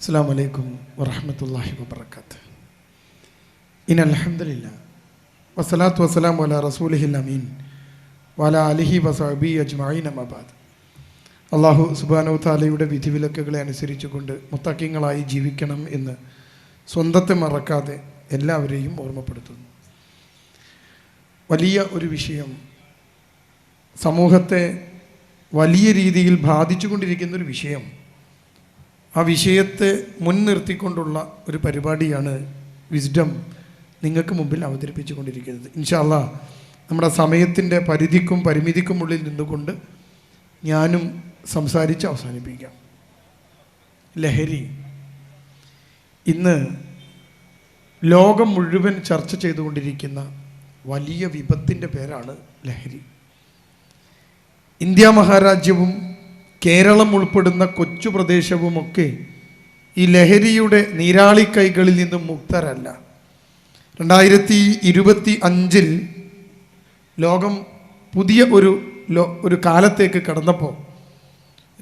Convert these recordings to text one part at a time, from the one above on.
അസ്സലാമു അലൈക്കും വറഹ്മത്തുള്ളാഹി വബറകാതുഹു. ഇന്നൽ ഹംദുലില്ലാഹ് വസ്സലാത്തു വസ്സലാമു അലാ റസൂലിഹിൽ അമീൻ വഅലാ ആലിഹി വസഹ്ബിഹി അജ്മഈൻ അമ്മാ ബഅദ്. അല്ലാഹു സുബ്ഹാനഹു വ തആലയുടെ വിധിവിലക്കുകളെ അനുസരിച്ചുകൊണ്ട് മുത്തഖീങ്ങളായി ജീവിക്കണം എന്ന് സ്വന്തത്തെ മറക്കാതെ എല്ലാവരെയും ഓർമ്മപ്പെടുത്തുന്നു. വലിയ ഒരു വിഷയം, സമൂഹത്തെ വലിയ രീതിയിൽ ബാധിച്ചുകൊണ്ടിരിക്കുന്നൊരു വിഷയം. ആ വിഷയത്തെ മുൻനിർത്തിക്കൊണ്ടുള്ള ഒരു പരിപാടിയാണ് വിസ്ഡം നിങ്ങൾക്ക് മുമ്പിൽ അവതരിപ്പിച്ചു കൊണ്ടിരിക്കുന്നത്. ഇൻഷാ അല്ലാഹ് നമ്മുടെ സമയത്തിൻ്റെ പരിധിക്കും പരിമിതിക്കും ഉള്ളിൽ നിന്നുകൊണ്ട് ഞാനും സംസാരിച്ച് അവസാനിപ്പിക്കാം. ലഹരി ഇന്ന് ലോകം മുഴുവൻ ചർച്ച ചെയ്തുകൊണ്ടിരിക്കുന്ന വലിയ വിപത്തിൻ്റെ പേരാണ് ലഹരി. ഇന്ത്യ മഹാരാജ്യവും കേരളം ഉൾപ്പെടുന്ന കൊച്ചു പ്രദേശവുമൊക്കെ ഈ ലഹരിയുടെ നീരാളിക്കൈകളിൽ നിന്നും മുക്തരല്ല. 2025 ലോകം പുതിയ ഒരു കാലത്തേക്ക് കടന്നപ്പോൾ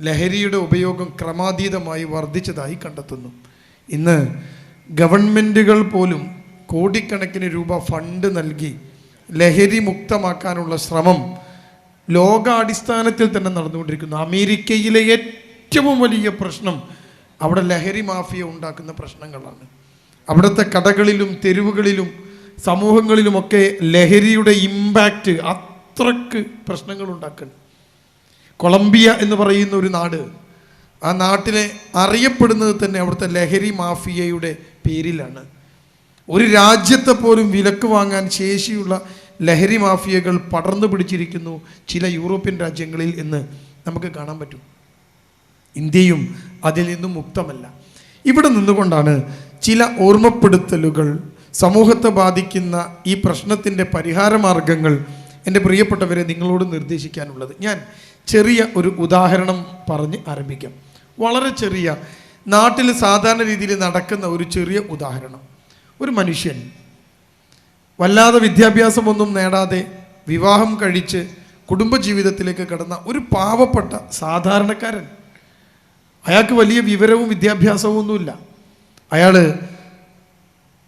ലഹരിയുടെ ഉപയോഗം ക്രമാതീതമായി വർദ്ധിച്ചതായി കണ്ടെത്തുന്നു. ഇന്ന് ഗവൺമെൻറ്റുകൾ പോലും കോടിക്കണക്കിന് രൂപ ഫണ്ട് നൽകി ലഹരി മുക്തമാക്കാനുള്ള ശ്രമം ലോകാടിസ്ഥാനത്തിൽ തന്നെ നടന്നുകൊണ്ടിരിക്കുന്നു. അമേരിക്കയിലെ ഏറ്റവും വലിയ പ്രശ്നം അവിടെ ലഹരി മാഫിയ ഉണ്ടാക്കുന്ന പ്രശ്നങ്ങളാണ്. അവിടുത്തെ കടകളിലും തെരുവുകളിലും സമൂഹങ്ങളിലുമൊക്കെ ലഹരിയുടെ ഇമ്പാക്റ്റ് അത്രക്ക് പ്രശ്നങ്ങൾ ഉണ്ടാക്കുന്നു. കൊളംബിയ എന്ന് പറയുന്ന ഒരു നാട്, ആ നാട്ടിലെ അറിയപ്പെടുന്നത് തന്നെ അവിടുത്തെ ലഹരി മാഫിയയുടെ പേരിലാണ്. ഒരു രാജ്യത്തെ പോലും വിലക്ക് വാങ്ങാൻ ശേഷിയുള്ള ലഹരി മാഫിയകൾ പടർന്നു പിടിച്ചിരിക്കുന്നു ചില യൂറോപ്യൻ രാജ്യങ്ങളിൽ എന്ന് നമുക്ക് കാണാൻ പറ്റും. ഇന്ത്യയും അതിൽ നിന്നും മുക്തമല്ല. ഇവിടെ നിന്നുകൊണ്ടാണ് ചില ഓർമ്മപ്പെടുത്തലുകൾ, സമൂഹത്തെ ബാധിക്കുന്ന ഈ പ്രശ്നത്തിൻ്റെ പരിഹാരമാർഗങ്ങൾ എൻ്റെ പ്രിയപ്പെട്ടവരെ നിങ്ങളോട് നിർദ്ദേശിക്കാനുള്ളത്. ഞാൻ ചെറിയ ഒരു ഉദാഹരണം പറഞ്ഞ് ആരംഭിക്കാം. വളരെ ചെറിയ, നാട്ടിൽ സാധാരണ രീതിയിൽ നടക്കുന്ന ഒരു ചെറിയ ഉദാഹരണം. ഒരു മനുഷ്യൻ വല്ലാതെ വിദ്യാഭ്യാസമൊന്നും നേടാതെ വിവാഹം കഴിച്ച് കുടുംബജീവിതത്തിലേക്ക് കടന്ന ഒരു പാവപ്പെട്ട സാധാരണക്കാരൻ. അയാൾക്ക് വലിയ വിവരവും വിദ്യാഭ്യാസവും ഒന്നുമില്ല. അയാൾ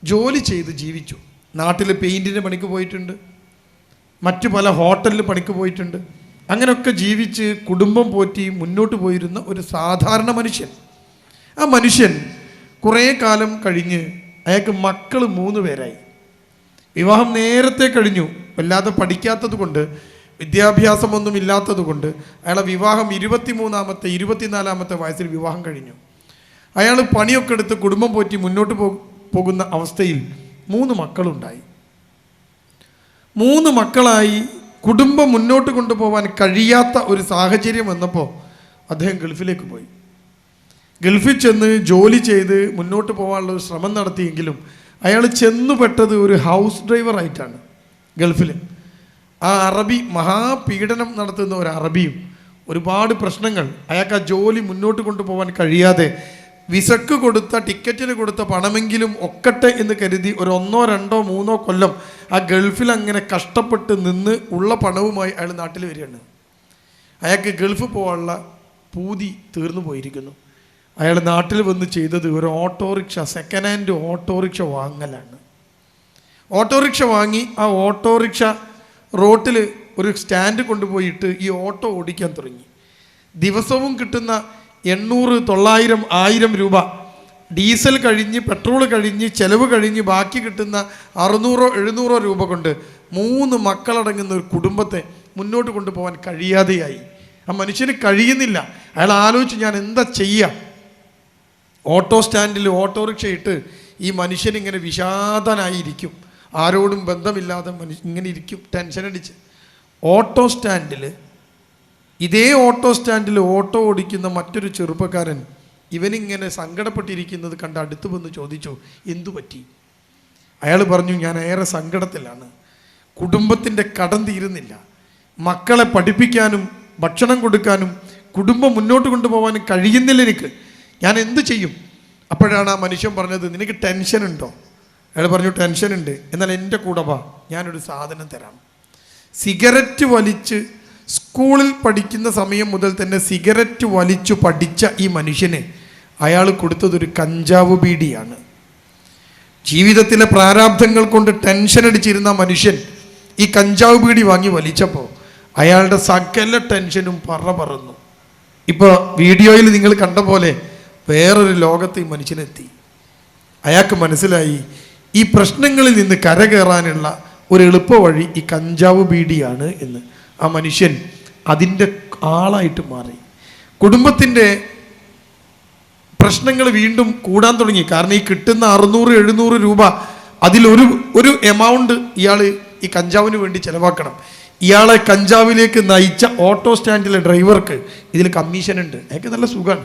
ജോലി ചെയ്ത് ജീവിച്ചു. നാട്ടിൽ പെയിൻറ്റിൻ്റെ പണിക്ക് പോയിട്ടുണ്ട്, മറ്റു പല ഹോട്ടലിൽ പണിക്ക് പോയിട്ടുണ്ട്. അങ്ങനെയൊക്കെ ജീവിച്ച് കുടുംബം പോറ്റി മുന്നോട്ട് പോയിരുന്ന ഒരു സാധാരണ മനുഷ്യൻ. ആ മനുഷ്യൻ കുറേ കാലം കഴിഞ്ഞ് അയാൾക്ക് മക്കൾ 3 പേരായി. വിവാഹം നേരത്തെ കഴിഞ്ഞു. വല്ലാതെ പഠിക്കാത്തത് കൊണ്ട്, വിദ്യാഭ്യാസമൊന്നും ഇല്ലാത്തത് കൊണ്ട് അയാളെ വിവാഹം 23-ാമത്തെ 24-ാമത്തെ വയസ്സിൽ വിവാഹം കഴിഞ്ഞു. അയാൾ പണിയൊക്കെ എടുത്ത് കുടുംബം പോറ്റി മുന്നോട്ട് പോകുന്ന അവസ്ഥയിൽ 3 മക്കളുണ്ടായി. 3 മക്കളായി കുടുംബം മുന്നോട്ട് കൊണ്ടുപോകാൻ കഴിയാത്ത ഒരു സാഹചര്യം വന്നപ്പോൾ അദ്ദേഹം ഗൾഫിലേക്ക് പോയി. ഗൾഫിൽ ചെന്ന് ജോലി ചെയ്ത് മുന്നോട്ട് പോകാനുള്ള ഒരു ശ്രമം നടത്തിയെങ്കിലും അയാൾ ചെന്നുപെട്ടത് ഒരു ഹൗസ് ഡ്രൈവറായിട്ടാണ് ഗൾഫിൽ. ആ അറബി മഹാപീഡനം നടത്തുന്ന ഒരു അറബിയും ഒരുപാട് പ്രശ്നങ്ങൾ. അയാൾക്ക് ആ ജോലി മുന്നോട്ട് കൊണ്ടുപോകാൻ കഴിയാതെ വിസക്ക് കൊടുത്ത, ടിക്കറ്റിന് കൊടുത്ത പണമെങ്കിലും ഒക്കട്ടെ എന്ന് കരുതി ഒരു 1, 2, 3 കൊല്ലം ആ ഗൾഫിൽ അങ്ങനെ കഷ്ടപ്പെട്ട് നിന്ന് ഉള്ള പണവുമായി അയാൾ നാട്ടിൽ വരികയാണ്. അയാൾക്ക് ഗൾഫ് പോകാനുള്ള പൂതി തീർന്നു പോയിരിക്കുന്നു. അയാൾ നാട്ടിൽ വന്ന് ചെയ്തത് ഒരു ഓട്ടോറിക്ഷ, സെക്കൻഡ് ഹാൻഡ് ഓട്ടോറിക്ഷ വാങ്ങലാണ്. ഓട്ടോറിക്ഷ വാങ്ങി ആ ഓട്ടോറിക്ഷ റോട്ടിൽ ഒരു സ്റ്റാൻഡ് കൊണ്ടുപോയിട്ട് ഈ ഓട്ടോ ഓടിക്കാൻ തുടങ്ങി. ദിവസവും കിട്ടുന്ന 800, 900, 1000 രൂപ ഡീസൽ കഴിഞ്ഞ്, പെട്രോൾ കഴിഞ്ഞ്, ചെലവ് കഴിഞ്ഞ് ബാക്കി കിട്ടുന്ന 600, 700 രൂപ കൊണ്ട് 3 മക്കളടങ്ങുന്ന ഒരു കുടുംബത്തെ മുന്നോട്ട് കൊണ്ടുപോകാൻ കഴിയാതെയായി. ആ മനുഷ്യന് കഴിയുന്നില്ല. അയാൾ ആലോചിച്ച്, ഞാൻ എന്താ ചെയ്യുക? ഓട്ടോ സ്റ്റാൻഡിൽ ഓട്ടോറിക്ഷ ഇട്ട് ഈ മനുഷ്യനിങ്ങനെ വിഷാദനായിരിക്കും, ആരോടും ബന്ധമില്ലാതെ ഇങ്ങനെ ഇരിക്കും, ടെൻഷൻ അടിച്ച്. ഇതേ ഓട്ടോ സ്റ്റാൻഡിൽ ഓട്ടോ ഓടിക്കുന്ന മറ്റൊരു ചെറുപ്പക്കാരൻ ഇവനിങ്ങനെ സങ്കടപ്പെട്ടിരിക്കുന്നത് കണ്ട് അടുത്ത് വന്ന് ചോദിച്ചു, എന്തു പറ്റി? അയാൾ പറഞ്ഞു, ഞാൻ ഏറെ സങ്കടത്തിലാണ്. കുടുംബത്തിൻ്റെ കടം തീരുന്നില്ല. മക്കളെ പഠിപ്പിക്കാനും ഭക്ഷണം കൊടുക്കാനും കുടുംബം മുന്നോട്ട് കൊണ്ടുപോകാനും കഴിയുന്നില്ല എനിക്ക്. ഞാൻ എന്ത് ചെയ്യും? അപ്പോഴാണ് ആ മനുഷ്യൻ പറഞ്ഞത്, നിനക്ക് ടെൻഷൻ ഉണ്ടോ? അയാൾ പറഞ്ഞു, ടെൻഷൻ ഉണ്ട്. എന്നാൽ എൻ്റെ കൂടെ വാ, ഞാനൊരു സാധനം തരാം. സിഗരറ്റ് വലിച്ച് സ്കൂളിൽ പഠിക്കുന്ന സമയം മുതൽ തന്നെ സിഗരറ്റ് വലിച്ചു പഠിച്ച ഈ മനുഷ്യന് അയാൾ കൊടുത്തതൊരു കഞ്ചാവ് ബീഡിയാണ്. ജീവിതത്തിലെ പ്രാരാബ്ധങ്ങൾ കൊണ്ട് ടെൻഷൻ അടിച്ചിരുന്ന മനുഷ്യൻ ഈ കഞ്ചാവ് ബീഡി വാങ്ങി വലിച്ചപ്പോൾ അയാളുടെ സകല ടെൻഷനും പറന്നു. ഇപ്പോൾ വീഡിയോയിൽ നിങ്ങൾ കണ്ട പോലെ വേറൊരു ലോകത്ത് ഈ മനുഷ്യനെത്തി. അയാൾക്ക് മനസ്സിലായി ഈ പ്രശ്നങ്ങളിൽ നിന്ന് കരകയറാനുള്ള ഒരു എളുപ്പ വഴി ഈ കഞ്ചാവ് ബീഡിയാണ് എന്ന്. ആ മനുഷ്യൻ അതിൻ്റെ ആളായിട്ട് മാറി. കുടുംബത്തിൻ്റെ പ്രശ്നങ്ങൾ വീണ്ടും കൂടാൻ തുടങ്ങി. കാരണം ഈ കിട്ടുന്ന 600-700 രൂപ അതിലൊരു എമൗണ്ട് ഇയാൾ ഈ കഞ്ചാവിന് വേണ്ടി ചിലവാക്കണം. ഇയാളെ കഞ്ചാവിലേക്ക് നയിച്ച ഓട്ടോ സ്റ്റാൻഡിലെ ഡ്രൈവർക്ക് ഇതിൽ കമ്മീഷൻ ഉണ്ട്. അയാൾക്ക് നല്ല സുഖമാണ്.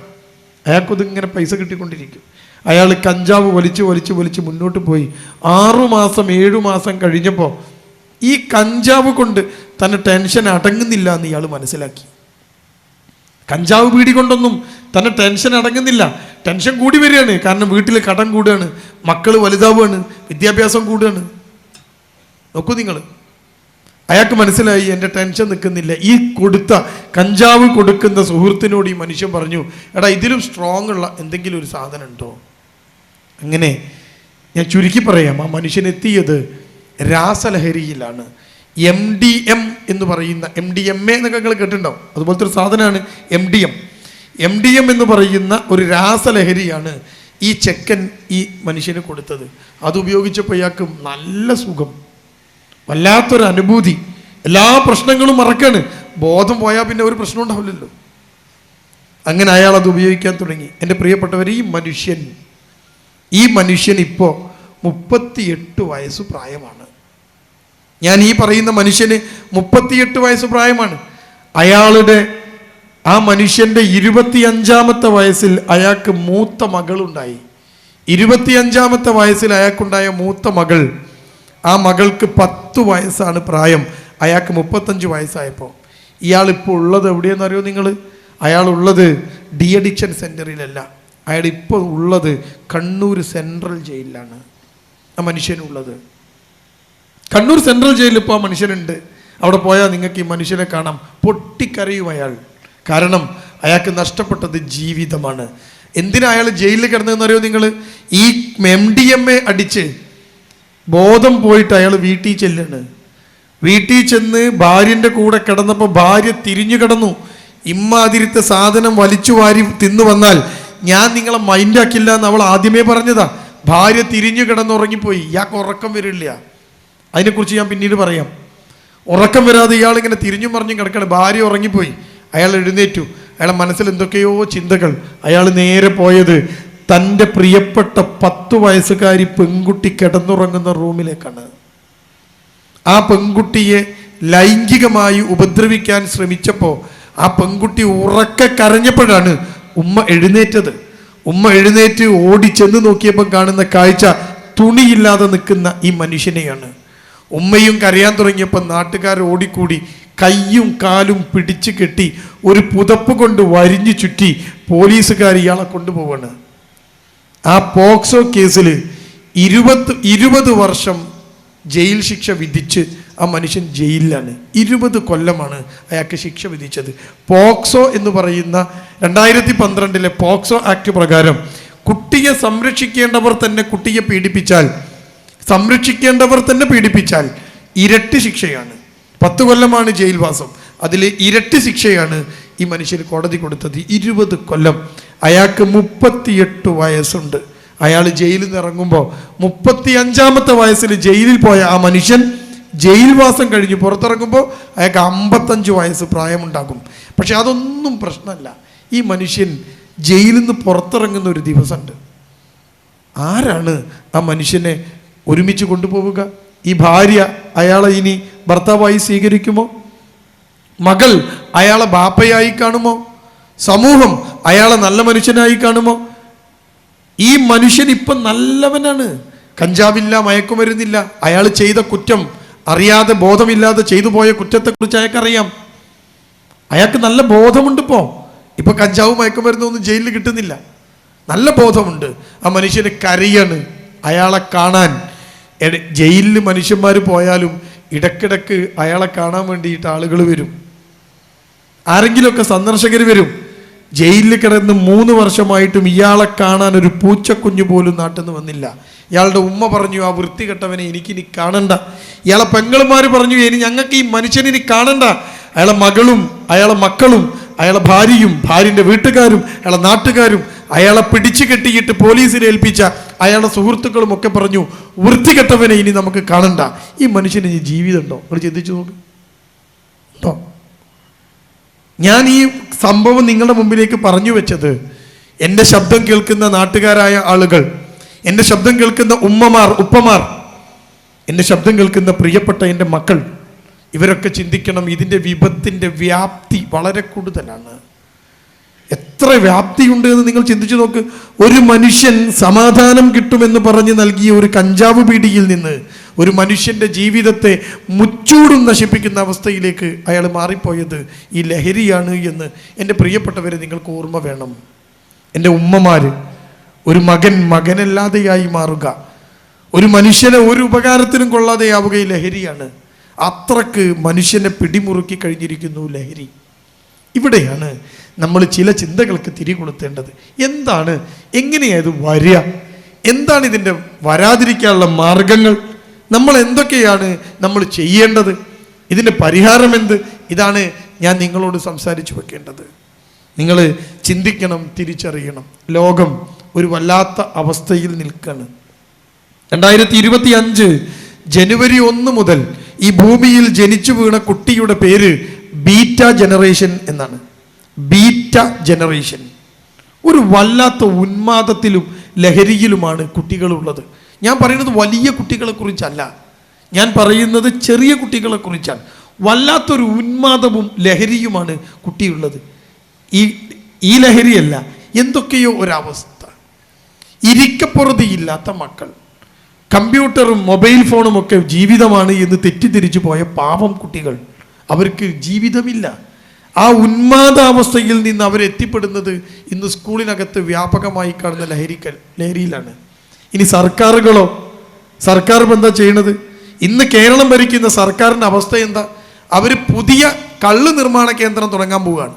അയാൾക്കതിങ്ങനെ പൈസ കിട്ടിക്കൊണ്ടിരിക്കും. അയാൾ കഞ്ചാവ് വലിച്ച് മുന്നോട്ട് പോയി. 6 മാസം 7 മാസം കഴിഞ്ഞപ്പോൾ ഈ കഞ്ചാവ് കൊണ്ട് തന്നെ ടെൻഷൻ അടങ്ങുന്നില്ല എന്ന് ഇയാൾ മനസ്സിലാക്കി. കഞ്ചാവ് ബീഡി കൊണ്ടൊന്നും തന്നെ ടെൻഷൻ അടങ്ങുന്നില്ല. ടെൻഷൻ കൂടി വരികയാണ്. കാരണം വീട്ടിൽ കടം കൂടുകയാണ്, മക്കൾ വലുതാവുകയാണ്, വിദ്യാഭ്യാസം കൂടുകയാണ്. നോക്കൂ നിങ്ങൾ, അയാൾക്ക് മനസ്സിലായി എൻ്റെ ടെൻഷൻ നിൽക്കുന്നില്ല. ഈ കഞ്ചാവ് കൊടുക്കുന്ന സുഹൃത്തിനോട് ഈ മനുഷ്യൻ പറഞ്ഞു, എടാ ഇതിലും സ്ട്രോങ് ഉള്ള എന്തെങ്കിലും ഒരു സാധനം ഉണ്ടോ? അങ്ങനെ ഞാൻ ചുരുക്കി പറയാം, ആ മനുഷ്യൻ എത്തിയത് രാസലഹരിയിലാണ്. MDM എന്ന് പറയുന്ന MDMA എന്നൊക്കെ നിങ്ങൾ കേട്ടിട്ടുണ്ടാവും. അതുപോലത്തെ ഒരു സാധനമാണ് MDM എന്ന് പറയുന്ന ഒരു രാസലഹരിയാണ് ഈ ചെക്കൻ ഈ മനുഷ്യന് കൊടുത്തത്. അതുപയോഗിച്ചപ്പോൾ ഇയാൾക്ക് നല്ല സുഖം, വല്ലാത്തൊരു അനുഭൂതി. എല്ലാ പ്രശ്നങ്ങളും മറക്കാണ്. ബോധം പോയാൽ പിന്നെ ഒരു പ്രശ്നം ഉണ്ടാവില്ലല്ലോ. അങ്ങനെ അയാൾ അത് ഉപയോഗിക്കാൻ തുടങ്ങി. എൻ്റെ പ്രിയപ്പെട്ടവർ, ഈ മനുഷ്യൻ ഇപ്പോൾ 38 വയസ്സ് പ്രായമാണ്. ഞാൻ ഈ പറയുന്ന മനുഷ്യന് 38 വയസ്സ് പ്രായമാണ്. ആ മനുഷ്യൻ്റെ 25-ാമത്തെ വയസ്സിൽ അയാൾക്ക് മൂത്ത മകളുണ്ടായി. 25-ാമത്തെ വയസ്സിൽ അയാൾക്കുണ്ടായ മൂത്ത മകൾ, ആ മകൾക്ക് 10 വയസ്സാണ് പ്രായം. അയാൾക്ക് 35 വയസ്സായപ്പോൾ ഇയാളിപ്പോൾ ഉള്ളത് എവിടെയെന്നറിയോ നിങ്ങൾ? അയാളുള്ളത് ഡി അഡിക്ഷൻ സെൻറ്ററിലല്ല. അയാളിപ്പോൾ ഉള്ളത് കണ്ണൂർ സെൻട്രൽ ജയിലിലാണ്. ആ മനുഷ്യനുള്ളത് കണ്ണൂർ സെൻട്രൽ ജയിലിൽ ഇപ്പോൾ ആ മനുഷ്യനുണ്ട്. അവിടെ പോയാൽ നിങ്ങൾക്ക് ഈ മനുഷ്യനെ കാണാം. പൊട്ടിക്കരയും അയാൾ. കാരണം അയാൾക്ക് നഷ്ടപ്പെട്ടത് ജീവിതമാണ്. എന്തിനാ അയാൾ ജയിലിൽ കിടന്നതെന്ന് അറിയോ നിങ്ങൾ? ഈ MDMA അടിച്ച് ബോധം പോയിട്ട് അയാൾ വീട്ടിൽ ചെല്ലാണ്. വീട്ടിൽ ചെന്ന് ഭാര്യൻ്റെ കൂടെ കിടന്നപ്പോൾ ഭാര്യ തിരിഞ്ഞു കിടന്നു. ഇമ്മാതിരിത്തെ സാധനം വലിച്ചു വാരി തിന്നു വന്നാൽ ഞാൻ നിങ്ങളെ മൈൻഡാക്കില്ല എന്ന് അവൾ ആദ്യമേ പറഞ്ഞതാ. ഭാര്യ തിരിഞ്ഞു കിടന്നുറങ്ങിപ്പോയി. ഇയാൾക്ക് ഉറക്കം വരില്ല. അതിനെക്കുറിച്ച് ഞാൻ പിന്നീട് പറയാം. ഉറക്കം വരാതെ ഇയാളിങ്ങനെ തിരിഞ്ഞും പറഞ്ഞും കിടക്കണം. ഭാര്യ ഉറങ്ങിപ്പോയി. അയാൾ എഴുന്നേറ്റു. അയാളെ മനസ്സിൽ എന്തൊക്കെയോ ചിന്തകൾ. അയാൾ നേരെ പോയത് തൻ്റെ പ്രിയപ്പെട്ട 10 വയസ്സുകാരി പെൺകുട്ടി കിടന്നുറങ്ങുന്ന റൂമിലേക്കാണ്. ആ പെൺകുട്ടിയെ ലൈംഗികമായി ഉപദ്രവിക്കാൻ ശ്രമിച്ചപ്പോൾ ആ പെൺകുട്ടി ഉറക്കെ കരഞ്ഞപ്പോഴാണ് ഉമ്മ എഴുന്നേറ്റത്. ഉമ്മ എഴുന്നേറ്റ് ഓടിച്ചെന്ന് നോക്കിയപ്പോൾ കാണുന്ന കാഴ്ച തുണിയില്ലാതെ നിൽക്കുന്ന ഈ മനുഷ്യനെയാണ്. ഉമ്മയും കരയാൻ തുടങ്ങിയപ്പോൾ നാട്ടുകാർ ഓടിക്കൂടി കയ്യും കാലും പിടിച്ചു കെട്ടി ഒരു പുതപ്പ് കൊണ്ട് വരിഞ്ഞു ചുറ്റി പോലീസുകാർ ഇയാളെ കൊണ്ടുപോവാണ്. ആ പോക്സോ കേസിൽ 20 വർഷം ജയിൽ ശിക്ഷ വിധിച്ച് ആ മനുഷ്യൻ ജയിലിലാണ്. 20 കൊല്ലമാണ് അയാൾക്ക് ശിക്ഷ വിധിച്ചത്. പോക്സോ എന്ന് പറയുന്ന 2012 പോക്സോ ആക്ട് പ്രകാരം കുട്ടിയെ സംരക്ഷിക്കേണ്ടവർ തന്നെ പീഡിപ്പിച്ചാൽ ഇരട്ടി ശിക്ഷയാണ്. 10 കൊല്ലമാണ് ജയിൽവാസം. അതിൽ ഇരട്ടി ശിക്ഷയാണ് ഈ മനുഷ്യന് കോടതി കൊടുത്തത്. 20 കൊല്ലം. അയാൾക്ക് 38 വയസ്സുണ്ട്. അയാൾ ജയിലിൽ നിന്ന് ഇറങ്ങുമ്പോൾ 35-ാമത്തെ വയസ്സിൽ ജയിലിൽ പോയ ആ മനുഷ്യൻ ജയിൽവാസം കഴിഞ്ഞ് പുറത്തിറങ്ങുമ്പോൾ അയാൾക്ക് 55 വയസ്സ് പ്രായമുണ്ടാകും. പക്ഷെ അതൊന്നും പ്രശ്നമല്ല. ഈ മനുഷ്യൻ ജയിലിൽ നിന്ന് പുറത്തിറങ്ങുന്ന ഒരു ദിവസമുണ്ട്. ആരാണ് ആ മനുഷ്യനെ ഒരുമിച്ച് കൊണ്ടുപോവുക? ഈ ഭാര്യ അയാളെ ഇനി ഭർത്താവായി സ്വീകരിക്കുമോ? മകൾ അയാളെ ബാപ്പയായി കാണുമോ? സമൂഹം അയാളെ നല്ല മനുഷ്യനായി കാണുമോ? ഈ മനുഷ്യൻ ഇപ്പം നല്ലവനാണ്. കഞ്ചാവില്ല, മയക്കുമരുന്നില്ല. അയാൾ ചെയ്ത കുറ്റം അറിയാതെ ബോധമില്ലാതെ ചെയ്തു പോയ കുറ്റത്തെക്കുറിച്ച് അയാൾക്കറിയാം. അയാൾക്ക് നല്ല ബോധമുണ്ട്. ഇപ്പൊ കഞ്ചാവും മയക്കുമരുന്നൊന്നും ജയിലിൽ കിട്ടുന്നില്ല. നല്ല ബോധമുണ്ട്. ആ മനുഷ്യന് കരയാണ് അയാളെ കാണാൻ. ജയിലിൽ മനുഷ്യന്മാർ പോയാലും ഇടക്കിടക്ക് അയാളെ കാണാൻ വേണ്ടിയിട്ട് ആളുകൾ വരും. ആരെങ്കിലുമൊക്കെ സന്ദർശകർ വരും. ജയിലിൽ കിടന്ന് 3 വർഷമായിട്ടും ഇയാളെ കാണാൻ ഒരു പൂച്ചക്കുഞ്ഞു പോലും നാട്ടിൽ നിന്ന് വന്നില്ല. ഇയാളുടെ ഉമ്മ പറഞ്ഞു, ആ വൃത്തികെട്ടവനെ എനിക്കിനി കാണണ്ട. ഇയാളെ പെങ്ങളുമാർ പറഞ്ഞു, ഇനി ഞങ്ങൾക്ക് ഈ മനുഷ്യനിനി കാണണ്ട. അയാളെ മകളും അയാളെ മക്കളും അയാളെ ഭാര്യയും ഭാര്യൻ്റെ വീട്ടുകാരും അയാളെ നാട്ടുകാരും അയാളെ പിടിച്ചു കെട്ടിയിട്ട് പോലീസിൽ ഏൽപ്പിച്ച അയാളുടെ സുഹൃത്തുക്കളും ഒക്കെ പറഞ്ഞു, വൃത്തികെട്ടവനെ ഇനി നമുക്ക് കാണണ്ട. ഈ മനുഷ്യന് ഇനി ജീവിതമുണ്ടോ? നിങ്ങൾ ചിന്തിച്ചു നോക്ക്. ഉണ്ടോ? ഞാൻ ഈ സംഭവം നിങ്ങളുടെ മുമ്പിലേക്ക് പറഞ്ഞു വെച്ചത്, എൻ്റെ ശബ്ദം കേൾക്കുന്ന നാട്ടുകാരായ ആളുകൾ, എൻ്റെ ശബ്ദം കേൾക്കുന്ന ഉമ്മമാർ, ഉപ്പമാർ, എൻ്റെ ശബ്ദം കേൾക്കുന്ന പ്രിയപ്പെട്ട എൻ്റെ മക്കൾ, ഇവരൊക്കെ ചിന്തിക്കണം, ഇതിൻ്റെ വിപത്തിൻ്റെ വ്യാപ്തി വളരെ കൂടുതലാണ്. എത്ര വ്യാപ്തിയുണ്ട് എന്ന് നിങ്ങൾ ചിന്തിച്ചു നോക്ക്. ഒരു മനുഷ്യൻ സമാധാനം കിട്ടുമെന്ന് പറഞ്ഞ് നൽകിയ ഒരു കഞ്ചാവ് പീടിയിൽ നിന്ന് ഒരു മനുഷ്യൻ്റെ ജീവിതത്തെ മുച്ചൂടും നശിപ്പിക്കുന്ന അവസ്ഥയിലേക്ക് അയാൾ മാറിപ്പോയത് ഈ ലഹരിയാണ് എന്ന് എൻ്റെ പ്രിയപ്പെട്ടവരെ നിങ്ങൾക്ക് ഓർമ്മ വേണം. എൻ്റെ ഉമ്മമാർ, ഒരു മകൻ മകനല്ലാതെയായി മാറുക, ഒരു മനുഷ്യനെ ഒരു ഉപകാരത്തിനും കൊള്ളാതെയാവുക ഈ ലഹരിയാണ്. അത്രക്ക് മനുഷ്യനെ പിടിമുറുക്കി കഴിഞ്ഞിരിക്കുന്നു ലഹരി. ഇവിടെയാണ് നമ്മൾ ചില ചിന്തകൾക്ക് തിരികൊളുത്തേണ്ടത്. എന്താണ്, എങ്ങനെയത് വരിക, എന്താണ് ഇതിൻ്റെ വരാതിരിക്കാനുള്ള മാർഗങ്ങൾ, നമ്മൾ എന്തൊക്കെയാണ് നമ്മൾ ചെയ്യേണ്ടത്, ഇതിൻ്റെ പരിഹാരം എന്ത്? ഇതാണ് ഞാൻ നിങ്ങളോട് സംസാരിച്ചു വെക്കേണ്ടത്. നിങ്ങൾ ചിന്തിക്കണം, തിരിച്ചറിയണം. ലോകം ഒരു വല്ലാത്ത അവസ്ഥയിൽ നിൽക്കുകയാണ്. 2025 ജനുവരി 1 മുതൽ ഈ ഭൂമിയിൽ ജനിച്ചു വീണ കുട്ടിയുടെ പേര് ബീറ്റ ജനറേഷൻ എന്നാണ്. Beta generation. ഒരു വല്ലാത്ത ഉന്മാദത്തിലും ലഹരിയിലുമാണ് കുട്ടികളുള്ളത്. ഞാൻ പറയുന്നത് വലിയ കുട്ടികളെ കുറിച്ചല്ല, ഞാൻ പറയുന്നത് ചെറിയ കുട്ടികളെ കുറിച്ചാണ്. വല്ലാത്തൊരു ഉന്മാദവും ലഹരിയുമാണ് കുട്ടിയുള്ളത്. ഈ ലഹരിയല്ല, എന്തൊക്കെയോ ഒരവസ്ഥ. ഇരിക്കപ്പുറതിയില്ലാത്ത മക്കൾ, കമ്പ്യൂട്ടറും മൊബൈൽ ഫോണും ഒക്കെ ജീവിതമാണ് എന്ന് തെറ്റിദ്ധരിച്ചു പോയ പാവം കുട്ടികൾ. അവർക്ക് ജീവിതമില്ല. ആ ഉന്മാദാവസ്ഥയിൽ നിന്ന് അവരെത്തിപ്പെടുന്നത് ഇന്ന് സ്കൂളിനകത്ത് വ്യാപകമായി കാണുന്ന ലഹരിയിലാണ്. ഇനി സർക്കാരുകളോ, സർക്കാർ എന്താ ചെയ്യണത്? ഇന്ന് കേരളം ഭരിക്കുന്ന സർക്കാരിൻ്റെ അവസ്ഥ എന്താ? അവർ പുതിയ കള്ള് നിർമ്മാണ കേന്ദ്രം തുടങ്ങാൻ പോവുകയാണ്.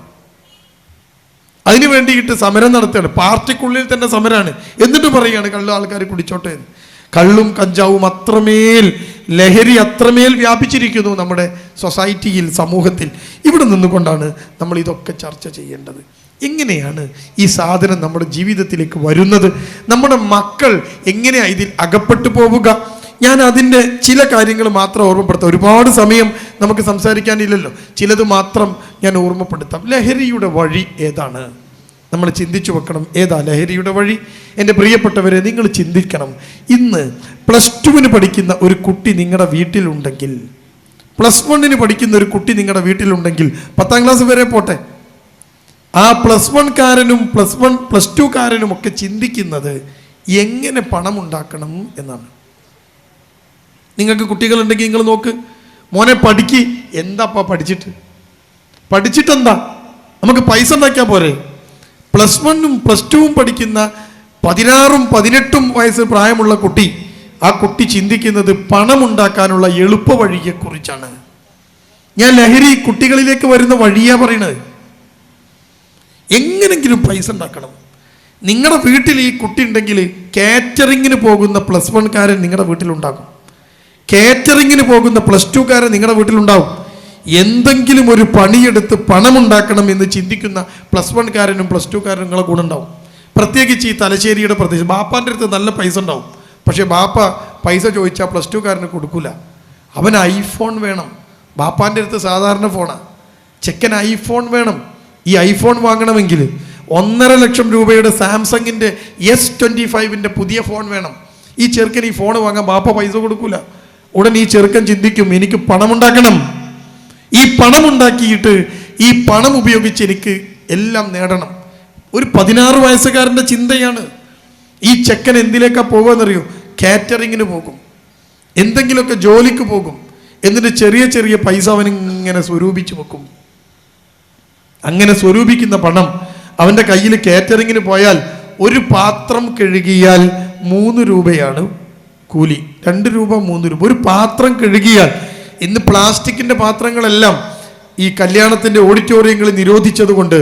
അതിനു വേണ്ടിയിട്ട് സമരം നടത്തുകയാണ്. പാർട്ടിക്കുള്ളിൽ തന്നെ സമരമാണ്. എന്നിട്ട് പറയുകയാണ് കള്ള് ആൾക്കാർ കുടിച്ചോട്ടെ എന്ന്. കള്ളും കഞ്ചാവും അത്രമേൽ ലഹരി അത്രമേൽ വ്യാപിച്ചിരിക്കുന്നു നമ്മുടെ സൊസൈറ്റിയിൽ, സമൂഹത്തിൽ. ഇവിടെ നിന്നുകൊണ്ടാണ് നമ്മൾ ഇതൊക്കെ ചർച്ച ചെയ്യേണ്ടത്. എങ്ങനെയാണ് ഈ സാധനം നമ്മുടെ ജീവിതത്തിലേക്ക് വരുന്നത്? നമ്മുടെ മക്കൾ എങ്ങനെയാണ് ഇതിൽ അകപ്പെട്ടു പോവുക? ഞാൻ അതിൻ്റെ ചില കാര്യങ്ങൾ മാത്രം ഓർമ്മപ്പെടുത്താം. ഒരുപാട് സമയം നമുക്ക് സംസാരിക്കാനില്ലല്ലോ. ചിലത് മാത്രം ഞാൻ ഓർമ്മപ്പെടുത്താം. ലഹരിയുടെ വഴി ഏതാണ്? നമ്മൾ ചിന്തിച്ചു വെക്കണം. ഏതാ ലഹരിയുടെ വഴി? എൻ്റെ പ്രിയപ്പെട്ടവരെ, നിങ്ങൾ ചിന്തിക്കണം. ഇന്ന് +2 പഠിക്കുന്ന ഒരു കുട്ടി നിങ്ങളുടെ വീട്ടിലുണ്ടെങ്കിൽ, +1 പഠിക്കുന്ന ഒരു കുട്ടി നിങ്ങളുടെ വീട്ടിലുണ്ടെങ്കിൽ, 10ാം ക്ലാസ് വരെ പോട്ടെ, ആ +1കാരനും +2കാരനും ഒക്കെ ചിന്തിക്കുന്നത് എങ്ങനെ പണം ഉണ്ടാക്കണം എന്നാണ്. നിങ്ങൾക്ക് കുട്ടികളുണ്ടെങ്കിൽ നിങ്ങൾ നോക്ക്, മോനെ പഠിക്ക്. എന്താപ്പാ പഠിച്ചിട്ടെന്താ? നമുക്ക് പൈസ ഉണ്ടാക്കിയാൽ പോരെ? +1ഉം +2ഉം പഠിക്കുന്ന 16ഉം 18ഉം വയസ്സ് പ്രായമുള്ള കുട്ടി, ആ കുട്ടി ചിന്തിക്കുന്നത് പണമുണ്ടാക്കാനുള്ള എളുപ്പ വഴിയെക്കുറിച്ചാണ്. ഞാൻ ലഹരി കുട്ടികളിലേക്ക് വരുന്ന വഴിയാ പറയണത്. എങ്ങനെങ്കിലും പൈസ ഉണ്ടാക്കണം. നിങ്ങളുടെ വീട്ടിൽ ഈ കുട്ടി ഉണ്ടെങ്കിൽ കാറ്ററിങ്ങിന് പോകുന്ന +1കാരൻ നിങ്ങളുടെ വീട്ടിലുണ്ടാകും. കാറ്ററിങ്ങിന് പോകുന്ന +2കാരൻ നിങ്ങളുടെ വീട്ടിലുണ്ടാവും. എന്തെങ്കിലും ഒരു പണിയെടുത്ത് പണമുണ്ടാക്കണം എന്ന് ചിന്തിക്കുന്ന +1കാരനും +2കാരനും നിങ്ങളെ കൂടെ ഉണ്ടാവും. പ്രത്യേകിച്ച് ഈ തലശ്ശേരിയുടെ പ്രദേശം. ബാപ്പാൻ്റെ അടുത്ത് നല്ല പൈസ ഉണ്ടാവും, പക്ഷേ ബാപ്പ പൈസ ചോദിച്ചാൽ +2കാരന് കൊടുക്കൂല. അവന് ഐഫോൺ വേണം. ബാപ്പാൻ്റെ അടുത്ത് സാധാരണ ഫോണാണ്, ചെക്കൻ ഐഫോൺ വേണം. ഈ ഐഫോൺ വാങ്ങണമെങ്കിൽ 1.5 ലക്ഷം രൂപയുടെ സാംസങ്ങിൻ്റെ S25 പുതിയ ഫോൺ വേണം. ഈ ചെറുക്കൻ ഈ ഫോൺ വാങ്ങാൻ ബാപ്പ പൈസ കൊടുക്കൂല. ഉടൻ ഈ ചെറുക്കൻ ചിന്തിക്കും, എനിക്ക് പണമുണ്ടാക്കണം. ഈ പണമുണ്ടാക്കിയിട്ട് ഈ പണം ഉപയോഗിച്ച് എനിക്ക് എല്ലാം നേടണം. ഒരു 16 വയസ്സുകാരൻ്റെ ചിന്തയാണ്. ഈ ചെക്കൻ എന്തിലേക്കാണ് പോകുകയെന്നറിയോ? കാറ്ററിങ്ങിന് പോകും, എന്തെങ്കിലുമൊക്കെ ജോലിക്ക് പോകും. എന്നിട്ട് ചെറിയ ചെറിയ പൈസ അവനിങ്ങനെ സ്വരൂപിച്ച് വെക്കും. അങ്ങനെ സ്വരൂപിക്കുന്ന പണം അവൻ്റെ കയ്യിൽ കാറ്ററിങ്ങിന് പോയാൽ ഒരു പാത്രം കഴുകിയാൽ 3 രൂപയാണ് കൂലി. 2 രൂപ 3 രൂപ. ഒരു പാത്രം കഴുകിയാൽ, ഇന്ന് പ്ലാസ്റ്റിക്കിൻ്റെ പാത്രങ്ങളെല്ലാം ഈ കല്യാണത്തിൻ്റെ ഓഡിറ്റോറിയങ്ങളിൽ നിരോധിച്ചത് കൊണ്ട്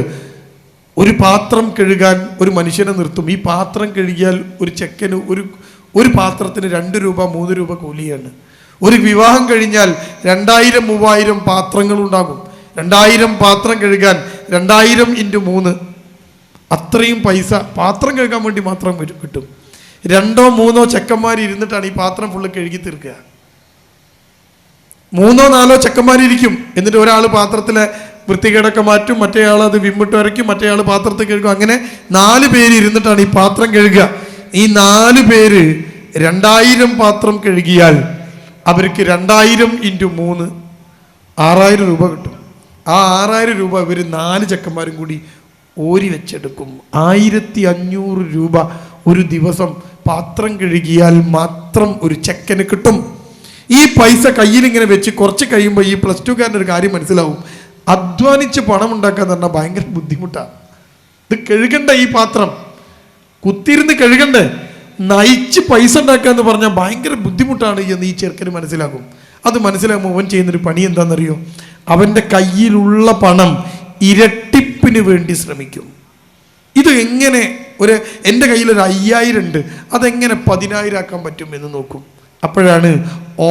ഒരു പാത്രം കഴുകാൻ ഒരു മനുഷ്യനെ നിർത്തും. ഈ പാത്രം കഴുകിയാൽ ഒരു ചെക്കന് ഒരു പാത്രത്തിന് 2 രൂപ 3 രൂപ കൂലിയാണ്. ഒരു വിവാഹം കഴിഞ്ഞാൽ 2000-3000 പാത്രങ്ങൾ ഉണ്ടാകും. 2000 പാത്രം കഴുകാൻ 2000 × 3 അത്രയും പൈസ പാത്രം കഴുകാൻ വേണ്ടി മാത്രം കിട്ടും. 2-3 ചെക്കന്മാർ ഇരുന്നിട്ടാണ് ഈ പാത്രം ഫുള്ള് കഴുകി തീർക്കുക. 3-4 ചെക്കന്മാരിരിക്കും. എന്നിട്ട് ഒരാൾ പാത്രത്തിലെ വൃത്തികേടൊക്കെ മാറ്റും, മറ്റേയാൾ അത് വിമ്മിട്ട് വരയ്ക്കും, മറ്റേയാൾ പാത്രത്തിൽ കഴുകും. അങ്ങനെ 4 പേര് ഇരുന്നിട്ടാണ് ഈ പാത്രം കഴുകുക. ഈ 4 പേര് 2000 പാത്രം കഴുകിയാൽ അവർക്ക് 2000 × 3 6000 രൂപ കിട്ടും. ആ 6000 രൂപ ഇവർ 4 ചെക്കന്മാരും കൂടി ഓരി വെച്ചെടുക്കും. 1500 രൂപ ഒരു ദിവസം പാത്രം കഴുകിയാൽ മാത്രം ഒരു ചെക്കന് കിട്ടും. ഈ പൈസ കയ്യിൽ ഇങ്ങനെ വെച്ച് കുറച്ച് കഴിയുമ്പോൾ ഈ +2കാരൻ്റെ ഒരു കാര്യം മനസ്സിലാവും. അധ്വാനിച്ച് പണം ഉണ്ടാക്കാൻ പറഞ്ഞാൽ ഭയങ്കര ബുദ്ധിമുട്ടാണ്. ഇത് കഴുകണ്ട, ഈ പാത്രം കുത്തിയിരുന്ന് കഴുകണ്ടേ, നയിച്ച് പൈസ ഉണ്ടാക്കുക എന്ന് പറഞ്ഞാൽ ഭയങ്കര ബുദ്ധിമുട്ടാണ് എന്ന് ഈ ചെറുക്കന് മനസ്സിലാകും. അത് മനസ്സിലാകുമ്പോൾ അവൻ ചെയ്യുന്നൊരു പണി എന്താണെന്നറിയോ? അവൻ്റെ കയ്യിലുള്ള പണം ഇരട്ടിപ്പിന് വേണ്ടി ശ്രമിക്കും. ഇത് എങ്ങനെ എൻ്റെ കയ്യിലൊരു 5000 ഉണ്ട്, അതെങ്ങനെ 10000 ആക്കാൻ പറ്റും എന്ന് നോക്കും. അപ്പോഴാണ്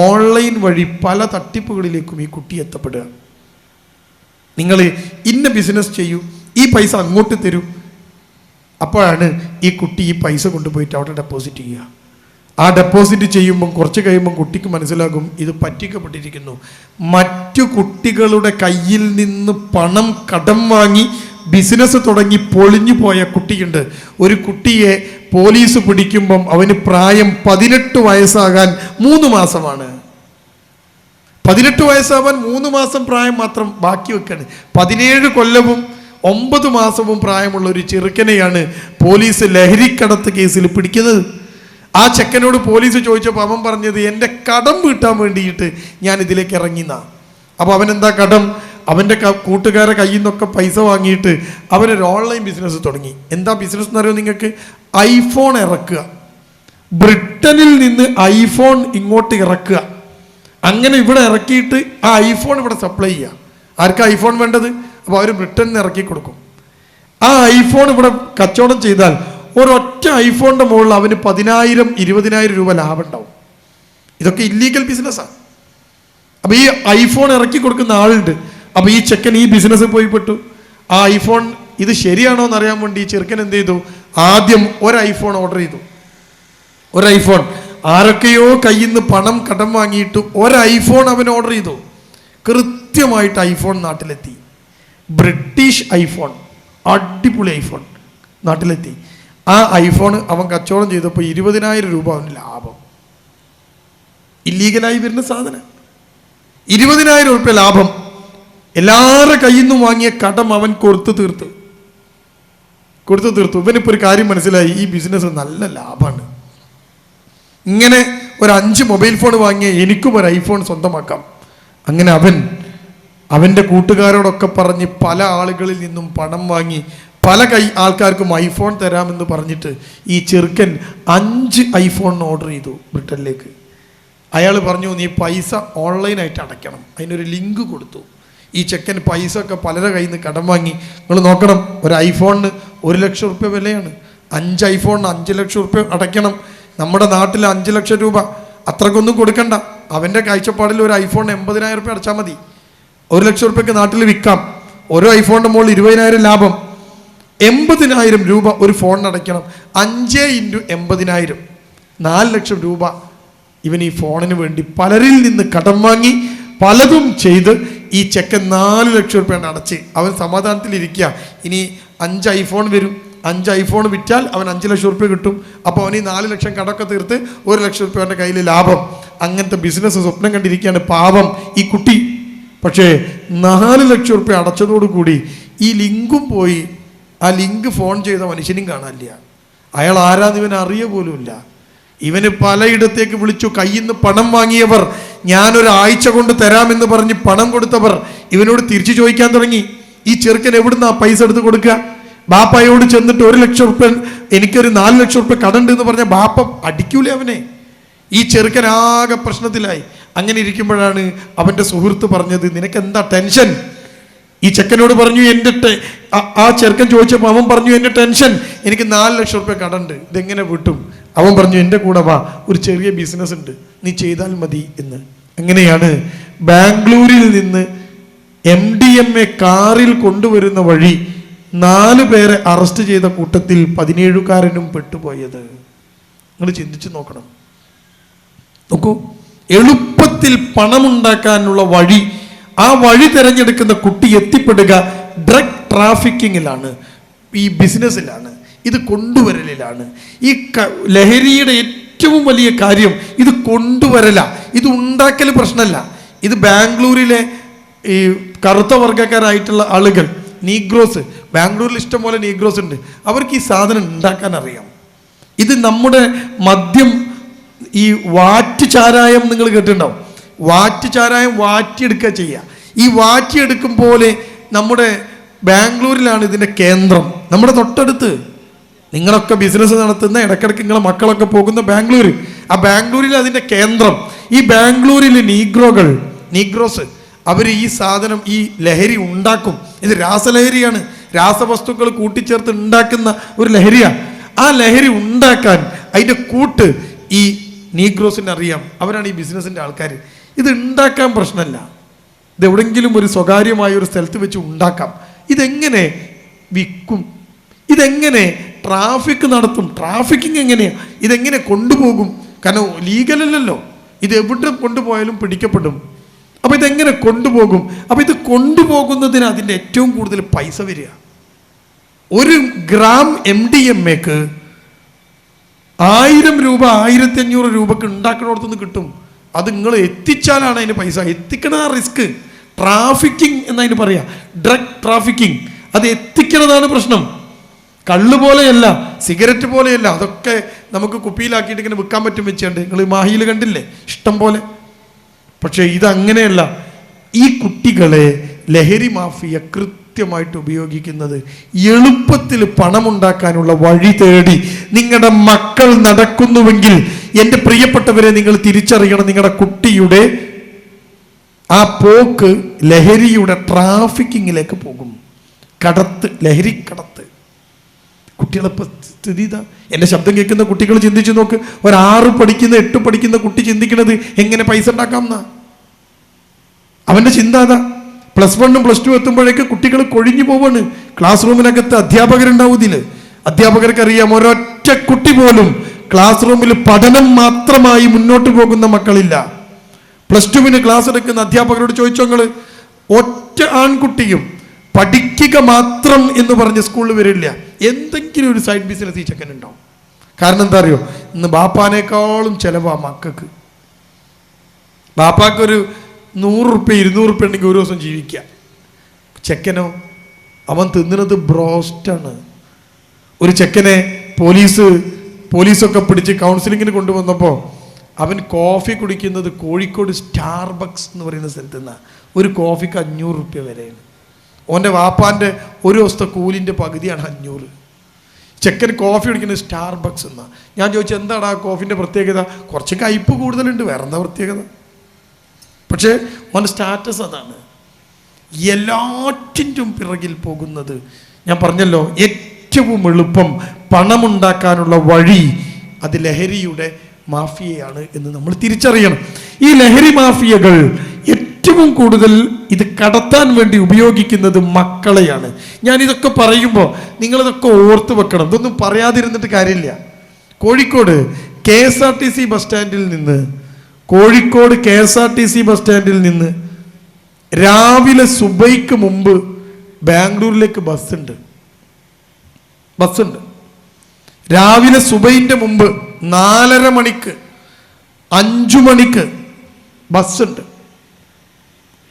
ഓൺലൈൻ വഴി പല തട്ടിപ്പുകളിലേക്കും ഈ കുട്ടി എത്തപ്പെടുക. നിങ്ങൾ ഇന്ന ബിസിനസ് ചെയ്യൂ, ഈ പൈസ അങ്ങോട്ട് തരൂ. അപ്പോഴാണ് ഈ കുട്ടി ഈ പൈസ കൊണ്ടുപോയിട്ട് അവിടെ ഡെപ്പോസിറ്റ് ചെയ്യുക. ആ ഡെപ്പോസിറ്റ് ചെയ്യുമ്പം കുറച്ച് കഴിയുമ്പം കുട്ടിക്ക് മനസ്സിലാകും ഇത് പറ്റിക്കപ്പെട്ടിരിക്കുന്നു. മറ്റു കുട്ടികളുടെ കയ്യിൽ നിന്ന് പണം കടം വാങ്ങി ബിസിനസ് തുടങ്ങി പൊളിഞ്ഞു പോയ കുട്ടിയുണ്ട്. ഒരു കുട്ടിയെ പോലീസ് പിടിക്കുമ്പം അവന് പ്രായം 18 വയസ്സാകാൻ 3 മാസമാണ്. 18 വയസ്സാവാൻ 3 മാസം പ്രായം മാത്രം ബാക്കി വെക്കാണ്. 17 കൊല്ലവും 9 മാസവും പ്രായമുള്ള ഒരു ചെറുക്കനെയാണ് പോലീസ് ലഹരിക്കടത്ത് കേസിൽ പിടിക്കുന്നത്. ആ ചെക്കനോട് പോലീസ് ചോദിച്ചപ്പോൾ അവൻ പറഞ്ഞത് എൻ്റെ കടം വീട്ടാൻ വേണ്ടിയിട്ട് ഞാൻ ഇതിലേക്ക് ഇറങ്ങിന്നാ. അപ്പോൾ അവനെന്താ കടം? അവൻ്റെ കൂട്ടുകാരെ കയ്യിൽ നിന്നൊക്കെ പൈസ വാങ്ങിയിട്ട് അവനൊരു ഓൺലൈൻ ബിസിനസ് തുടങ്ങി. എന്താ ബിസിനസ് എന്നറിയോ നിങ്ങൾക്ക്? ഐഫോൺ ഇറക്കുക. ബ്രിട്ടനിൽ നിന്ന് ഐഫോൺ ഇങ്ങോട്ട് ഇറക്കുക. അങ്ങനെ ഇവിടെ ഇറക്കിയിട്ട് ആ ഐഫോൺ ഇവിടെ സപ്ലൈ ചെയ്യുക. ആർക്കാ ഐഫോൺ വേണ്ടത്? അപ്പോൾ അവർ ബ്രിട്ടനിൽ നിന്ന് ഇറക്കി കൊടുക്കും. ആ ഐഫോൺ ഇവിടെ കച്ചവടം ചെയ്താൽ ഒരൊറ്റ ഐഫോണിൻ്റെ മുകളിൽ അവന് 10,000-20,000 രൂപ ലാഭം ഉണ്ടാവും. ഇതൊക്കെ ഇല്ലീഗൽ ബിസിനസ്സാണ്. അപ്പോൾ ഈ ഐഫോൺ ഇറക്കി കൊടുക്കുന്ന ആളുണ്ട്. അപ്പോൾ ഈ ചെക്കൻ ഈ ബിസിനസ് പോയി പെട്ടു. ആ ഐഫോൺ ഇത് ശരിയാണോ എന്നറിയാൻ വേണ്ടി ഈ ചെറുക്കൻ എന്ത് ചെയ്തു? ആദ്യം ഒരു ഐഫോൺ ഓർഡർ ചെയ്തു. ഒരു ഐഫോൺ ആരൊക്കെയോ കയ്യിൽ നിന്ന് പണം കടം വാങ്ങിയിട്ട് ഒരു ഐഫോൺ അവൻ ഓർഡർ ചെയ്തു. കൃത്യമായിട്ട് ഐഫോൺ നാട്ടിലെത്തി. ബ്രിട്ടീഷ് ഐഫോൺ, അടിപൊളി ഐഫോൺ നാട്ടിലെത്തി. ആ ഐഫോൺ അവൻ കച്ചവടം ചെയ്തപ്പോൾ 20,000 രൂപ അവന് ലാഭം. ഇല്ലീഗലായി വരുന്ന സാധനം. 20,000 രൂപ ലാഭം. എല്ലാവരുടെ കയ്യിൽ നിന്നും വാങ്ങിയ കടം അവൻ കൊടുത്തു തീർത്തു. ഇവനിപ്പോൾ ഒരു കാര്യം മനസ്സിലായി, ഈ ബിസിനസ് നല്ല ലാഭമാണ്. ഇങ്ങനെ ഒരു 5 മൊബൈൽ ഫോൺ വാങ്ങിയ എനിക്കും ഒരു ഐഫോൺ സ്വന്തമാക്കാം. അങ്ങനെ അവൻ്റെ കൂട്ടുകാരോടൊക്കെ പറഞ്ഞ് പല ആളുകളിൽ നിന്നും പണം വാങ്ങി പല ആൾക്കാർക്കും ഐഫോൺ തരാമെന്ന് പറഞ്ഞിട്ട് ഈ ചെറുക്കൻ 5 ഐഫോൺ ഓർഡർ ചെയ്തു ബ്രിട്ടനിലേക്ക്. അയാൾ പറഞ്ഞു നീ പൈസ ഓൺലൈനായിട്ട് അടയ്ക്കണം. അതിനൊരു ലിങ്ക് കൊടുത്തു. ഈ ചെക്കൻ പൈസ ഒക്കെ പലരുടെ കയ്യിൽ നിന്ന് കടം വാങ്ങി. നിങ്ങൾ നോക്കണം, ഒരു ഐഫോണിന് 1 ലക്ഷം രൂപ വിലയാണ്. 5 ഐഫോണിന് 5 ലക്ഷം രൂപ അടയ്ക്കണം. നമ്മുടെ നാട്ടിൽ 5 ലക്ഷം രൂപ അത്രക്കൊന്നും കൊടുക്കണ്ട. അവൻ്റെ കാഴ്ചപ്പാടിൽ ഒരു ഐഫോൺ 80,000 രൂപ അടച്ചാൽ മതി. 1 ലക്ഷം രൂപയ്ക്ക് നാട്ടിൽ വിൽക്കാം. ഓരോ ഐഫോണിൻ്റെ മുകളിൽ 20,000 ലാഭം. 80,000 രൂപ ഒരു ഫോണിന് അടയ്ക്കണം. 5 × 80,000 4 ലക്ഷം രൂപ ഇവൻ ഈ ഫോണിന് വേണ്ടി പലരിൽ നിന്ന് കടം വാങ്ങി പലതും ചെയ്ത് ഈ ചെക്കൻ 4 ലക്ഷം രൂപയാണ് അടച്ച് അവൻ സമാധാനത്തിലിരിക്കുക. ഇനി 5 ഐഫോൺ വരും. 5 ഐഫോൺ വിറ്റാൽ അവൻ 5 ലക്ഷം രൂപ കിട്ടും. അപ്പോൾ അവൻ ഈ 4 ലക്ഷം കടമൊക്കെ തീർത്ത് 1 ലക്ഷം രൂപ അവൻ്റെ കയ്യിൽ ലാഭം. അങ്ങനത്തെ ബിസിനസ് സ്വപ്നം കണ്ടിരിക്കുകയാണ് പാവം ഈ കുട്ടി. പക്ഷേ 4 ലക്ഷം രൂപ അടച്ചതോടുകൂടി ഈ ലിങ്കും പോയി. ആ ലിങ്ക് ഫോൺ ചെയ്ത മനുഷ്യനും കാണാനില്ല. അയാൾ ആരാന്ന് ഇവൻ അറിയ പോലുമില്ല. ഇവന് പലയിടത്തേക്ക് വിളിച്ചു. കയ്യിൽ നിന്ന് പണം വാങ്ങിയവർ, ഞാനൊരാഴ്ച കൊണ്ട് തരാമെന്ന് പറഞ്ഞ് പണം കൊടുത്തവർ ഇവനോട് തിരിച്ചു ചോദിക്കാൻ തുടങ്ങി. ഈ ചെറുക്കൻ എവിടുന്ന് ആ പൈസ എടുത്ത് കൊടുക്കുക? ബാപ്പയോട് ചെന്നിട്ട് 1 ലക്ഷം രൂപ എനിക്കൊരു 4 ലക്ഷം രൂപ കടണ്ട് എന്ന് പറഞ്ഞ ബാപ്പ അടിക്കൂലേ അവനെ? ഈ ചെറുക്കൻ ആകെ പ്രശ്നത്തിലായി. അങ്ങനെ ഇരിക്കുമ്പോഴാണ് അവൻ്റെ സുഹൃത്ത് പറഞ്ഞത്, നിനക്ക് എന്താ ടെൻഷൻ? ഈ ചെക്കനോട് പറഞ്ഞു ആ ചെറുക്കൻ ചോദിച്ചപ്പോൾ അവൻ പറഞ്ഞു എൻ്റെ ടെൻഷൻ, എനിക്ക് 4 ലക്ഷം റുപ്യ കടമുണ്ട്, ഇതെങ്ങനെ വിട്ടും? അവൻ പറഞ്ഞു എൻ്റെ കൂടെ വാ, ഒരു ചെറിയ ബിസിനസ് ഉണ്ട്, നീ ചെയ്താൽ മതി എന്ന്. അങ്ങനെയാണ് ബാംഗ്ലൂരിൽ നിന്ന് MDMA കാറിൽ കൊണ്ടുവരുന്ന വഴി 4 പേരെ അറസ്റ്റ് ചെയ്ത കൂട്ടത്തിൽ 17കാരനും പെട്ടുപോയത്. നിങ്ങൾ ചിന്തിച്ചു നോക്കണം. നോക്കൂ, എളുപ്പത്തിൽ പണമുണ്ടാക്കാനുള്ള വഴി, ആ വഴി തിരഞ്ഞെടുക്കുന്ന കുട്ടി എത്തിപ്പെടുക ഡ്രഗ് ട്രാഫിക്കിങ്ങിലാണ്, ഈ ബിസിനസ്സിലാണ്, ഇത് കൊണ്ടുവരലിലാണ്. ഈ ലഹരിയുടെ ഏറ്റവും വലിയ കാര്യം ഇത് കൊണ്ടുവരല, ഇത് ഉണ്ടാക്കൽ പ്രശ്നമല്ല. ഇത് ബാംഗ്ലൂരിലെ ഈ കറുത്ത വർഗ്ഗക്കാരായിട്ടുള്ള ആളുകൾ, നീഗ്രോസ്, ബാംഗ്ലൂരിൽ ഇഷ്ടംപോലെ നീഗ്രോസ് ഉണ്ട്, അവർക്ക് ഈ സാധനം ഉണ്ടാക്കാൻ അറിയാം. ഇത് നമ്മുടെ മദ്യം, ഈ വാറ്റ് ചാരായം നിങ്ങൾ കേട്ടിട്ടുണ്ടാവും. വാറ്റ് ചാരായം വാറ്റിയെടുക്കുക ചെയ്യുക. ഈ വാറ്റിയെടുക്കും പോലെ നമ്മുടെ ബാംഗ്ലൂരിലാണ് ഇതിൻ്റെ കേന്ദ്രം. നമ്മുടെ തൊട്ടടുത്ത് നിങ്ങളൊക്കെ ബിസിനസ് നടത്തുന്ന, ഇടയ്ക്കിടയ്ക്ക് നിങ്ങളെ മക്കളൊക്കെ പോകുന്ന ബാംഗ്ലൂർ, ആ ബാംഗ്ലൂരിൽ അതിൻ്റെ കേന്ദ്രം. ഈ ബാംഗ്ലൂരിൽ നീഗ്രോസ് അവർ ഈ സാധനം, ഈ ലഹരി ഉണ്ടാക്കും. ഇത് രാസലഹരിയാണ്, രാസവസ്തുക്കൾ കൂട്ടിച്ചേർത്ത് ഉണ്ടാക്കുന്ന ഒരു ലഹരിയാണ്. ആ ലഹരി ഉണ്ടാക്കാൻ അതിൻ്റെ കൂട്ട് ഈ നീഗ്രോസിന് അറിയാം. അവരാണ് ഈ ബിസിനസ്സിൻ്റെ ആൾക്കാർ. ഇത് ഉണ്ടാക്കാൻ പ്രശ്നമല്ല, ഇത് എവിടെയെങ്കിലും ഒരു സ്വകാര്യമായ ഒരു സ്ഥലത്ത് വെച്ച് ഉണ്ടാക്കാം. ഇതെങ്ങനെ വിൽക്കും? ഇതെങ്ങനെ ട്രാഫിക് നടത്തും? ട്രാഫിക്കിങ് എങ്ങനെയാണ്? ഇതെങ്ങനെ കൊണ്ടുപോകും? കാരണം ലീഗലല്ലല്ലോ, ഇത് എവിടെ കൊണ്ടുപോയാലും പിടിക്കപ്പെടും. അപ്പോൾ ഇതെങ്ങനെ കൊണ്ടുപോകും? അപ്പോൾ ഇത് കൊണ്ടുപോകുന്നതിന് അതിൻ്റെ ഏറ്റവും കൂടുതൽ പൈസ വരിക. 1 ഗ്രാം MDMAക്ക് 1000 രൂപ 1500 രൂപക്ക് ഉണ്ടാക്കുന്നിടത്തുനിന്ന് കിട്ടും. അത് നിങ്ങൾ എത്തിച്ചാലാണ് അതിന് പൈസ. എത്തിക്കണ റിസ്ക്. ട്രാഫിക്കിംഗ് എന്നതിന് പറയാം, ഡ്രഗ് ട്രാഫിക്കിംഗ്. അത് എത്തിക്കണതാണ് പ്രശ്നം. കള്ള് പോലെയല്ല, സിഗരറ്റ് പോലെയല്ല. അതൊക്കെ നമുക്ക് കുപ്പിയിലാക്കിയിട്ട് ഇങ്ങനെ വിൽക്കാൻ പറ്റും വെച്ചുകൊണ്ട്. നിങ്ങൾ മാഹിയിൽ കണ്ടില്ലേ ഇഷ്ടം പോലെ. പക്ഷേ ഇതങ്ങനെയല്ല. ഈ കുട്ടികളെ ലഹരി മാഫിയ കൃത്യമായിട്ട് ഉപയോഗിക്കുന്നത് എളുപ്പത്തിൽ പണമുണ്ടാക്കാനുള്ള വഴി തേടി നിങ്ങളുടെ മക്കൾ നടക്കുന്നുവെങ്കിൽ എൻ്റെ പ്രിയപ്പെട്ടവരെ നിങ്ങൾ തിരിച്ചറിയണം, നിങ്ങളുടെ കുട്ടിയുടെ ആ പോക്ക് ലഹരിയുടെ ട്രാഫിക്കിങ്ങിലേക്ക് പോകും. ലഹരി കടത്ത്. കുട്ടികളെ സ്ഥിതി ഇതാ. എൻ്റെ ശബ്ദം കേൾക്കുന്ന കുട്ടികൾ ചിന്തിച്ചു നോക്ക്. 6 പഠിക്കുന്ന 8 പഠിക്കുന്ന കുട്ടി ചിന്തിക്കുന്നത് എങ്ങനെ പൈസ ഉണ്ടാക്കാം എന്നാ. അവൻ്റെ ചിന്ത അതാ. +1 +2 എത്തുമ്പോഴേക്ക് കുട്ടികൾ കൊഴിഞ്ഞു പോവാണ്. ക്ലാസ് റൂമിനകത്ത് അധ്യാപകരുണ്ടാവും. ഇതിൽ അധ്യാപകർക്ക് അറിയാം, ഒരൊറ്റ കുട്ടി പോലും ക്ലാസ് റൂമിൽ പഠനം മാത്രമായി മുന്നോട്ട് പോകുന്ന മക്കളില്ല. +2 ക്ലാസ് എടുക്കുന്ന അധ്യാപകരോട് ചോദിച്ചോങ്ങൾ, ഒറ്റ ആൺകുട്ടിയും പഠിക്കുക മാത്രം എന്ന് പറഞ്ഞ് സ്കൂളിൽ വരില്ല. എന്തെങ്കിലും ഒരു സൈഡ് ബിസിനസ് ഈ ചെക്കൻ ഉണ്ടാവും. കാരണം എന്താ അറിയോ, ഇന്ന് ബാപ്പാനേക്കാളും ചിലവാ മക്കൾക്ക്. ബാപ്പാക്കൊരു 100 റുപ്യ 200 റുപ്യ ഉണ്ടെങ്കിൽ ഒരു ദിവസം ജീവിക്കുക. ചെക്കനോ, അവൻ തിന്നുന്നത് ബ്രോസ്റ്റാണ്. ഒരു ചെക്കനെ പോലീസൊക്കെ പിടിച്ച് കൗൺസിലിങ്ങിന് കൊണ്ടുവന്നപ്പോൾ അവൻ കോഫി കുടിക്കുന്നത് കോഴിക്കോട് സ്റ്റാർബക്സ് എന്ന് പറയുന്ന സ്ഥലത്ത് നിന്നാണ്. ഒരു കോഫിക്ക് 500 റുപ്യ വരെയാണ്. ഓൻ്റെ വാപ്പാൻ്റെ ഒരു ദിവസത്തെ കൂലിൻ്റെ പകുതിയാണ് 500. ചെക്കൻ കോഫി കുടിക്കുന്നത് സ്റ്റാർബക്സ് എന്നാണ്. ഞാൻ ചോദിച്ചു, എന്താണ് ആ കോഫിൻ്റെ പ്രത്യേകത? കുറച്ച് കയ്പ്പ് കൂടുതലുണ്ട്, വേറെ എന്താ പ്രത്യേകത? പക്ഷേ ഓൻ്റെ സ്റ്റാറ്റസ് അതാണ്. എല്ലാറ്റിൻ്റെയും പിറകിൽ പോകുന്നത് ഞാൻ പറഞ്ഞല്ലോ, ഏറ്റവും എളുപ്പം പണമുണ്ടാക്കാനുള്ള വഴി അത് ലഹരിയുടെ മാഫിയയാണ് എന്ന് നമ്മൾ തിരിച്ചറിയണം. ഈ ലഹരി മാഫിയകൾ ഏറ്റവും കൂടുതൽ ഇത് കടത്താൻ വേണ്ടി ഉപയോഗിക്കുന്നത് മക്കളെയാണ്. ഞാനിതൊക്കെ പറയുമ്പോൾ നിങ്ങളിതൊക്കെ ഓർത്ത് വെക്കണം. ഇതൊന്നും പറയാതിരുന്നിട്ട് കാര്യമില്ല. കോഴിക്കോട് KSRTC ബസ് സ്റ്റാൻഡിൽ നിന്ന് രാവിലെ സുബൈക്ക് മുമ്പ് ബാംഗ്ലൂരിലേക്ക് ബസ്സുണ്ട്. രാവിലെ സുബൈൻ്റെ മുമ്പ് 4:30 മണിക്ക് 5 മണിക്ക് ബസ്സുണ്ട്.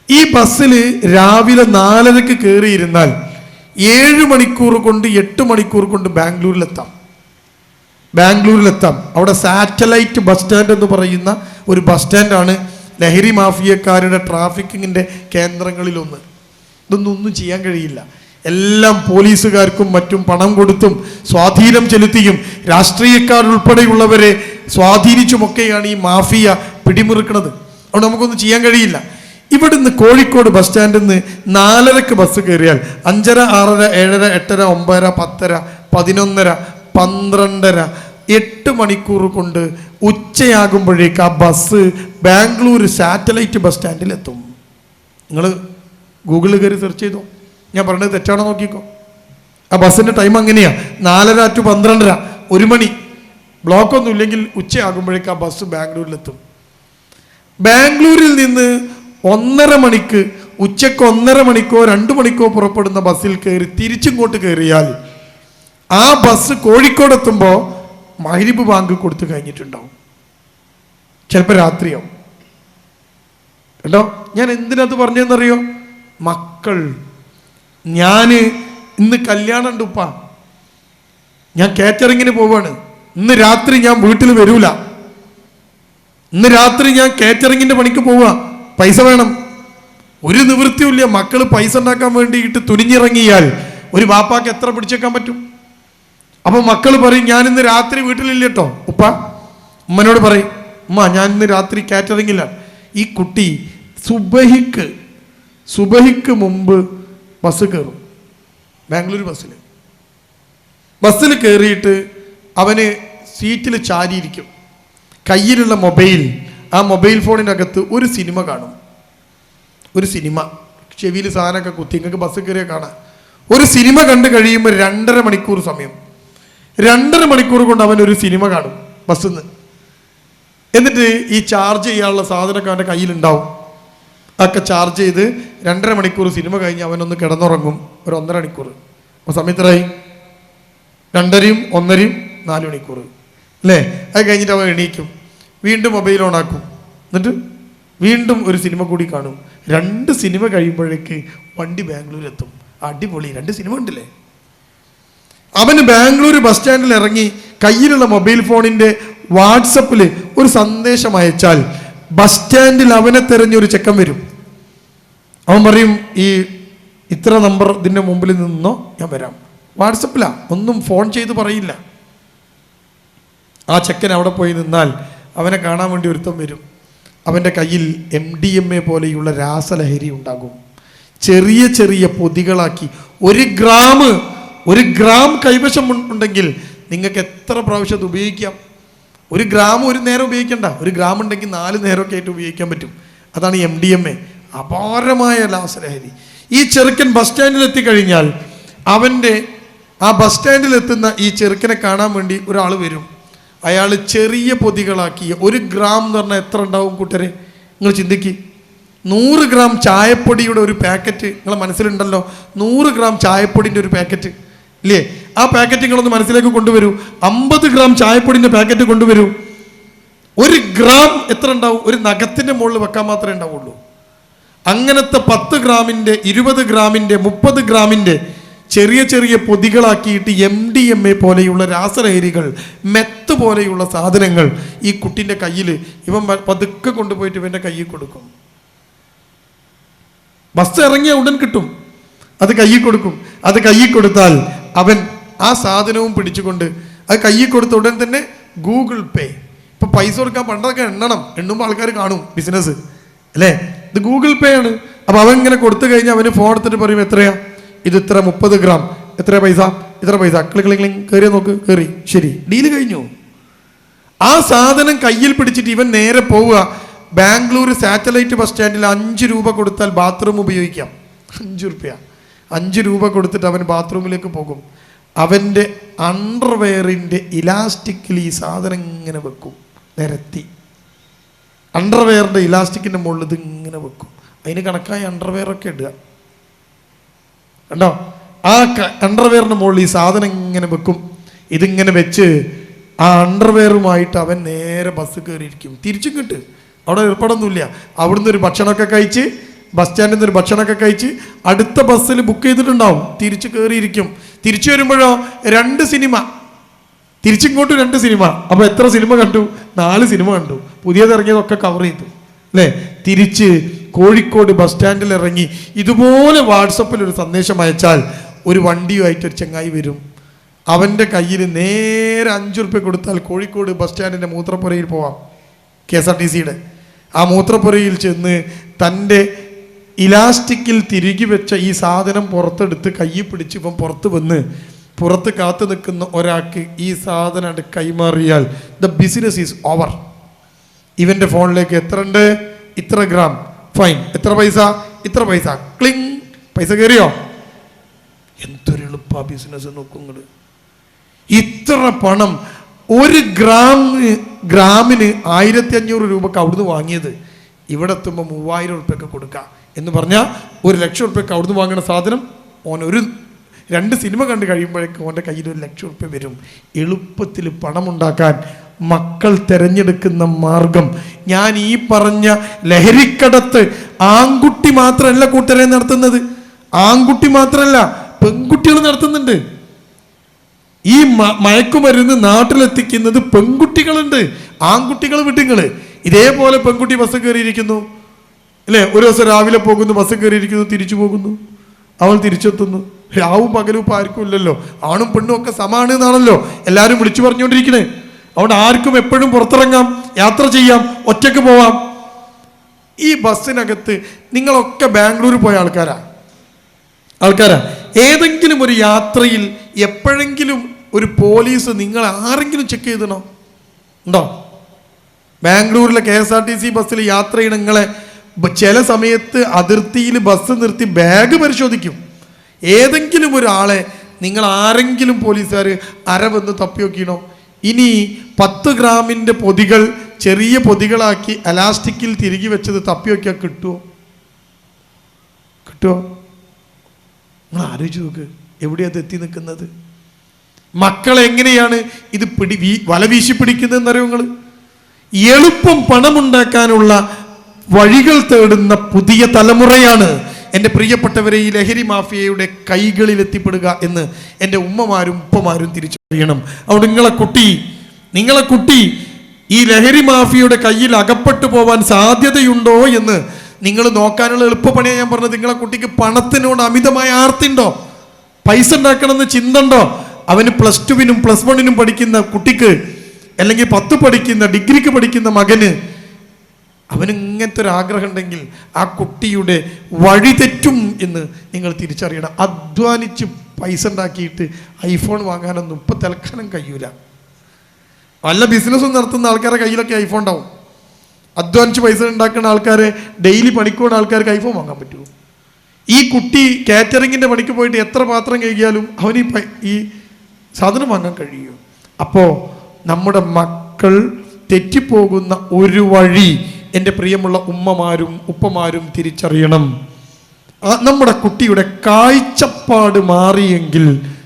ഈ ബസ്സിൽ രാവിലെ 4:30 കയറിയിരുന്നാൽ 7 മണിക്കൂർ കൊണ്ട് 8 മണിക്കൂർ കൊണ്ട് ബാംഗ്ലൂരിലെത്താം. അവിടെ സാറ്റലൈറ്റ് ബസ് സ്റ്റാൻഡ് എന്ന് പറയുന്ന ഒരു ബസ് സ്റ്റാൻഡാണ് ലഹരി മാഫിയക്കാരുടെ ട്രാഫിക്കിങ്ങിൻ്റെ കേന്ദ്രങ്ങളിലൊന്ന്. ഇതൊന്നും ചെയ്യാൻ കഴിയില്ല. എല്ലാം പോലീസുകാർക്കും മറ്റും പണം കൊടുത്തും സ്വാധീനം ചെലുത്തിയും രാഷ്ട്രീയക്കാരുൾപ്പെടെയുള്ളവരെ സ്വാധീനിച്ചുമൊക്കെയാണ് ഈ മാഫിയ പിടിമുറുക്കുന്നത്. അതുകൊണ്ട് നമുക്കൊന്നും ചെയ്യാൻ കഴിയില്ല. ഇവിടുന്ന് കോഴിക്കോട് ബസ് സ്റ്റാൻഡിൽ നിന്ന് 4:30 ബസ് കയറിയാൽ 5:30, 6:30, 7:30, 8:30, 9:30, 10:30, 11:30, 12:30, 8 മണിക്കൂർ കൊണ്ട് ഉച്ചയാകുമ്പോഴേക്ക് ആ ബസ് ബാംഗ്ലൂർ സാറ്റലൈറ്റ് ബസ് സ്റ്റാൻഡിൽ എത്തും. നിങ്ങൾ ഗൂഗിളിൽ കയറി സെർച്ച് ചെയ്തോ, ഞാൻ പറഞ്ഞത് തെറ്റാണോ നോക്കിക്കോ. ആ ബസ്സിൻ്റെ ടൈം അങ്ങനെയാണ്, 4:30 to 12:30, 1 മണി. ബ്ലോക്കൊന്നും ഇല്ലെങ്കിൽ ഉച്ചയാകുമ്പോഴേക്ക് ആ ബസ് ബാംഗ്ലൂരിലെത്തും. ബാംഗ്ലൂരിൽ നിന്ന് 1:30 മണിക്ക്, ഉച്ചക്ക് 1:30 മണിക്കോ 2 മണിക്കോ പുറപ്പെടുന്ന ബസ്സിൽ കയറി തിരിച്ചിങ്ങോട്ട് കയറിയാൽ ആ ബസ് കോഴിക്കോട് എത്തുമ്പോൾ മഗ്‌രിബ് ബാങ്ക് കൊടുത്തു കഴിഞ്ഞിട്ടുണ്ടാവും, ചിലപ്പോൾ രാത്രിയാവും. കേട്ടോ, ഞാൻ എന്തിനത് പറഞ്ഞതെന്നറിയോ? മക്കൾ, ഞാൻ ഇന്ന് കല്യാണം ഉണ്ട് ഉപ്പ, ഞാൻ കാറ്ററിങ്ങിന് പോവാണ്, ഇന്ന് രാത്രി ഞാൻ വീട്ടിൽ വരൂല, ഇന്ന് രാത്രി ഞാൻ കാറ്ററിങ്ങിന്റെ പണിക്ക് പോവാ, പൈസ വേണം. ഒരു നിവൃത്തിയില്ല. മക്കൾ പൈസ ഉണ്ടാക്കാൻ വേണ്ടിയിട്ട് തുനിഞ്ഞിറങ്ങിയാൽ ഒരു ബാപ്പാക്ക് എത്ര പിടിച്ചേക്കാൻ പറ്റും? അപ്പൊ മക്കൾ പറയും, ഞാൻ ഇന്ന് രാത്രി വീട്ടിലില്ല കേട്ടോ ഉപ്പ. ഉമ്മനോട് പറയും, ഉമ്മ ഞാൻ ഇന്ന് രാത്രി കാറ്ററിങ്ങിലാണ്. ഈ കുട്ടി സുബഹിക്ക് മുമ്പ് ബസ് കയറും, ബാംഗ്ലൂർ ബസ്സിൽ കയറിയിട്ട് അവന് സീറ്റിൽ ചാരിയിരിക്കും, കയ്യിലുള്ള ആ മൊബൈൽ ഫോണിനകത്ത് ഒരു സിനിമ കാണും. ഒരു സിനിമ ചെവിയിൽ സാധനമൊക്കെ കുത്തി, നിങ്ങൾക്ക് ബസ് കയറിയാൽ കാണാം. ഒരു സിനിമ കണ്ടു കഴിയുമ്പോൾ 2.5 മണിക്കൂർ സമയം, 2.5 മണിക്കൂർ കൊണ്ട് അവൻ ഒരു സിനിമ കാണും ബസ്സിൽ നിന്ന്. എന്നിട്ട് ഈ ചാർജ് ചെയ്യാനുള്ള സാധനമൊക്കെ അവൻ്റെ കയ്യിലുണ്ടാവും. ഒക്കെ ചാർജ് ചെയ്ത് 2.5 മണിക്കൂർ സിനിമ കഴിഞ്ഞ് അവനൊന്ന് കിടന്നുറങ്ങും, ഒരു 1.5 മണിക്കൂർ. അപ്പോൾ സമയത്തരായി 2:30, 1:30, 4 മണിക്കൂർ അല്ലേ? അത് കഴിഞ്ഞിട്ട് അവൻ എണീക്കും, വീണ്ടും മൊബൈൽ ഓണാക്കും, എന്നിട്ട് വീണ്ടും ഒരു സിനിമ കൂടി കാണും. 2 സിനിമ കഴിയുമ്പോഴേക്ക് വണ്ടി ബാംഗ്ലൂർ എത്തും. അടിപൊളി, 2 സിനിമ ഉണ്ടല്ലേ. അവന് ബാംഗ്ലൂർ ബസ് സ്റ്റാൻഡിൽ ഇറങ്ങി കയ്യിലുള്ള മൊബൈൽ ഫോണിൻ്റെ വാട്സപ്പിൽ ഒരു സന്ദേശം അയച്ചാൽ ബസ് സ്റ്റാൻഡിൽ അവനെ തെരഞ്ഞൊരു ചെക്കൻ വരും. അവൻ പറയും, ഈ ഇത്ര നമ്പർ ഇതിൻ്റെ മുമ്പിൽ നിന്നോ, ഞാൻ വരാം. വാട്സപ്പിലാ, ഒന്നും ഫോൺ ചെയ്ത് പറയില്ല. ആ ചെക്കൻ അവിടെ പോയി നിന്നാൽ അവനെ കാണാൻ വേണ്ടി ഒരുത്തം വരും. അവൻ്റെ കയ്യിൽ MDMA പോലെയുള്ള രാസലഹരി ഉണ്ടാകും. ചെറിയ ചെറിയ പൊതികളാക്കി 1 ഗ്രാം കൈവശം ഉണ്ടെങ്കിൽ നിങ്ങൾക്ക് എത്ര പ്രാവശ്യം അത് ഉപയോഗിക്കാം? 1 ഗ്രാം ഒരു നേരം ഉപയോഗിക്കണ്ട, 1 ഗ്രാം ഉണ്ടെങ്കിൽ 4 നേരമൊക്കെ ആയിട്ട് ഉപയോഗിക്കാൻ പറ്റും. അതാണ് MDMA, അപാരമായ രാസലഹരി. ഈ ചെറുക്കൻ ബസ് സ്റ്റാൻഡിൽ എത്തിക്കഴിഞ്ഞാൽ ആ ബസ് സ്റ്റാൻഡിൽ എത്തുന്ന ഈ ചെറുക്കനെ കാണാൻ വേണ്ടി ഒരാൾ വരും. അയാൾ ചെറിയ പൊതികളാക്കി 1 ഗ്രാം എന്ന് പറഞ്ഞാൽ എത്ര ഉണ്ടാവും കൂട്ടരെ? നിങ്ങൾ ചിന്തിക്ക്. 100 ഗ്രാം ചായപ്പൊടിയുടെ ഒരു പാക്കറ്റ് നിങ്ങളെ മനസ്സിലുണ്ടല്ലോ, 100 ഗ്രാം ചായപ്പൊടിൻ്റെ ഒരു പാക്കറ്റ് ഇല്ലേ? ആ പാക്കറ്റ് നിങ്ങളൊന്ന് മനസ്സിലേക്ക് കൊണ്ടുവരൂ. 50 ഗ്രാം ചായപ്പൊടിൻ്റെ പാക്കറ്റ് കൊണ്ടുവരൂ. 1 ഗ്രാം എത്ര ഉണ്ടാവും? ഒരു നഖത്തിൻ്റെ മുകളിൽ വെക്കാൻ മാത്രമേ ഉണ്ടാവുള്ളൂ. അങ്ങനത്തെ 10 ഗ്രാമിൻ്റെ, 20 ഗ്രാമിൻ്റെ, 30 ഗ്രാമിൻ്റെ ചെറിയ ചെറിയ പൊതികളാക്കിയിട്ട് MDMA പോലെയുള്ള രാസലഹരികൾ, മെത്ത് പോലെയുള്ള സാധനങ്ങൾ ഈ കുട്ടിൻ്റെ കയ്യിൽ ഇവൻ പതുക്കെ കൊണ്ടുപോയിട്ട് ഇവൻ്റെ കയ്യിൽ കൊടുക്കും. ബസ് ഇറങ്ങിയ ഉടൻ കിട്ടും, അത് കയ്യിൽ കൊടുക്കും. അത് കയ്യിൽ കൊടുത്താൽ അവൻ ആ സാധനവും പിടിച്ചുകൊണ്ട് അത് കയ്യിൽ കൊടുത്ത ഉടൻ തന്നെ ഗൂഗിൾ പേ. ഇപ്പം പൈസ കൊടുക്കാൻ പണ്ടൊക്കെ എണ്ണുമ്പോൾ ആൾക്കാർ കാണും ബിസിനസ് അല്ലേ? ഇത് ഗൂഗിൾ പേ ആണ്. അപ്പം അവൻ ഇങ്ങനെ കൊടുത്തു കഴിഞ്ഞാൽ അവന് ഫോൺ എടുത്തിട്ട് പറയും, എത്രയാ ഇത്? ഇത്ര 30 ഗ്രാം, എത്ര പൈസ? ഇത്ര പൈസ. ക്ലിങ് കയറി നോക്ക്, കയറി, ശരി, ഡീല് കഴിഞ്ഞു. ആ സാധനം കയ്യിൽ പിടിച്ചിട്ട് ഇവൻ നേരെ പോവുക ബാംഗ്ലൂർ സാറ്റലൈറ്റ് ബസ് സ്റ്റാൻഡിൽ 5 രൂപ കൊടുത്താൽ ബാത്റൂം ഉപയോഗിക്കാം. 5 രൂപ കൊടുത്തിട്ട് അവൻ ബാത്റൂമിലേക്ക് പോകും. അവൻ്റെ അണ്ടർവെയറിൻ്റെ ഇലാസ്റ്റിക്കിൽ ഈ സാധനം ഇങ്ങനെ വെക്കും, നിരത്തി. അണ്ടർവെയറിൻ്റെ ഇലാസ്റ്റിക്കിൻ്റെ മുകളിൽ ഇത് ഇങ്ങനെ വെക്കും. അതിന് കണക്കായ അണ്ടർവെയറൊക്കെ ഇടുക കണ്ടോ? ആ അണ്ടർവെയറിൻ്റെ മുകളിൽ ഈ സാധനം ഇങ്ങനെ വെക്കും. ഇതിങ്ങനെ വെച്ച് ആ അണ്ടർവെയറുമായിട്ട് അവൻ നേരെ ബസ് കയറിയിരിക്കും. തിരിച്ചും കിട്ട്, അവിടെ ഏർപ്പാടൊന്നുമില്ല. അവിടുന്ന് ഒരു ഭക്ഷണമൊക്കെ കഴിച്ച്, ബസ് സ്റ്റാൻഡിൽ നിന്ന് ഒരു ഭക്ഷണമൊക്കെ കഴിച്ച് അടുത്ത ബസ്സിൽ ബുക്ക് ചെയ്തിട്ടുണ്ടാവും. തിരിച്ച് കയറിയിരിക്കും. തിരിച്ചു വരുമ്പോഴോ 2 സിനിമ, തിരിച്ചിങ്ങോട്ട് 2 സിനിമ. അപ്പോൾ എത്ര സിനിമ കണ്ടു? 4 സിനിമ കണ്ടു. പുതിയത് ഇറങ്ങിയതൊക്കെ കവർ ചെയ്തു അല്ലേ? തിരിച്ച് കോഴിക്കോട് ബസ് സ്റ്റാൻഡിൽ ഇറങ്ങി ഇതുപോലെ വാട്സപ്പിൽ ഒരു സന്ദേശം അയച്ചാൽ ഒരു വണ്ടിയുമായിട്ട് ഒരു ചങ്ങായി വരും. അവൻ്റെ കയ്യിൽ നേരെ 5 റുപ്യ കൊടുത്താൽ കോഴിക്കോട് ബസ് സ്റ്റാൻഡിൻ്റെ മൂത്രപ്പുരയിൽ പോവാം. KSRTCയുടെ ആ മൂത്രപ്പുരയിൽ ചെന്ന് തൻ്റെ ഇലാസ്റ്റിക്കിൽ തിരികെ വെച്ച ഈ സാധനം പുറത്തെടുത്ത് കയ്യിൽ പിടിച്ച് ഇപ്പം പുറത്ത് വന്ന് പുറത്ത് കാത്തു നിൽക്കുന്ന ഒരാൾക്ക് ഈ സാധനം കൈമാറിയാൽ ദ ബിസിനസ് ഈസ് ഓവർ. ഇവൻ്റെ ഫോണിലേക്ക് എത്ര ഉണ്ട്, ഇത്ര ഗ്രാം, ഫൈൻ, എത്ര പൈസ, ഇത്ര പൈസ, ക്ലിങ്, പൈസ കയറിയോ? എന്തൊരു എളുപ്പ ബിസിനസ് നോക്കുങ്ങൾ. ഇത്ര പണം ഒരു ഗ്രാമിന് 1500 രൂപക്ക് അവിടുന്ന് വാങ്ങിയത് ഇവിടെ എത്തുമ്പോൾ 3000 റുപ്യക്ക് കൊടുക്കുക എന്ന് പറഞ്ഞാൽ 1,00,000 റുപ്യക്ക് അവിടുന്ന് വാങ്ങുന്ന സാധനം ഓൻ 2 സിനിമ കണ്ട് കഴിയുമ്പോഴേക്കും ഓൻ്റെ കയ്യിൽ 1,00,000 റുപ്യ വരും. എളുപ്പത്തിൽ പണമുണ്ടാക്കാൻ മക്കൾ തിരഞ്ഞെടുക്കുന്ന മാർഗം. ഞാൻ ഈ പറഞ്ഞ ലഹരിക്കടത്ത് ആൺകുട്ടി മാത്രമല്ല കൂട്ടരെ നടത്തുന്നത്, ആൺകുട്ടി മാത്രമല്ല പെൺകുട്ടികൾ നടത്തുന്നുണ്ട്. ഈ മയക്കുമരുന്ന് നാട്ടിലെത്തിക്കുന്നത് പെൺകുട്ടികളുണ്ട്. ആൺകുട്ടികൾ വിട്ടുങ്ങള് ഇതേപോലെ പെൺകുട്ടി ബസ് കയറിയിരിക്കുന്നു അല്ലേ, ഒരു ദിവസം രാവിലെ പോകുന്നു, ബസ് കയറിയിരിക്കുന്നു, തിരിച്ചു പോകുന്നു, അവൾ തിരിച്ചെത്തുന്നു. രാവും പകലും ഇപ്പം ആർക്കും ഇല്ലല്ലോ, ആണും പെണ്ണും ഒക്കെ സമാണ് എന്നാണല്ലോ എല്ലാവരും വിളിച്ചു പറഞ്ഞുകൊണ്ടിരിക്കണേ. അതുകൊണ്ട് ആർക്കും എപ്പോഴും പുറത്തിറങ്ങാം, യാത്ര ചെയ്യാം, ഒറ്റയ്ക്ക് പോവാം. ഈ ബസ്സിനകത്ത് നിങ്ങളൊക്കെ ബാംഗ്ലൂർ പോയ ആൾക്കാരാ. ഏതെങ്കിലും ഒരു യാത്രയിൽ എപ്പോഴെങ്കിലും ഒരു പോലീസ് നിങ്ങൾ ആരെങ്കിലും ചെക്ക് ചെയ്തണോ ഉണ്ടോ? ബാംഗ്ലൂരിലെ KSRTC ബസ്സിൽ യാത്ര ചെയ്യണ നിങ്ങളെ ചില സമയത്ത് അതിർത്തിയിൽ ബസ് നിർത്തി ബാഗ് പരിശോധിക്കും. ഏതെങ്കിലും ഒരാളെ നിങ്ങൾ ആരെങ്കിലും പോലീസുകാർ വന്ന് തപ്പി നോക്കിയണോ? ഇനി 10 ഗ്രാമിൻ്റെ പൊതികൾ ചെറിയ പൊതികളാക്കി എലാസ്റ്റിക്കിൽ തിരികെ വെച്ചത് തപ്പി നോക്കിയാൽ കിട്ടുമോ? നിങ്ങൾ ആലോചിച്ച് നോക്ക്, എവിടെയത് എത്തി നിൽക്കുന്നത്? മക്കളെങ്ങനെയാണ് ഇത് വല വീശി പിടിക്കുന്നതെന്നറിയോ നിങ്ങൾ? എളുപ്പം പണമുണ്ടാക്കാനുള്ള വഴികൾ തേടുന്ന പുതിയ തലമുറയാണ് എൻ്റെ പ്രിയപ്പെട്ടവരെ ഈ ലഹരി മാഫിയയുടെ കൈകളിൽ എത്തിപ്പെടുക എന്ന് എൻ്റെ ഉമ്മമാരും ഉപ്പമാരും തിരിച്ചറിയണം. അവിടെ നിങ്ങളെ കുട്ടി ഈ ലഹരി മാഫിയയുടെ കയ്യിൽ അകപ്പെട്ടു പോവാൻ സാധ്യതയുണ്ടോ എന്ന് നിങ്ങൾ നോക്കാനുള്ള എളുപ്പപ്പണിയാണ് ഞാൻ പറഞ്ഞത്. നിങ്ങളെ കുട്ടിക്ക് പണത്തിനോട് അമിതമായ ആർത്തിയുണ്ടോ? പൈസ ഉണ്ടാക്കണമെന്ന് ചിന്തണ്ടോ? അവന് +2-നും +1-നും പഠിക്കുന്ന കുട്ടിക്ക്, അല്ലെങ്കിൽ 10 പഠിക്കുന്ന ഡിഗ്രിക്ക് പഠിക്കുന്ന മകന് അവന് ഇങ്ങനത്തെ ഒരു ആഗ്രഹം ഉണ്ടെങ്കിൽ ആ കുട്ടിയുടെ വഴി തെറ്റും എന്ന് നിങ്ങൾ തിരിച്ചറിയണം. അധ്വാനിച്ച് പൈസ ഉണ്ടാക്കിയിട്ട് ഐഫോൺ വാങ്ങാനൊന്നും ഇപ്പം തൽക്കാലം കഴിയൂല. വല്ല ബിസിനസ്സും നടത്തുന്ന ആൾക്കാരുടെ കയ്യിലൊക്കെ ഐഫോൺ ഉണ്ടാവും. അധ്വാനിച്ച് പൈസ ഉണ്ടാക്കുന്ന ആൾക്കാരെ, ഡെയിലി പണിക്കുള്ള ആൾക്കാർക്ക് ഐഫോൺ വാങ്ങാൻ പറ്റുമോ? ഈ കുട്ടി കാറ്ററിങ്ങിൻ്റെ പണിക്ക് പോയിട്ട് എത്ര പാത്രം കഴിക്കാലും അവന് ഈ സാധനം വാങ്ങാൻ കഴിയും. അപ്പോൾ നമ്മുടെ മക്കൾ തെറ്റിപ്പോകുന്ന ഒരു വഴി എൻ്റെ പ്രിയമുള്ള ഉമ്മമാരും ഉപ്പമാരും തിരിച്ചറിയണം. നമ്മുടെ കുട്ടിയുടെ കാഴ്ചപ്പാട് മാറിയെങ്കിൽ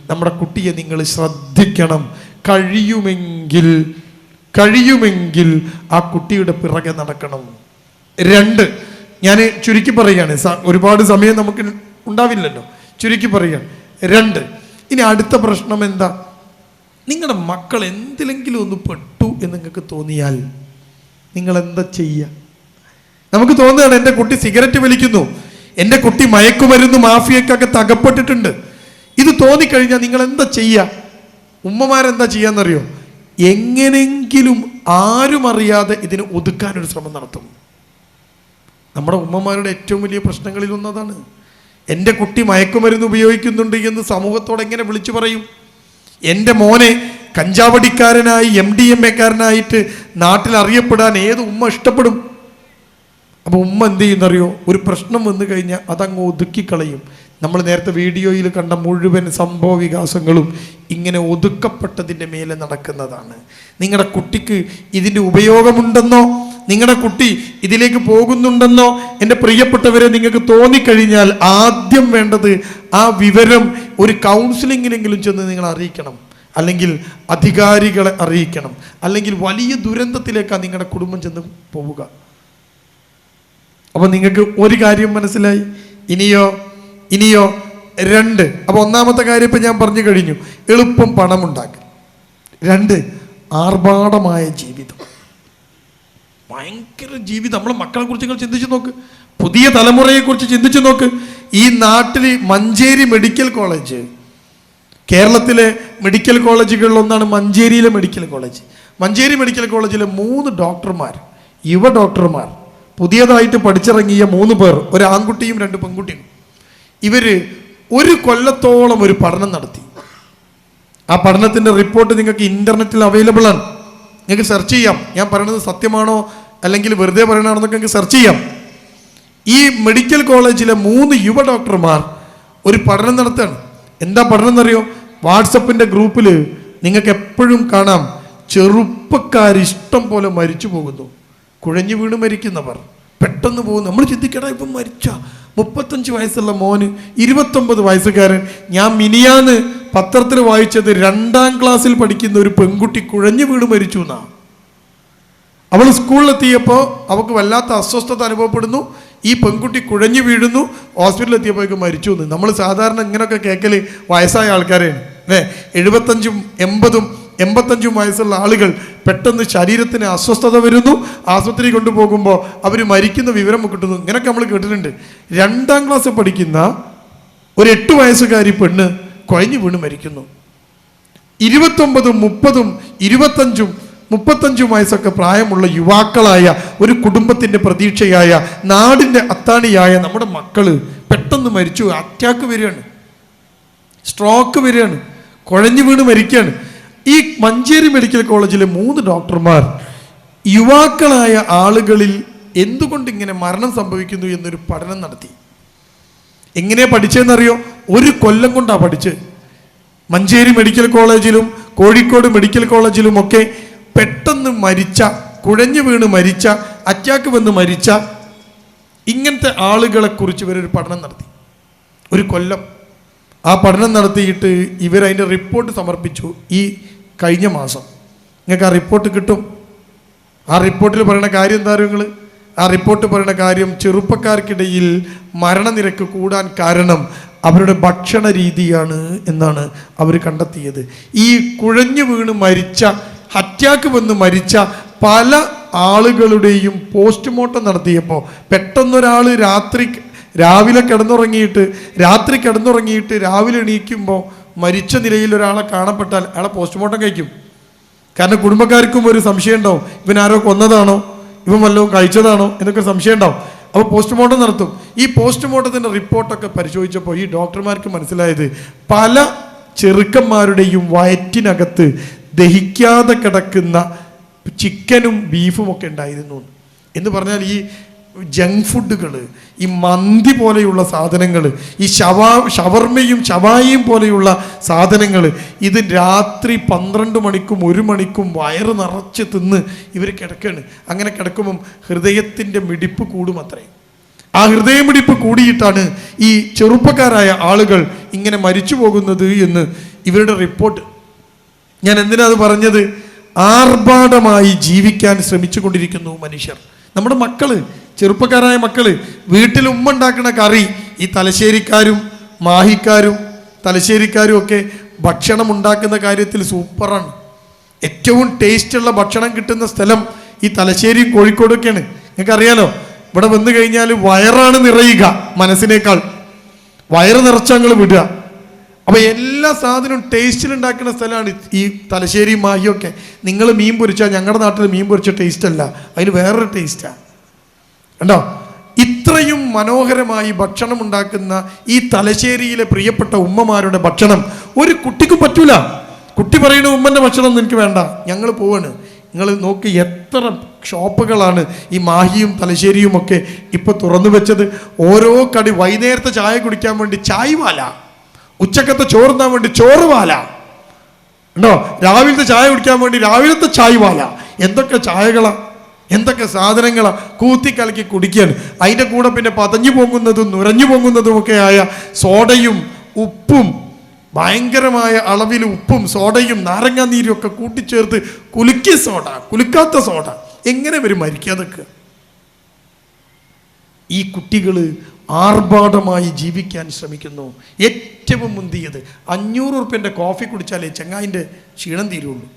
നമ്മുടെ കുട്ടിയെ നിങ്ങൾ ശ്രദ്ധിക്കണം. കഴിയുമെങ്കിൽ ആ കുട്ടിയുടെ പിറകെ നടക്കണം. 2, ഞാൻ ചുരുക്കി പറയുകയാണ്, ഒരുപാട് സമയം നമുക്ക് ഉണ്ടാവില്ലല്ലോ, ചുരുക്കി പറയുകയാണ്. 2, ഇനി അടുത്ത പ്രശ്നം എന്താ? നിങ്ങളുടെ മക്കൾ എന്തിലെങ്കിലും ഒന്ന് പെട്ടു എന്ന് നിങ്ങൾക്ക് തോന്നിയാൽ നിങ്ങൾ എന്താ ചെയ്യുക? നമുക്ക് തോന്നുകയാണ് എൻ്റെ കുട്ടി സിഗരറ്റ് വലിക്കുന്നു, എൻ്റെ കുട്ടി മയക്കുമരുന്ന് മാഫിയക്കൊക്കെ തകപ്പെട്ടിട്ടുണ്ട്. ഇത് തോന്നിക്കഴിഞ്ഞാൽ നിങ്ങൾ എന്താ ചെയ്യുക? ഉമ്മമാരെന്താ ചെയ്യാന്നറിയോ? എങ്ങനെങ്കിലും ആരും അറിയാതെ ഇതിനെ ഒതുക്കാനൊരു ശ്രമം നടത്തും. നമ്മുടെ ഉമ്മമാരുടെ ഏറ്റവും വലിയ പ്രശ്നങ്ങളിൽ ഒന്നതാണ്. എൻ്റെ കുട്ടി മയക്കുമരുന്ന് ഉപയോഗിക്കുന്നുണ്ട് എന്ന് സമൂഹത്തോട് എങ്ങനെ വിളിച്ചു പറയും? എൻ്റെ മോനെ കഞ്ചാവടിക്കാരനായി MDMA-കാരനായിട്ട് നാട്ടിൽ അറിയപ്പെടാൻ ഏത് ഉമ്മ ഇഷ്ടപ്പെടും? അപ്പോൾ ഉമ്മ എന്ത് ചെയ്യുന്നറിയോ? ഒരു പ്രശ്നം വന്നു കഴിഞ്ഞാൽ അതങ്ങ് ഒതുക്കിക്കളയും. നമ്മൾ നേരത്തെ വീഡിയോയിൽ കണ്ട മുഴുവൻ സംഭവ വികാസങ്ങളും ഇങ്ങനെ ഒതുക്കപ്പെട്ടതിൻ്റെ മേലെ നടക്കുന്നതാണ്. നിങ്ങളുടെ കുട്ടിക്ക് ഇതിൻ്റെ ഉപയോഗമുണ്ടെന്നോ, നിങ്ങളുടെ കുട്ടി ഇതിലേക്ക് പോകുന്നുണ്ടെന്നോ എൻ്റെ പ്രിയപ്പെട്ടവരെ നിങ്ങൾക്ക് തോന്നിക്കഴിഞ്ഞാൽ ആദ്യം വേണ്ടത് ആ വിവരം ഒരു കൗൺസിലിങ്ങിലെങ്കിലും ചെന്ന് നിങ്ങൾ അറിയിക്കണം, അല്ലെങ്കിൽ അധികാരികളെ അറിയിക്കണം, അല്ലെങ്കിൽ വലിയ ദുരന്തത്തിലേക്കാണ് നിങ്ങളുടെ കുടുംബം ചെന്ന് പോവുക. അപ്പോൾ നിങ്ങൾക്ക് ഒരു കാര്യം മനസ്സിലായി. ഇനിയോ 2. അപ്പോൾ ഒന്നാമത്തെ കാര്യം ഇപ്പം ഞാൻ പറഞ്ഞു കഴിഞ്ഞു, എളുപ്പം പണമുണ്ടാക്കുക. 2, ആർഭാടമായ ജീവിതം, ഭയങ്കര ജീവിതം. നമ്മളെ മക്കളെ കുറിച്ച് നിങ്ങൾ ചിന്തിച്ചു നോക്ക്, പുതിയ തലമുറയെ കുറിച്ച് ചിന്തിച്ചു നോക്ക്. ഈ നാട്ടിൽ മഞ്ചേരി മെഡിക്കൽ കോളേജ്, കേരളത്തിലെ മെഡിക്കൽ കോളേജുകളിലൊന്നാണ് മഞ്ചേരിയിലെ മെഡിക്കൽ കോളേജ്. മഞ്ചേരി മെഡിക്കൽ കോളേജിലെ 3 ഡോക്ടർമാർ, യുവ ഡോക്ടർമാർ, പുതിയതായിട്ട് പഠിച്ചിറങ്ങിയ 3 പേർ, ഒരു ആൺകുട്ടിയും 2 പെൺകുട്ടിയും. ഇവര് 1 കൊല്ലത്തോളം ഒരു പഠനം നടത്തി. ആ പഠനത്തിൻ്റെ റിപ്പോർട്ട് നിങ്ങൾക്ക് ഇൻ്റർനെറ്റിൽ അവൈലബിൾ ആണ്, നിങ്ങൾക്ക് സെർച്ച് ചെയ്യാം. ഞാൻ പറയുന്നത് സത്യമാണോ അല്ലെങ്കിൽ വെറുതെ പറയണമെന്നൊക്കെ നിങ്ങൾക്ക് സെർച്ച് ചെയ്യാം. ഈ മെഡിക്കൽ കോളേജിലെ 3 യുവ ഡോക്ടർമാർ ഒരു പഠനം നടത്തുകയാണ്. എന്താ പഠനം എന്നറിയോ? വാട്സപ്പിൻ്റെ ഗ്രൂപ്പിൽ നിങ്ങൾക്ക് എപ്പോഴും കാണാം, ചെറുപ്പക്കാർ ഇഷ്ടം പോലെ മരിച്ചു പോകുന്നു. കുഴഞ്ഞു വീണ് മരിക്കുന്നവർ, പെട്ടെന്ന് പോകുന്നു. നമ്മൾ ചിന്തിക്കടാ, ഇപ്പം മരിച്ച 35 വയസ്സുള്ള മോന് 29 വയസ്സുകാരൻ. ഞാൻ മിനിയാന്ന് പത്രത്തിൽ വായിച്ചത് 2ാം ക്ലാസ്സിൽ പഠിക്കുന്ന ഒരു പെൺകുട്ടി കുഴഞ്ഞു വീണ് മരിച്ചു എന്നാ. അവൾ സ്കൂളിലെത്തിയപ്പോൾ അവൾക്ക് വല്ലാത്ത അസ്വസ്ഥത അനുഭവപ്പെടുന്നു. ഈ പെൺകുട്ടി കുഴഞ്ഞു വീഴുന്നു. ഹോസ്പിറ്റലിൽ എത്തിയപ്പോഴേക്കും മരിച്ചു എന്ന്. നമ്മൾ സാധാരണ ഇങ്ങനെയൊക്കെ കേൾക്കല് വയസ്സായ ആൾക്കാരെയാണ് അല്ലേ. 75ഉം 80ഉം 85 വയസ്സുള്ള ആളുകൾ പെട്ടെന്ന് ശരീരത്തിന് അസ്വസ്ഥത വരുന്നു, ആശുപത്രി കൊണ്ടുപോകുമ്പോൾ അവർ മരിക്കുന്ന വിവരം കിട്ടുന്നു. ഇങ്ങനെയൊക്കെ നമ്മൾ കേട്ടിട്ടുണ്ട്. 2ാം ക്ലാസ് പഠിക്കുന്ന ഒരു 8 വയസ്സുകാരി പെണ്ണ് കുഴഞ്ഞു വീണ് മരിക്കുന്നു. 29ഉം 30ഉം 25ഉം 35 വയസ്സൊക്കെ പ്രായമുള്ള യുവാക്കളായ ഒരു കുടുംബത്തിൻ്റെ പ്രതീക്ഷയായ നാടിൻ്റെ അത്താണിയായ നമ്മുടെ മക്കള് പെട്ടെന്ന് മരിച്ചു. അറ്റാക്ക് വരികയാണ്, സ്ട്രോക്ക് വരികയാണ്, കുഴഞ്ഞു വീണ് മരിക്കുകയാണ്. ഈ മഞ്ചേരി മെഡിക്കൽ കോളേജിലെ 3 ഡോക്ടർമാർ യുവാക്കളായ ആളുകളിൽ എന്തുകൊണ്ട് ഇങ്ങനെ മരണം സംഭവിക്കുന്നു എന്നൊരു പഠനം നടത്തി. എങ്ങനെയാ പഠിച്ചതെന്നറിയോ? 1 കൊല്ലം കൊണ്ടാണ് പഠിച്ചത്. മഞ്ചേരി മെഡിക്കൽ കോളേജിലും കോഴിക്കോട് മെഡിക്കൽ കോളേജിലുമൊക്കെ പെട്ടെന്ന് മരിച്ച, കുഴഞ്ഞു വീണ് മരിച്ച, അറ്റാക്ക് വന്ന് മരിച്ച ഇങ്ങനത്തെ ആളുകളെ കുറിച്ച് ഇവരൊരു പഠനം നടത്തി. 1 കൊല്ലം ആ പഠനം നടത്തിയിട്ട് ഇവരതിൻ്റെ റിപ്പോർട്ട് സമർപ്പിച്ചു ഈ കഴിഞ്ഞ മാസം. നിങ്ങൾക്ക് ആ റിപ്പോർട്ട് കിട്ടും. ആ റിപ്പോർട്ടിൽ പറയുന്ന കാര്യം എന്താ അറിയോ നിങ്ങൾ? ആ റിപ്പോർട്ട് പറയുന്ന കാര്യം, ചെറുപ്പക്കാർക്കിടയിൽ മരണനിരക്ക് കൂടാൻ കാരണം അവരുടെ ഭക്ഷണ രീതിയാണ് എന്നാണ് അവർ കണ്ടെത്തിയത്. ഈ കുഴഞ്ഞു വീണ് മരിച്ച, അറ്റാക്ക് വന്ന് മരിച്ച പല ആളുകളുടെയും പോസ്റ്റ്മോർട്ടം നടത്തിയപ്പോൾ പെട്ടെന്നൊരാൾ രാവിലെ കിടന്നുറങ്ങിയിട്ട് രാവിലെ എണീക്കുമ്പോൾ മരിച്ച നിലയിൽ ഒരാളെ കാണപ്പെട്ടാൽ അയാളെ പോസ്റ്റ്മോർട്ടം കഴിക്കും. കാരണം കുടുംബക്കാർക്കും ഒരു സംശയം ഉണ്ടാവും, ഇവൻ ആരോ കൊന്നതാണോ, ഇവൻ വല്ലതും കഴിച്ചതാണോ എന്നൊക്കെ സംശയം ഉണ്ടാവും. അപ്പോൾ പോസ്റ്റ്മോർട്ടം നടത്തും. ഈ പോസ്റ്റ്മോർട്ടത്തിൻ്റെ റിപ്പോർട്ടൊക്കെ പരിശോധിച്ചപ്പോൾ ഈ ഡോക്ടർമാർക്ക് മനസ്സിലായത് പല ചെറുക്കന്മാരുടെയും വയറ്റിനകത്ത് ദഹിക്കാതെ കിടക്കുന്ന ചിക്കനും ബീഫും ഒക്കെ ഉണ്ടായിരുന്നു എന്ന് പറഞ്ഞാൽ ഈ ജങ്ക് ഫുഡുകൾ, ഈ മന്തി പോലെയുള്ള സാധനങ്ങൾ, ഈ ഷവർമയും ഷവായിയും പോലെയുള്ള സാധനങ്ങൾ, ഇത് രാത്രി 12 മണിക്കും 1 മണിക്കും വയറ് നിറച്ച് തിന്ന് ഇവർ കിടക്കുകയാണ്. അങ്ങനെ കിടക്കുമ്പം ഹൃദയത്തിൻ്റെ മിടിപ്പ് കൂടും അത്രേ. ആ ഹൃദയമിടിപ്പ് കൂടിയിട്ടാണ് ഈ ചെറുപ്പക്കാരായ ആളുകൾ ഇങ്ങനെ മരിച്ചു പോകുന്നത് എന്ന് ഇവരുടെ റിപ്പോർട്ട്. ഞാൻ എന്തിനാ അത് പറഞ്ഞത്? ആർഭാടമായി ജീവിക്കാൻ ശ്രമിച്ചു കൊണ്ടിരിക്കുന്നു മനുഷ്യർ. നമ്മുടെ മക്കള്, ചെറുപ്പക്കാരായ മക്കള്, വീട്ടിൽ ഉമ്മ ഉണ്ടാക്കുന്ന കറി ഈ തലശ്ശേരിക്കാരും മാഹിക്കാരും തലശ്ശേരിക്കാരും ഒക്കെ ഭക്ഷണം ഉണ്ടാക്കുന്ന കാര്യത്തിൽ സൂപ്പറാണ്. ഏറ്റവും ടേസ്റ്റുള്ള ഭക്ഷണം കിട്ടുന്ന സ്ഥലം ഈ തലശ്ശേരിയും കോഴിക്കോടൊക്കെയാണ്. നിങ്ങൾക്കറിയാലോ, ഇവിടെ വന്നു കഴിഞ്ഞാൽ വയറാണ് നിറയുക, മനസ്സിനേക്കാൾ വയറ് നിറച്ചങ്ങൾ വിടുക. അപ്പോൾ എല്ലാ സാധനവും ടേസ്റ്റിൽ ഉണ്ടാക്കുന്ന സ്ഥലമാണ് ഈ തലശ്ശേരി മാഹിയൊക്കെ. നിങ്ങൾ മീൻ പൊരിച്ചാൽ ഞങ്ങളുടെ നാട്ടിൽ മീൻ പൊരിച്ച ടേസ്റ്റ് അല്ല, അതിന് വേറൊരു ടേസ്റ്റാണ്. കണ്ടോ? ഇത്രയും മനോഹരമായി ഭക്ഷണം ഉണ്ടാക്കുന്ന ഈ തലശ്ശേരിയിലെ പ്രിയപ്പെട്ട ഉമ്മമാരുടെ ഭക്ഷണം ഒരു കുട്ടിക്കും പറ്റൂല. കുട്ടി പറയുന്ന ഉമ്മൻ്റെ ഭക്ഷണം ഒന്നും എനിക്ക് വേണ്ട, ഞങ്ങൾ പോവാണ്. നിങ്ങൾ നോക്കി എത്ര ഷോപ്പുകളാണ് ഈ മാഹിയും തലശ്ശേരിയും ഒക്കെ ഇപ്പോൾ തുറന്നു വെച്ചത്. ഓരോ കടി, വൈകുന്നേരത്തെ ചായ കുടിക്കാൻ വേണ്ടി ചായ് വാല, ഉച്ചക്കത്തെ ചോറുന്നാൻ വേണ്ടി ചോറ് വാല ഉണ്ടോ, രാവിലത്തെ ചായ കുടിക്കാൻ വേണ്ടി രാവിലത്തെ ചായ് വാല. എന്തൊക്കെ ചായകളാ, എന്തൊക്കെ സാധനങ്ങളാ കൂത്തിക്കലക്കി കുടിക്കാൻ. അതിൻ്റെ കൂടെ പിന്നെ പതഞ്ഞു പൊങ്ങുന്നതും നുരഞ്ഞു പൊങ്ങുന്നതുമൊക്കെ ആയ സോഡയും ഉപ്പും, ഭയങ്കരമായ അളവിൽ ഉപ്പും സോഡയും നാരങ്ങാ നീരും ഒക്കെ കൂട്ടിച്ചേർത്ത് കുലുക്കിയ സോഡ, കുലുക്കാത്ത സോഡ. എങ്ങനെ വരും മരിക്കാതൊക്കെ? ഈ കുട്ടികൾ ആർഭാടമായി ജീവിക്കാൻ ശ്രമിക്കുന്നു. ഏറ്റവും മുന്തിയത് 500 ഉറുപ്പ്യൻ്റെ കോഫി കുടിച്ചാലേ ചങ്ങായിൻ്റെ ക്ഷീണം തീരുള്ളൂ.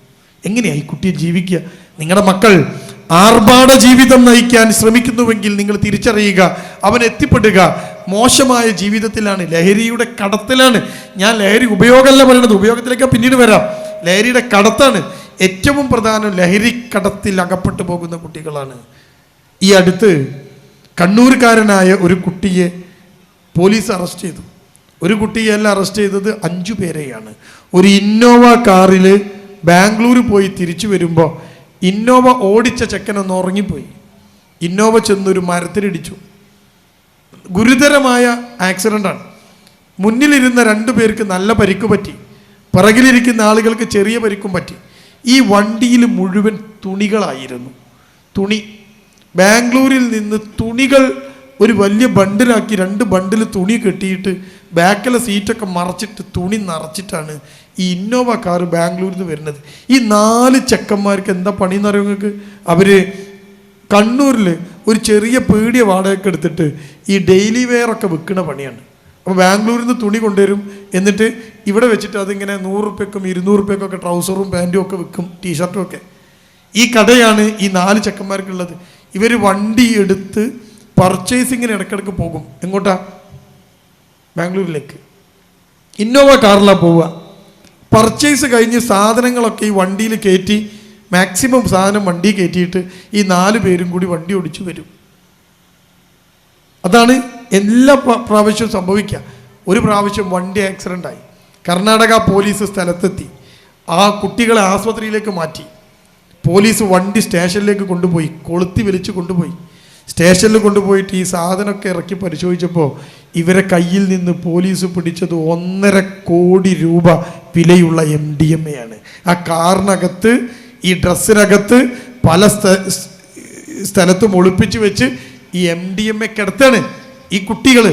എങ്ങനെയായി കുട്ടിയെ ജീവിക്കുക? നിങ്ങളുടെ മക്കൾ ആർഭാട ജീവിതം നയിക്കാൻ ശ്രമിക്കുന്നുവെങ്കിൽ നിങ്ങൾ തിരിച്ചറിയുക, അവൻ എത്തിപ്പെടുക മോശമായ ജീവിതത്തിലാണ്, ലഹരിയുടെ കടത്തിലാണ്. ഞാൻ ലഹരി ഉപയോഗമല്ല പറയുന്നത്, ഉപയോഗത്തിലേക്ക് പിന്നീട് വരാം. ലഹരിയുടെ കടത്താണ് ഏറ്റവും പ്രധാനം. ലഹരി കടത്തിൽ അകപ്പെട്ടു പോകുന്ന കുട്ടികളാണ്. ഈ അടുത്ത് കണ്ണൂർക്കാരനായ ഒരു കുട്ടിയെ പോലീസ് അറസ്റ്റ് ചെയ്തു. ഒരു കുട്ടിയല്ല അറസ്റ്റ് ചെയ്തത്, 5 പേരെയാണ്. ഒരു ഇന്നോവ കാറിൽ ബാംഗ്ലൂർ പോയി തിരിച്ചു വരുമ്പോൾ ഇന്നോവ ഓടിച്ച ചെക്കനൊന്ന് ഉറങ്ങിപ്പോയി. ഇന്നോവ ചെന്നൊരു മരത്തിലിടിച്ചു. ഗുരുതരമായ ആക്സിഡൻ്റാണ്. മുന്നിലിരുന്ന 2 പേർക്ക് നല്ല പരിക്ക് പറ്റി, പിറകിലിരിക്കുന്ന ആളുകൾക്ക് ചെറിയ പരിക്കും പറ്റി. ഈ വണ്ടിയിൽ മുഴുവൻ തുണികളായിരുന്നു. തുണി, ബാംഗ്ലൂരിൽ നിന്ന് തുണികൾ ഒരു വലിയ ബണ്ടിലാക്കി 2 ബണ്ടിൽ തുണി കെട്ടിയിട്ട് ബാക്കിലെ സീറ്റൊക്കെ മറച്ചിട്ട് തുണി നിറച്ചിട്ടാണ് ഈ ഇന്നോവ കാർ ബാംഗ്ലൂരിൽ നിന്ന് വരുന്നത്. ഈ 4 ചെക്കന്മാർക്ക് എന്താ പണിയെന്ന് അറിയാം നിങ്ങൾക്ക്? അവർ കണ്ണൂരിൽ ഒരു ചെറിയ പീടിയ വാടകയ്ക്ക് എടുത്തിട്ട് ഈ ഡെയിലി വെയർ ഒക്കെ വിൽക്കുന്ന പണിയാണ്. അപ്പോൾ ബാംഗ്ലൂരിൽ നിന്ന് തുണി കൊണ്ടുവരും, എന്നിട്ട് ഇവിടെ വെച്ചിട്ട് അതിങ്ങനെ 100 രൂപയ്ക്കും 200 രൂപയ്ക്കൊക്കെ ട്രൗസറും പാൻറ്റും ഒക്കെ വിൽക്കും, ടീഷർട്ടും ഒക്കെ. ഈ കടയാണ് ഈ 4 ചെക്കന്മാർക്കുള്ളത്. ഇവർ വണ്ടി എടുത്ത് പർച്ചേസിങ്ങിന് ഇടയ്ക്കിടയ്ക്ക് പോകും. എങ്ങോട്ടാ? ബാംഗ്ലൂരിലേക്ക്. ഇന്നോവ കാറിലാണ് പോവുക. പർച്ചേസ് കഴിഞ്ഞ് സാധനങ്ങളൊക്കെ ഈ വണ്ടിയിൽ കയറ്റി, മാക്സിമം സാധനം വണ്ടി കയറ്റിയിട്ട് ഈ 4 പേരും കൂടി വണ്ടി ഓടിച്ചു വരും. അതാണ് എല്ലാ പ്രാവശ്യവും സംഭവിക്കുക. ഒരു പ്രാവശ്യം വണ്ടി ആക്സിഡൻ്റായി. കർണാടക പോലീസ് സ്ഥലത്തെത്തി. ആ കുട്ടികളെ ആശുപത്രിയിലേക്ക് മാറ്റി. പോലീസ് വണ്ടി സ്റ്റേഷനിലേക്ക് കൊണ്ടുപോയി, കൊളുത്തി വലിച്ചു കൊണ്ടുപോയി. സ്റ്റേഷനിൽ കൊണ്ടുപോയിട്ട് ഈ സാധനമൊക്കെ ഇറക്കി പരിശോധിച്ചപ്പോൾ ഇവരെ കയ്യിൽ നിന്ന് പോലീസ് പിടിച്ചത് 1.5 കോടി രൂപ വിലയുള്ള MDMA ആണ്. ആ കാറിനകത്ത്, ഈ ഡ്രസ്സിനകത്ത് പല സ്ഥലത്തും ഒളിപ്പിച്ച് വെച്ച് ഈ MDMA കിടത്താണ് ഈ കുട്ടികൾ.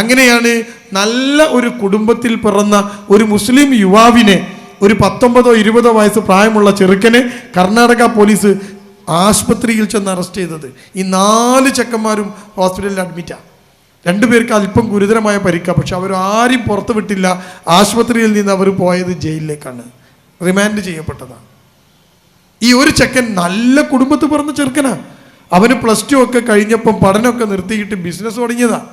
അങ്ങനെയാണ് നല്ല ഒരു കുടുംബത്തിൽ പിറന്ന ഒരു മുസ്ലിം യുവാവിനെ, ഒരു 19 20 വയസ്സ് പ്രായമുള്ള ചെറുക്കനെ കർണാടക പോലീസ് ആശുപത്രിയിൽ ചെന്ന് അറസ്റ്റ് ചെയ്തത്. ഈ 4 ചെക്കന്മാരും ഹോസ്പിറ്റലിൽ അഡ്മിറ്റാണ്. 2 പേർക്ക് അല്പം ഗുരുതരമായ പരിക്കാണ്. പക്ഷെ അവർ ആരും പുറത്തു വിട്ടില്ല. ആശുപത്രിയിൽ നിന്ന് അവർ പോയത് ജയിലിലേക്കാണ്, റിമാൻഡ് ചെയ്യപ്പെട്ടതാണ്. ഈ ഒരു ചെക്കൻ നല്ല കുടുംബത്തിൽ പിറന്ന ചെറുക്കനാണ്. അവന് +2 ഒക്കെ കഴിഞ്ഞപ്പം പഠനമൊക്കെ നിർത്തിയിട്ട് ബിസിനസ് തുടങ്ങിയതാണ്.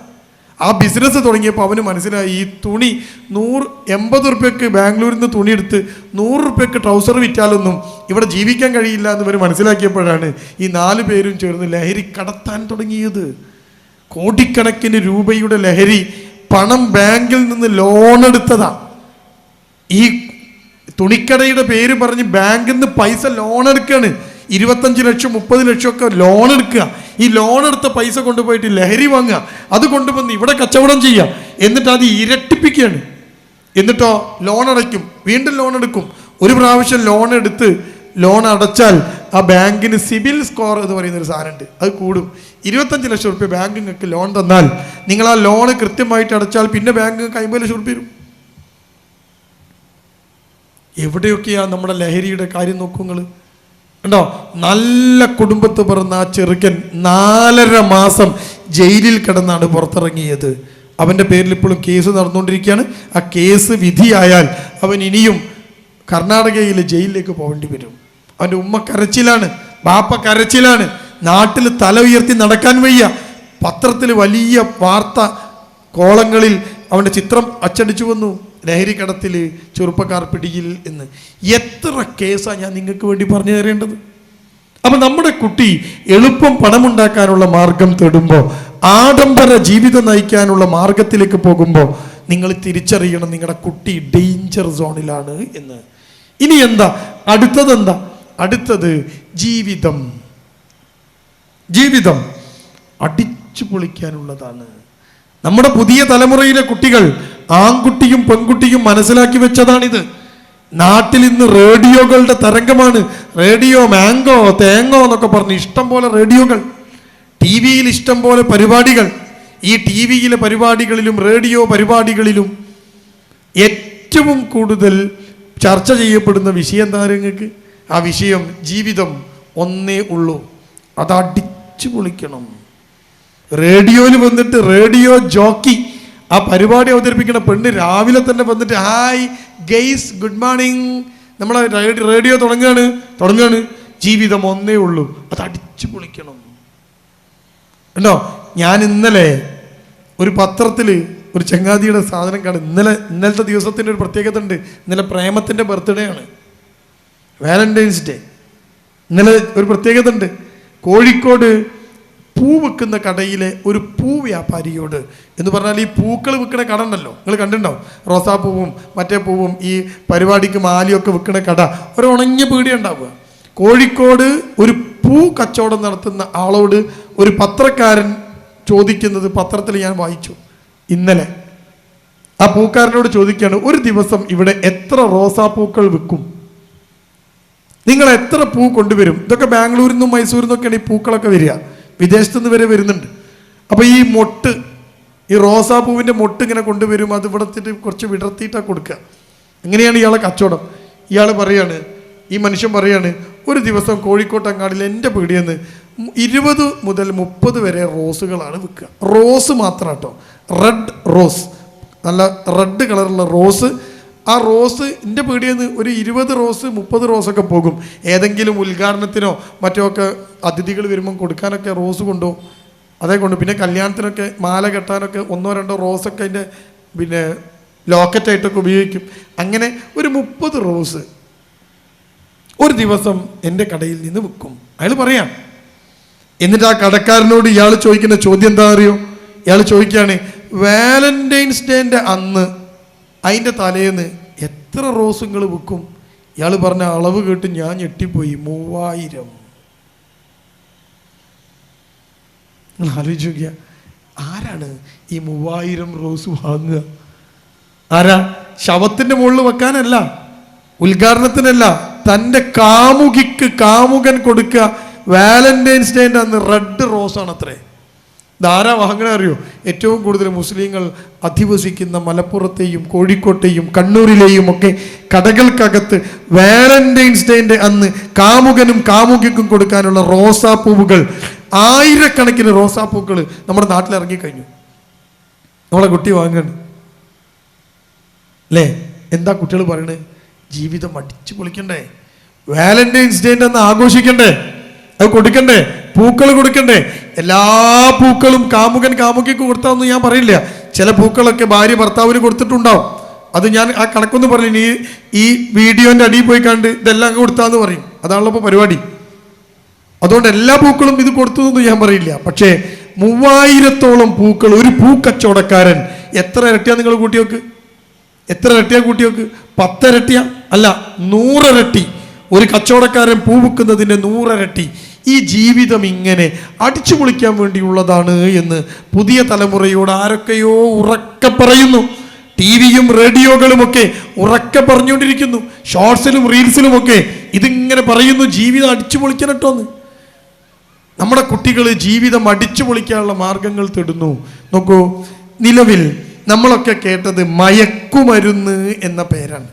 ആ ബിസിനസ് തുടങ്ങിയപ്പോൾ അവന് മനസ്സിലായി, ഈ തുണി 180 രൂപയ്ക്ക് ബാംഗ്ലൂരിൽ നിന്ന് തുണി എടുത്ത് 100 രൂപയ്ക്ക് ട്രൗസർ വിറ്റാലൊന്നും ഇവിടെ ജീവിക്കാൻ കഴിയില്ല എന്ന് ഇവർ മനസ്സിലാക്കിയപ്പോഴാണ് ഈ 4 പേരും ചേർന്ന് ലഹരി കടത്താൻ തുടങ്ങിയത്. കോടിക്കണക്കിന് രൂപയുടെ ലഹരി പണം ബാങ്കിൽ നിന്ന് ലോൺ എടുത്തതാ. ഈ തുണിക്കടയുടെ പേര് പറഞ്ഞ് ബാങ്കിൽ നിന്ന് പൈസ ലോൺ എടുക്കുകയാണ്. 25 ലക്ഷം 30 ലക്ഷം ഒക്കെ ലോൺ എടുക്കുക. ഈ ലോൺ എടുത്ത പൈസ കൊണ്ടുപോയിട്ട് ലഹരി വാങ്ങുക, അത് കൊണ്ടുവന്ന് ഇവിടെ കച്ചവടം ചെയ്യുക, എന്നിട്ട് അത് ഇരട്ടിപ്പിക്കുകയാണ്. എന്നിട്ടോ ലോൺ അടയ്ക്കും, വീണ്ടും ലോൺ എടുക്കും. ഒരു പ്രാവശ്യം ലോൺ എടുത്ത് ലോൺ അടച്ചാൽ ആ ബാങ്കിന് സിബിൽ സ്കോർ എന്ന് പറയുന്നൊരു സാധനമുണ്ട്, അത് കൂടും. 25 ലക്ഷം റുപ്യ ബാങ്ക് നിങ്ങൾക്ക് ലോൺ തന്നാൽ നിങ്ങൾ ആ ലോണ് കൃത്യമായിട്ട് അടച്ചാൽ പിന്നെ ബാങ്ക് 50 ലക്ഷം റുപ്യ തരും. എവിടെയൊക്കെയാണ് നമ്മുടെ ലഹരിയുടെ കാര്യം നോക്കുങ്ങൾ ഉണ്ടോ? നല്ല കുടുംബത്ത് പിറന്ന ആ ചെറുക്കൻ 4.5 മാസം ജയിലിൽ കിടന്നാണ് പുറത്തിറങ്ങിയത്. അവൻ്റെ പേരിൽ ഇപ്പോഴും കേസ് നടന്നുകൊണ്ടിരിക്കുകയാണ്. ആ കേസ് വിധിയായാൽ അവൻ ഇനിയും കർണാടകയിലെ ജയിലിലേക്ക് പോകേണ്ടി വരും. അവൻ്റെ ഉമ്മ കരച്ചിലാണ്, ബാപ്പ കരച്ചിലാണ്, നാട്ടിൽ തല ഉയർത്തി നടക്കാൻ വയ്യ. പത്രത്തിൽ വലിയ വാർത്ത കോളങ്ങളിൽ അവൻ്റെ ചിത്രം അച്ചടിച്ചു വന്നു, ലഹരി കടത്തിൽ ചെറുപ്പക്കാർ പിടിയിൽ എന്ന്. എത്ര കേസാണ് ഞാൻ നിങ്ങൾക്ക് വേണ്ടി പറഞ്ഞു തരേണ്ടത്? അപ്പം നമ്മുടെ കുട്ടി എളുപ്പം പണമുണ്ടാക്കാനുള്ള മാർഗം തേടുമ്പോൾ, ആഡംബര ജീവിതം നയിക്കാനുള്ള മാർഗത്തിലേക്ക് പോകുമ്പോൾ നിങ്ങൾ തിരിച്ചറിയണം നിങ്ങളുടെ കുട്ടി ഡേഞ്ചർ സോണിലാണ് എന്ന്. ഇനി എന്താ അടുത്തതെന്താ? അടുത്തത് ജീവിതം. ജീവിതം അടിച്ചു പൊളിക്കാനുള്ളതാണ്. നമ്മുടെ പുതിയ തലമുറയിലെ കുട്ടികൾ, ആൺകുട്ടിയും പെൺകുട്ടിയും മനസ്സിലാക്കി വെച്ചതാണിത്. നാട്ടിൽ ഇന്ന് റേഡിയോകളുടെ തരംഗമാണ്. റേഡിയോ മാംഗോ, തേങ്ങോ എന്നൊക്കെ പറഞ്ഞ് ഇഷ്ടം പോലെ റേഡിയോകൾ, TV യിൽ ഇഷ്ടം പോലെ പരിപാടികൾ. ഈ TV യിലെ പരിപാടികളിലും റേഡിയോ പരിപാടികളിലും ഏറ്റവും കൂടുതൽ ചർച്ച ചെയ്യപ്പെടുന്ന വിഷയം എന്താ നിങ്ങൾക്ക്? ആ വിഷയം ജീവിതം ഒന്നേ ഉള്ളൂ, അത് അടിച്ചു പൊളിക്കണം. റേഡിയോയിൽ വന്നിട്ട് റേഡിയോ ജോക്കി ആ പരിപാടി അവതരിപ്പിക്കുന്ന പെണ്ണ് രാവിലെ തന്നെ വന്നിട്ട് ഹായ് ഗെയ്സ് ഗുഡ് മോർണിംഗ്, നമ്മളെ റേഡിയോ തുടങ്ങുകയാണ്. ജീവിതം ഒന്നേ ഉള്ളൂ, അത് അടിച്ചു പൊളിക്കണം. ഉണ്ടോ? ഞാൻ ഇന്നലെ ഒരു പത്രത്തിൽ ഒരു ചങ്ങാതിയുടെ സാധനം കാണും. ഇന്നലത്തെ ദിവസത്തിൻ്റെ ഒരു പ്രത്യേകത ഉണ്ട്. ഇന്നലെ പ്രേമത്തിൻ്റെ ബർത്ത്ഡേ ആണ്, വാലന്റൈൻസ് ഡേ. ഇന്നലെ ഒരു പ്രത്യേകത ഉണ്ട്. കോഴിക്കോട് പൂ വിൽക്കുന്ന കടയിലെ ഒരു പൂ വ്യാപാരിയോട്, എന്ന് പറഞ്ഞാൽ ഈ പൂക്കൾ വിൽക്കുന്ന കട ഉണ്ടല്ലോ, നിങ്ങൾ കണ്ടിട്ടുണ്ടാവും, റോസാപ്പൂവും മറ്റേ പൂവും ഈ പരിപാടിക്ക് മാലിയൊക്കെ വിൽക്കുന്ന കട, ഒരു ഉണങ്ങിയ പീടിക ഉണ്ടാവുക. കോഴിക്കോട് ഒരു പൂ കച്ചവടം നടത്തുന്ന ആളോട് ഒരു പത്രക്കാരൻ ചോദിക്കുന്നത് പത്രത്തിൽ ഞാൻ വായിച്ചു ഇന്നലെ. ആ പൂക്കാരനോട് ചോദിക്കുകയാണ്, ഒരു ദിവസം ഇവിടെ എത്ര റോസാപ്പൂക്കൾ വിൽക്കും, നിങ്ങൾ എത്ര പൂ കൊണ്ടുവരും? ഇതൊക്കെ ബാംഗ്ലൂരിൽ നിന്നും മൈസൂരിൽ നിന്നൊക്കെയാണ് ഈ പൂക്കളൊക്കെ വരിക, വിദേശത്തു നിന്ന് വരെ വരുന്നുണ്ട്. അപ്പോൾ ഈ മൊട്ട്, ഈ റോസാപ്പൂവിൻ്റെ മൊട്ട് ഇങ്ങനെ കൊണ്ടുവരും, അത് ഇവിടെ കുറച്ച് വിടർത്തിയിട്ടാണ് കൊടുക്കുക. എങ്ങനെയാണ് ഇയാളെ കച്ചവടം? ഇയാൾ പറയാണ്, ഈ മനുഷ്യൻ പറയാണ്, ഒരു ദിവസം കോഴിക്കോട്ടങ്ങാടിയിൽ എൻ്റെ പീടിയെന്ന് 20 മുതൽ 30 വരെ റോസുകളാണ് വിൽക്കുക. റോസ് മാത്രം കേട്ടോ, റെഡ് റോസ്, നല്ല റെഡ് കളറുള്ള റോസ്. ആ റോസ് എൻ്റെ പീടിയെന്ന് ഒരു 20 റോസ് 30 റോസൊക്കെ പോകും. ഏതെങ്കിലും ഉദ്ഘാടനത്തിനോ മറ്റോ ഒക്കെ അതിഥികൾ വരുമ്പം കൊടുക്കാനൊക്കെ റോസ് കൊണ്ടുപോകും, അതേ കൊണ്ട്. പിന്നെ കല്യാണത്തിനൊക്കെ മാല കെട്ടാനൊക്കെ 1-2 റോസൊക്കെ അതിൻ്റെ പിന്നെ ലോക്കറ്റായിട്ടൊക്കെ ഉപയോഗിക്കും. അങ്ങനെ ഒരു 30 റോസ് ഒരു ദിവസം എൻ്റെ കടയിൽ നിന്ന് വിൽക്കും. അയാൾ പറയാം. എന്നിട്ട് ആ കടക്കാരനോട് ഇയാൾ ചോദിക്കുന്ന ചോദ്യം എന്താ അറിയോ? ഇയാൾ ചോദിക്കുകയാണ്, വാലന്റൈൻസ് ഡേൻ്റെ അന്ന് അതിൻ്റെ തലേന്ന് എത്ര റോസ് നിങ്ങൾ വിൽക്കും? ഇയാൾ പറഞ്ഞ അളവ് കേട്ട് ഞാൻ ഞെട്ടിപ്പോയി, 3000. നിങ്ങൾ ആലോചിച്ച് നോക്കിയ, ആരാണ് ഈ 3000 റോസ് വാങ്ങുക? ആരാ? ശവത്തിൻ്റെ മുകളിൽ വെക്കാനല്ല, ഉദ്ഘാടനത്തിനല്ല, തൻ്റെ കാമുകിക്ക് കാമുകൻ കൊടുക്കുക. വാലന്റൈൻസ് ഡേൻ്റെ അന്ന് റെഡ് റോസാണ് അത്രേ. ധാരാ വാഹനം അറിയോ? ഏറ്റവും കൂടുതൽ മുസ്ലിങ്ങൾ അധിവസിക്കുന്ന മലപ്പുറത്തെയും കോഴിക്കോട്ടെയും കണ്ണൂരിലെയും ഒക്കെ കടകൾക്കകത്ത് വാലന്റൈൻസ് ഡേൻ്റെ അന്ന് കാമുകനും കാമുകിക്കും കൊടുക്കാനുള്ള റോസാപ്പൂവുകൾ, 1000കണക്കിന് റോസാപ്പൂക്കൾ നമ്മുടെ നാട്ടിൽ ഇറങ്ങിക്കഴിഞ്ഞു. നമ്മളെ കുട്ടി വാങ്ങാണ് അല്ലേ? എന്താ കുട്ടികൾ പറയണേ? ജീവിതം അടിച്ചു പൊളിക്കണ്ടേ? വാലന്റൈൻസ് ഡേൻ്റെ അന്ന് ആഘോഷിക്കണ്ടേ? അത് കൊടുക്കണ്ടേ? പൂക്കൾ കൊടുക്കണ്ടേ? എല്ലാ പൂക്കളും കാമുകൻ കാമുകിക്ക് കൊടുത്താന്ന് ഞാൻ പറയില്ല. ചില പൂക്കളൊക്കെ ഭാര്യ ഭർത്താവിന് കൊടുത്തിട്ടുണ്ടാവും. അത് ഞാൻ ആ കണക്കൊന്നും പറഞ്ഞു. ഈ വീഡിയോൻ്റെ അടിയിൽ പോയി കണ്ട് ഇതെല്ലാം കൊടുത്താന്ന് പറയും. അതാണല്ലോ ഇപ്പോൾ പരിപാടി. അതുകൊണ്ട് എല്ലാ പൂക്കളും ഇത് കൊടുത്തു എന്ന് ഞാൻ പറയില്ല. പക്ഷേ 3000ഓളം പൂക്കൾ ഒരു പൂക്കച്ചവടക്കാരൻ എത്ര ഇരട്ടിയാ നിങ്ങൾ കൂട്ടി വെക്ക്? എത്ര ഇരട്ടിയാ കൂട്ടി വെക്ക്? 10 ഇരട്ടിയാ? അല്ല, 100 ഇരട്ടി. ഒരു കച്ചവടക്കാരൻ പൂ വിൽക്കുന്നതിൻ്റെ 100 ഇരട്ടി. ഈ ജീവിതം ഇങ്ങനെ അടിച്ചു പൊളിക്കാൻ വേണ്ടിയുള്ളതാണ് എന്ന് പുതിയ തലമുറയോട് ആരൊക്കെയോ ഉറക്കെ പറയുന്നു. ടിവിയും റേഡിയോകളുമൊക്കെ ഉറക്കെ പറഞ്ഞുകൊണ്ടിരിക്കുന്നു. ഷോർട്സിലും റീൽസിലുമൊക്കെ ഇതിങ്ങനെ പറയുന്നു, ജീവിതം അടിച്ചു പൊളിക്കാനട്ടോന്ന്. നമ്മുടെ കുട്ടികൾ ജീവിതം അടിച്ചു പൊളിക്കാനുള്ള മാർഗങ്ങൾ തേടുന്നു. നോക്കൂ, നിലവിൽ നമ്മളൊക്കെ കേട്ടത് മയക്കുമരുന്ന് എന്ന പേരാണ്.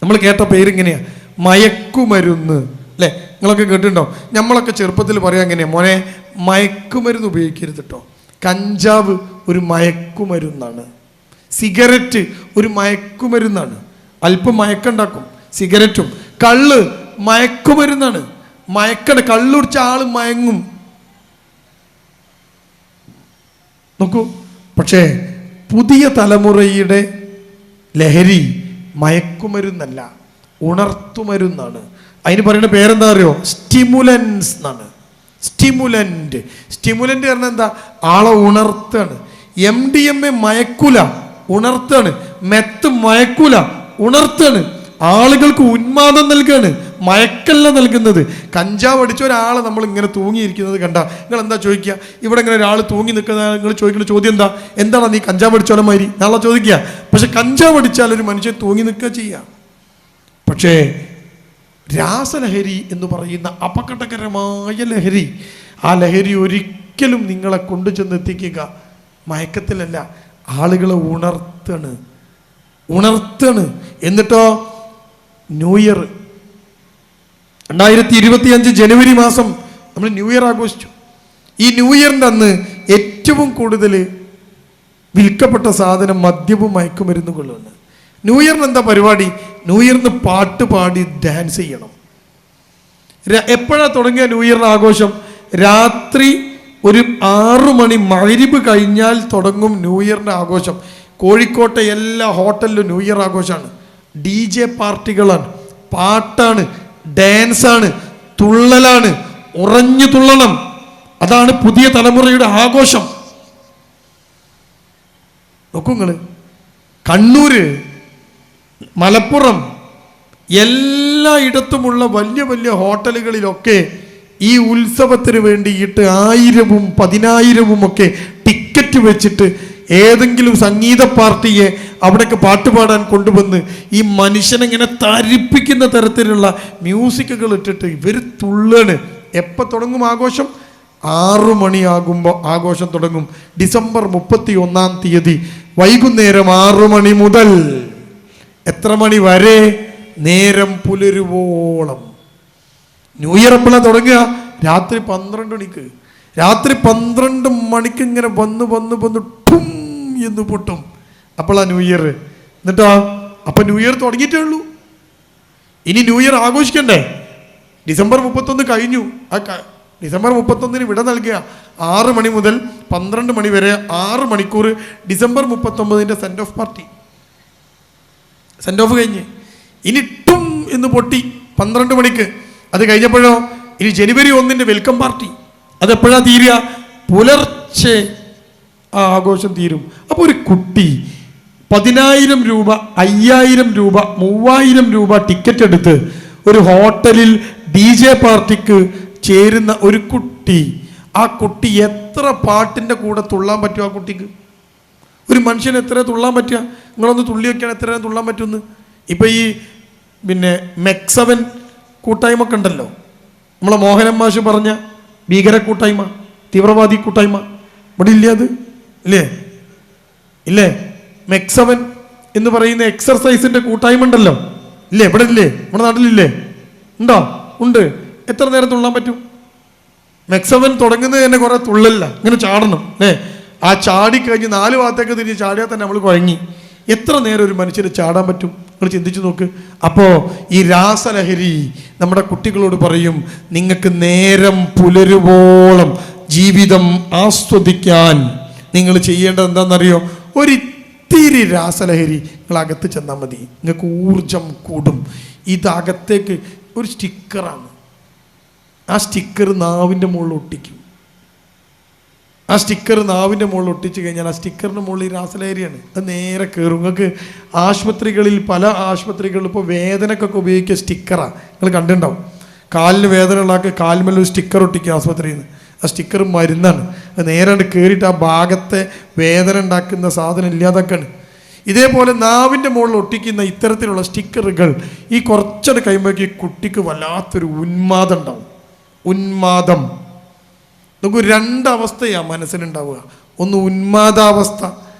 നമ്മൾ കേട്ട പേരിങ്ങനെയാ, മയക്കുമരുന്ന് അല്ലേ? നിങ്ങളൊക്കെ കേട്ടിട്ടുണ്ടോ? നമ്മളൊക്കെ ചെറുപ്പത്തിൽ പറയാം എങ്ങനെയാ, മോനെ മയക്കുമരുന്ന് ഉപയോഗിക്കരുത് കേട്ടോ. കഞ്ചാവ് ഒരു മയക്കുമരുന്നാണ്, സിഗരറ്റ് ഒരു മയക്കുമരുന്നാണ്, അല്പം മയക്കുണ്ടാക്കും സിഗരറ്റും. കള്ള് മയക്കുമരുന്നാണ്, മയക്കണ്ട. കള്ള് കുടിച്ച ആള് മയങ്ങും. നോക്കൂ, പക്ഷേ പുതിയ തലമുറയുടെ ലഹരി മയക്കുമരുന്നല്ല, ഉണർത്തുമരുന്നാണ്. അതിന് പറയുന്ന പേരെന്താ അറിയോ? സ്റ്റിമുലൻസ് എന്നാണ്. സ്റ്റിമുലൻ്റ്. സ്റ്റിമുലൻ്റ് പറഞ്ഞാൽ എന്താ? ആളെ ഉണർത്താണ്. MDMA മയക്കൂല, ഉണർത്താണ്. മെത്ത് മയക്കൂല, ഉണർത്താണ്. ആളുകൾക്ക് ഉന്മാദം നൽകാണ്, മയക്കല്ല നൽകുന്നത്. കഞ്ചാവ് അടിച്ച ഒരാളെ നമ്മൾ ഇങ്ങനെ തൂങ്ങിയിരിക്കുന്നത് കണ്ട നിങ്ങൾ എന്താ ചോദിക്കുക? ഇവിടെ ഇങ്ങനെ ഒരാൾ തൂങ്ങി നിൽക്കുന്ന നിങ്ങൾ ചോദിക്കുന്ന ചോദ്യം എന്താ? എന്താണ് നീ കഞ്ചാവ് അടിച്ചോളം മാതിരി നാളെ ചോദിക്കുക. പക്ഷെ കഞ്ചാവ് അടിച്ചാൽ ഒരു മനുഷ്യൻ തൂങ്ങി നിൽക്കുക ചെയ്യുക. പക്ഷേ രാസലഹരി എന്ന് പറയുന്ന അപകടകരമായ ലഹരി, ആ ലഹരി ഒരിക്കലും നിങ്ങളെ കൊണ്ടു ചെന്നെത്തിക്കുക മയക്കത്തിലല്ല, ആളുകളെ ഉണർത്താണ്. എന്നിട്ടോ ന്യൂ ഇയർ 2025 ജനുവരി മാസം നമ്മൾ ന്യൂ ഇയർ ആഘോഷിച്ചു. ഈ ന്യൂ ഇയറിൻ്റെ അന്ന് ഏറ്റവും കൂടുതൽ വിൽക്കപ്പെട്ട സാധനം മദ്യവും മയക്കുമരുന്നുകളാണ്. ന്യൂ ഇയറിന് എന്താ പരിപാടി? ന്യൂ ഇയറിന് പാട്ട് പാടി ഡാൻസ് ചെയ്യണം. എപ്പോഴാണ് തുടങ്ങിയ ന്യൂ ഇയറിന് ആഘോഷം? രാത്രി ഒരു 6 മണി മഗ്‌രിബ് കഴിഞ്ഞാൽ തുടങ്ങും ന്യൂ ഇയറിൻ്റെ ആഘോഷം. കോഴിക്കോട്ടെ എല്ലാ ഹോട്ടലിലും ന്യൂ ഇയർ ആഘോഷമാണ്. DJ പാർട്ടികളാണ്, പാട്ടാണ്, ഡാൻസാണ്, തുള്ളലാണ്, ഉറഞ്ഞു തുള്ളണം. അതാണ് പുതിയ തലമുറയുടെ ആഘോഷം. നോക്കൂ നിങ്ങള്, കണ്ണൂര്, മലപ്പുറം, എല്ലായിടത്തുമുള്ള വലിയ വലിയ ഹോട്ടലുകളിലൊക്കെ ഈ ഉത്സവത്തിന് വേണ്ടിയിട്ട് 1000ഉം 10,000ഉം ഒക്കെ ടിക്കറ്റ് വെച്ചിട്ട് ഏതെങ്കിലും സംഗീത പാർട്ടിയെ അവിടേക്ക് പാട്ടുപാടാൻ കൊണ്ടുവന്ന് ഈ മനുഷ്യനെങ്ങനെ തരിപ്പിക്കുന്ന തരത്തിലുള്ള മ്യൂസിക്കുകൾ ഇട്ടിട്ട് ഇവർ തുള്ളാണ്. എപ്പോൾ തുടങ്ങും ആഘോഷം? 6 മണിയാകുമ്പോൾ ആഘോഷം തുടങ്ങും. ഡിസംബർ 31-ാം തീയതി വൈകുന്നേരം 6 മണി മുതൽ എത്ര മണി വരെ? നേരം പുലരുവോളം. ന്യൂ ഇയർ എപ്പോഴാണ് തുടങ്ങുക? രാത്രി 12 മണിക്ക്. രാത്രി 12 മണിക്ക് ഇങ്ങനെ വന്ന് ഠും എന്ന് പൊട്ടും. അപ്പോഴാണ് ന്യൂ ഇയർ. എന്നിട്ടോ അപ്പം ന്യൂ ഇയർ തുടങ്ങിയിട്ടേ ഉള്ളൂ. ഇനി ന്യൂ ഇയർ ആഘോഷിക്കണ്ടേ? ഡിസംബർ 31 കഴിഞ്ഞു. ഡിസംബർ 31 വിട നൽകുക. 6 മണി മുതൽ 12 മണി വരെ 6 മണിക്കൂർ December 39 send off party. Send off കഴിഞ്ഞ് ഇനി ടും എന്ന് പൊട്ടി 12 മണിക്ക്. അത് കഴിഞ്ഞപ്പോഴോ ഇനി ജനുവരി 1 വെൽക്കം പാർട്ടി. അതെപ്പോഴാണ് തീരുക? പുലർച്ചെ ആ ആഘോഷം തീരും. അപ്പോൾ ഒരു കുട്ടി 10,000 രൂപ, 5,000 രൂപ, 3,000 രൂപ ടിക്കറ്റ് എടുത്ത് ഒരു ഹോട്ടലിൽ DJ പാർട്ടിക്ക് ചേരുന്ന ഒരു കുട്ടി, ആ കുട്ടി എത്ര പാട്ടിൻ്റെ കൂടെ തുള്ളാൻ പറ്റും? ആ കുട്ടിക്ക്, ഒരു മനുഷ്യന് എത്ര തുള്ളാൻ പറ്റുക? നിങ്ങളൊന്ന് തുള്ളി വയ്ക്കാൻ എത്ര തുള്ളാൻ പറ്റുമെന്ന്. ഇപ്പം ഈ മെക്സവൻ കൂട്ടായ്മ ഒക്കെ ഉണ്ടല്ലോ, നമ്മളെ മോഹനൻ മാഷ് പറഞ്ഞ ഭീകര കൂട്ടായ്മ, തീവ്രവാദി കൂട്ടായ്മ, ഇവിടെ ഇല്ലേ? അത് ഇല്ലേ? മെക്സവൻ എന്ന് പറയുന്ന എക്സർസൈസിന്റെ കൂട്ടായ്മ ഉണ്ടല്ലോ, ഇല്ലേ? ഇവിടെ ഇല്ലേ? നമ്മുടെ നാട്ടിലില്ലേ? ഉണ്ടോ? ഉണ്ട്. എത്ര നേരം തുള്ളാൻ പറ്റും? മെക്സവൻ തുടങ്ങുന്നത് തന്നെ കുറെ തുള്ളല്ല, ഇങ്ങനെ ചാടണം അല്ലേ? ആ ചാടിക്കഴിഞ്ഞ് 4 ഭാഗത്തേക്ക് തിരിഞ്ഞ് ചാടിയാൽ തന്നെ നമ്മൾ കുഴങ്ങി. എത്ര നേരം ഒരു മനുഷ്യന് ചാടാൻ പറ്റും? നിങ്ങൾ ചിന്തിച്ചു നോക്ക്. അപ്പോൾ ഈ രാസലഹരി നമ്മുടെ കുട്ടികളോട് പറയും, നിങ്ങൾക്ക് നേരം പുലരുവോളം ജീവിതം ആസ്വദിക്കാൻ നിങ്ങൾ ചെയ്യേണ്ടത് എന്താണെന്നറിയോ? ഒരിത്തിരി രാസലഹരി നിങ്ങൾ അകത്ത് ചെന്നാൽ മതി, നിങ്ങൾക്ക് ഊർജം കൂടും. ഇതകത്തേക്ക് ഒരു സ്റ്റിക്കറാണ്. ആ സ്റ്റിക്കർ നാവിൻ്റെ മുകളിൽ ഒട്ടിക്കും. ആ സ്റ്റിക്കർ നാവിൻ്റെ മുകളിൽ ഒട്ടിച്ച് കഴിഞ്ഞാൽ ആ സ്റ്റിക്കറിൻ്റെ മുകളിൽ രാസലഹരിയാണ്. അത് നേരെ കയറും. നിങ്ങൾക്ക് ആശുപത്രികളിൽ, പല ആശുപത്രികളിൽ ഇപ്പോൾ വേദനക്കൊക്കെ ഉപയോഗിക്കുക സ്റ്റിക്കറാണ്. നിങ്ങൾ കണ്ടിട്ടുണ്ടാവും. കാലിന് വേദന ഉള്ളാക്കി കാൽമേലൊരു സ്റ്റിക്കർ ഒട്ടിക്കുക ആശുപത്രിയിൽ നിന്ന്. ആ സ്റ്റിക്കർ മരുന്നാണ്. അത് നേരെ കയറിയിട്ട് ആ ഭാഗത്തെ വേദന ഉണ്ടാക്കുന്ന സാധനം ഇല്ലാതാക്കാണ്. ഇതേപോലെ നാവിൻ്റെ മുകളിൽ ഒട്ടിക്കുന്ന ഇത്തരത്തിലുള്ള സ്റ്റിക്കറുകൾ ഈ കുറച്ചട് കഴിയുമ്പോഴേക്ക് കുട്ടിക്ക് വല്ലാത്തൊരു ഉന്മാദം ഉണ്ടാവും. ഉന്മാദം. നമുക്ക് 2 അവസ്ഥയാണ് മനസ്സിലുണ്ടാവുക. ഒന്ന് ഉന്മാദാവസ്ഥ,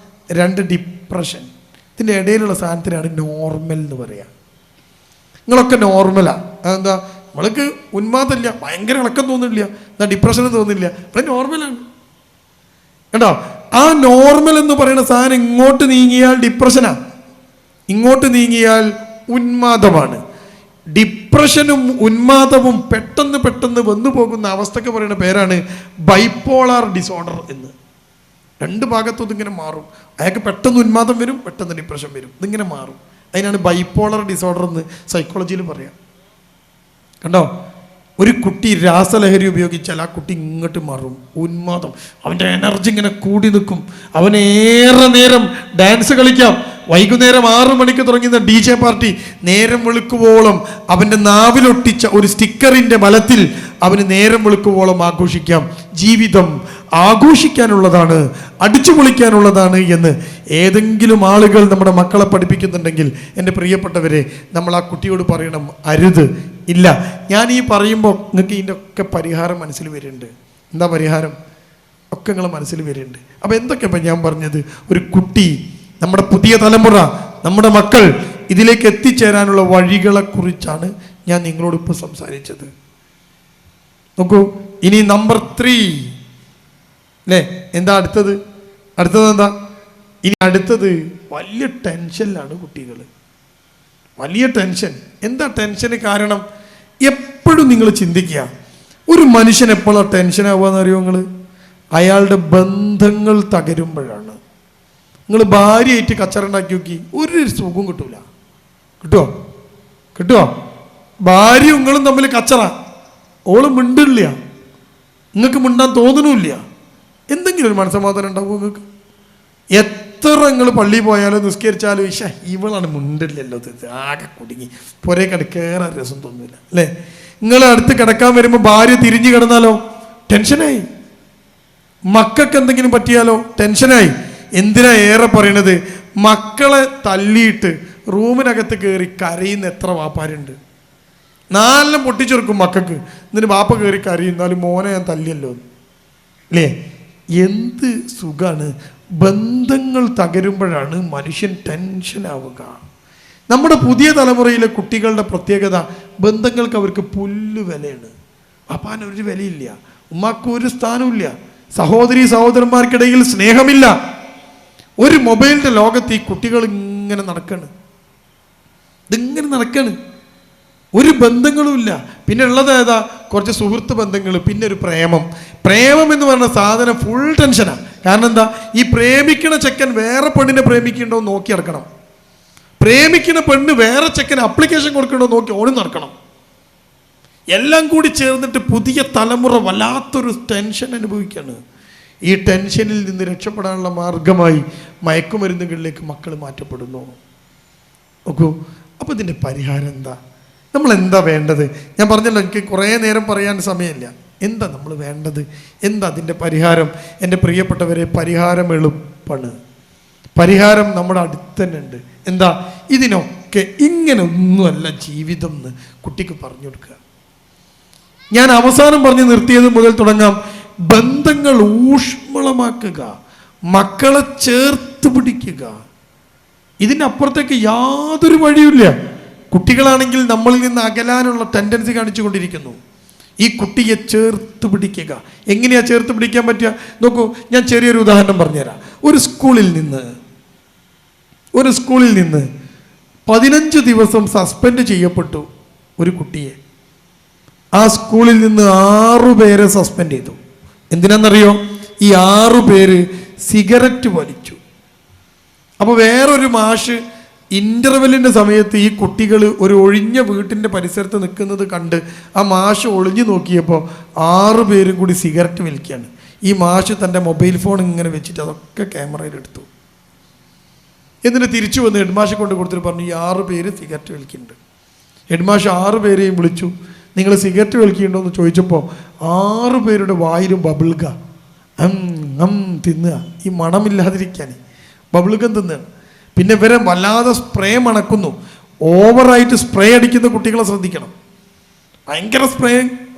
2 ഡിപ്രഷൻ. ഇതിൻ്റെ ഇടയിലുള്ള സാധനത്തിനാണ് നോർമൽ എന്ന് പറയുക. നിങ്ങളൊക്കെ നോർമലാണ്. അതെന്താ? നമ്മൾക്ക് ഉന്മാദമില്ല, ഭയങ്കര ഇളക്കം തോന്നുന്നില്ല, എന്നാൽ ഡിപ്രഷനും തോന്നുന്നില്ല, ഇവിടെ നോർമലാണ്. കേട്ടോ? ആ നോർമൽ എന്ന് പറയുന്ന സാധനം ഇങ്ങോട്ട് നീങ്ങിയാൽ ഡിപ്രഷനാണ്, ഇങ്ങോട്ട് നീങ്ങിയാൽ ഉന്മാദമാണ്. ഡിപ്രഷനും ഉന്മാദവും പെട്ടെന്ന് വന്നു പോകുന്ന അവസ്ഥക്ക് പറയുന്ന പേരാണ് ബൈപ്പോളാർ ഡിസോർഡർ എന്ന്. 2 ഭാഗത്തും ഇതിങ്ങനെ മാറും. അയാൾക്ക് പെട്ടെന്ന് ഉന്മാദം വരും, പെട്ടെന്ന് ഡിപ്രഷൻ വരും, ഇതിങ്ങനെ മാറും. അതിനാണ് ബൈപ്പോളർ ഡിസോർഡർ എന്ന് സൈക്കോളജിയിൽ പറയാം. കണ്ടോ? ഒരു കുട്ടി രാസലഹരി ഉപയോഗിച്ചാൽ ആ കുട്ടി ഇങ്ങോട്ട് മാറും, ഉന്മാദം. അവൻ്റെ എനർജി ഇങ്ങനെ കൂടി നിൽക്കും. അവനേറെ നേരം ഡാൻസ് കളിക്കാം. വൈകുന്നേരം 6 മണിക്ക് തുടങ്ങുന്ന DJ പാർട്ടി നേരം വെളുക്കുവോളം അവൻ്റെ നാവിലൊട്ടിച്ച ഒരു സ്റ്റിക്കറിൻ്റെ ബലത്തിൽ അവന് നേരം വെളുക്കുവോളം ആഘോഷിക്കാം. ജീവിതം ആഘോഷിക്കാനുള്ളതാണ്, അടിച്ചു പൊളിക്കാനുള്ളതാണ് എന്ന് ഏതെങ്കിലും ആളുകൾ നമ്മുടെ മക്കളെ പഠിപ്പിക്കുന്നുണ്ടെങ്കിൽ എൻ്റെ പ്രിയപ്പെട്ടവരെ, നമ്മൾ ആ കുട്ടിയോട് പറയണം, അരുത്. ഇല്ല, ഞാൻ ഈ പറയുമ്പോൾ നിങ്ങൾക്ക് ഇതിൻ്റെ ഒക്കെ പരിഹാരം മനസ്സിൽ വരുന്നുണ്ട്. എന്താ പരിഹാരം? ഒക്കെ നിങ്ങൾ മനസ്സിൽ വരുന്നുണ്ട്. അപ്പോൾ എന്തൊക്കെയാണ് ഞാൻ പറഞ്ഞത്? ഒരു കുട്ടി, നമ്മുടെ പുതിയ തലമുറ, നമ്മുടെ മക്കൾ ഇതിലേക്ക് എത്തിച്ചേരാനുള്ള വഴികളെക്കുറിച്ചാണ് ഞാൻ നിങ്ങളോട് ഇപ്പോൾ സംസാരിച്ചത്. നോക്കൂ, ഇനി നമ്പർ 3 അല്ലേ? എന്താ അടുത്തത്? എന്താ? ഇനി അടുത്തത് വലിയ ടെൻഷനിലാണ് കുട്ടികൾ. വലിയ ടെൻഷൻ. എന്താ ടെൻഷന് കാരണം? എപ്പോഴും നിങ്ങൾ ചിന്തിക്കുക, ഒരു മനുഷ്യൻ എപ്പോഴാണ് ടെൻഷൻ ആവുകയെന്ന് അറിയോ നിങ്ങൾ? അയാളുടെ ബന്ധങ്ങൾ തകരുമ്പോഴാണ്. നിങ്ങൾ ഭാര്യയായിട്ട് കച്ചറുണ്ടാക്കി നോക്കി, ഒരു സുഖം കിട്ടൂല. കിട്ടുമോ? ഭാര്യ നിങ്ങളും തമ്മിൽ കച്ചറ, ഓള് മിണ്ടില്ല, നിങ്ങൾക്ക് മിണ്ടാൻ തോന്നണില്ല. എന്തെങ്കിലും ഒരു മനസ്സമാധാനം ഉണ്ടാവും നിങ്ങൾക്ക്? എത്ര നിങ്ങൾ പള്ളിയിൽ പോയാലും നിസ്കരിച്ചാലും ഇവളാണ് മുണ്ടില്ലല്ലോ, ആകെ കുടുങ്ങി പുരേ കിടക്കേറെ രസം തോന്നില്ല അല്ലേ? നിങ്ങൾ അടുത്ത് കിടക്കാൻ വരുമ്പോൾ ഭാര്യ തിരിഞ്ഞു കിടന്നാലോ ടെൻഷനായി, മക്കൾക്ക് എന്തെങ്കിലും പറ്റിയാലോ ടെൻഷനായി. എന്തിനാ ഏറെ പറയണത്? മക്കളെ തല്ലിയിട്ട് റൂമിനകത്ത് കയറി കരയുന്ന എത്ര വാപ്പാരുണ്ട്. നാലെല്ലാം പൊട്ടിച്ചെറുക്കും മക്കൾക്ക്, എന്നിട്ട് വാപ്പ കയറി കരയുന്നാലും മോനെ ഞാൻ തല്ലിയല്ലോ അല്ലേ? എന്ത് സുഖാണ്. ബന്ധങ്ങൾ തകരുമ്പോഴാണ് മനുഷ്യൻ ടെൻഷനാവുക. നമ്മുടെ പുതിയ തലമുറയിലെ കുട്ടികളുടെ പ്രത്യേകത, ബന്ധങ്ങൾക്ക് അവർക്ക് പുല്ല് വിലയാണ്. വാപ്പാന് ഒരു വിലയില്ല, ഉമ്മാക്ക് ഒരു സ്ഥാനമില്ല, സഹോദരി സഹോദരന്മാർക്കിടയിൽ സ്നേഹമില്ല. ഒരു മൊബൈലിൻ്റെ ലോകത്ത് ഈ കുട്ടികൾ ഇങ്ങനെ നടക്കാണ്, ഇതിങ്ങനെ നടക്കാണ്, ഒരു ബന്ധങ്ങളുമില്ല. പിന്നെ ഉള്ളത് ഏതാ? കുറച്ച് സുഹൃത്ത് ബന്ധങ്ങൾ, പിന്നെ ഒരു പ്രേമം. പ്രേമം എന്ന് പറയുന്ന സാധനം ഫുൾ ടെൻഷനാണ്. കാരണം എന്താ? ഈ പ്രേമിക്കണ ചെക്കൻ വേറെ പെണ്ണിനെ പ്രേമിക്കണ്ടോ നോക്കി നടക്കണം, പ്രേമിക്കുന്ന പെണ്ണ് വേറെ ചെക്കന് അപ്ലിക്കേഷൻ കൊടുക്കണ്ടോ നോക്കി ഓടി നടക്കണം. എല്ലാം കൂടി ചേർന്നിട്ട് പുതിയ തലമുറ വല്ലാത്തൊരു ടെൻഷൻ അനുഭവിക്കുകയാണ്. ഈ ടെൻഷനിൽ നിന്ന് രക്ഷപ്പെടാനുള്ള മാർഗമായി മയക്കുമരുന്നുകളിലേക്ക് മക്കൾ മാറ്റപ്പെടുന്നു. നോക്കൂ, അപ്പോൾ ഇതിൻ്റെ പരിഹാരം എന്താ? നമ്മൾ എന്താ വേണ്ടത്? ഞാൻ പറഞ്ഞല്ലോ, എനിക്ക് കുറേ നേരം പറയാൻ സമയമില്ല. എന്താ നമ്മൾ വേണ്ടത്? എന്താ അതിൻ്റെ പരിഹാരം? എൻ്റെ പ്രിയപ്പെട്ടവരെ, പരിഹാരം എളുപ്പമാണ്. പരിഹാരം നമ്മുടെ അടുത്ത് തന്നെ ഉണ്ട്. എന്താ? ഇതിനൊക്കെ ഇങ്ങനെ ഒന്നുമല്ല ജീവിതം എന്ന് കുട്ടിക്ക് പറഞ്ഞു കൊടുക്കുക. ഞാൻ അവസാനം പറഞ്ഞ് നിർത്തിയത് മുതൽ തുടങ്ങാം. ബന്ധങ്ങൾ ഊഷ്മളമാക്കുക, മക്കളെ ചേർത്ത് പിടിക്കുക. ഇതിനപ്പുറത്തേക്ക് യാതൊരു വഴിയുമില്ല. കുട്ടികളാണെങ്കിൽ നമ്മളിൽ നിന്ന് അകലാനുള്ള ടെൻഡൻസി കാണിച്ചു കൊണ്ടിരിക്കുന്നു. ഈ കുട്ടിയെ ചേർത്ത് പിടിക്കുക. എങ്ങനെയാ ചേർത്ത് പിടിക്കാൻ പറ്റുക? നോക്കൂ, ഞാൻ ചെറിയൊരു ഉദാഹരണം പറഞ്ഞുതരാം. ഒരു സ്കൂളിൽ നിന്ന് 15 ദിവസം സസ്പെൻഡ് ചെയ്യപ്പെട്ടു ഒരു കുട്ടിയെ. ആ സ്കൂളിൽ നിന്ന് 6 പേരെ സസ്പെൻഡ് ചെയ്തു. എന്തിനാണെന്നറിയോ? ഈ 6 പേര് സിഗരറ്റ് വലിച്ചു. അപ്പോൾ വേറൊരു മാഷ് ഇൻ്റർവെല്ലിൻ്റെ സമയത്ത് ഈ കുട്ടികൾ ഒരു ഒഴിഞ്ഞ വീട്ടിൻ്റെ പരിസരത്ത് നിൽക്കുന്നത് കണ്ട് ആ മാഷ് ഒളിഞ്ഞു നോക്കിയപ്പോൾ 6 പേരും കൂടി സിഗരറ്റ് വലിക്കുകയാണ്. ഈ മാഷ് തൻ്റെ മൊബൈൽ ഫോൺ ഇങ്ങനെ വെച്ചിട്ട് അതൊക്കെ ക്യാമറയിലെടുത്തു. എന്നിട്ട് തിരിച്ചു വന്ന് ഹെഡ്മാഷെ കൊണ്ട് കൊടുത്തിട്ട് പറഞ്ഞു, ഈ 6 പേര് സിഗരറ്റ് വലിക്കുന്നുണ്ട്. ഹെഡ്മാഷ് 6 പേരെയും വിളിച്ചു. നിങ്ങൾ സിഗരറ്റ് വലിക്കുന്നുണ്ടോ എന്ന് ചോദിച്ചപ്പോൾ 6 പേരുടെ വായിലും ബബിൾഗ തിന്നുക, ഈ മണമില്ലാതിരിക്കാൻ ബബിൾഗം തിന്നുകയാണ്. പിന്നെ ഇവരെ വല്ലാതെ സ്പ്രേ മണക്കുന്നു. ഓവറായിട്ട് സ്പ്രേ അടിക്കുന്ന കുട്ടികളെ ശ്രദ്ധിക്കണം, ഭയങ്കര സ്പ്രേ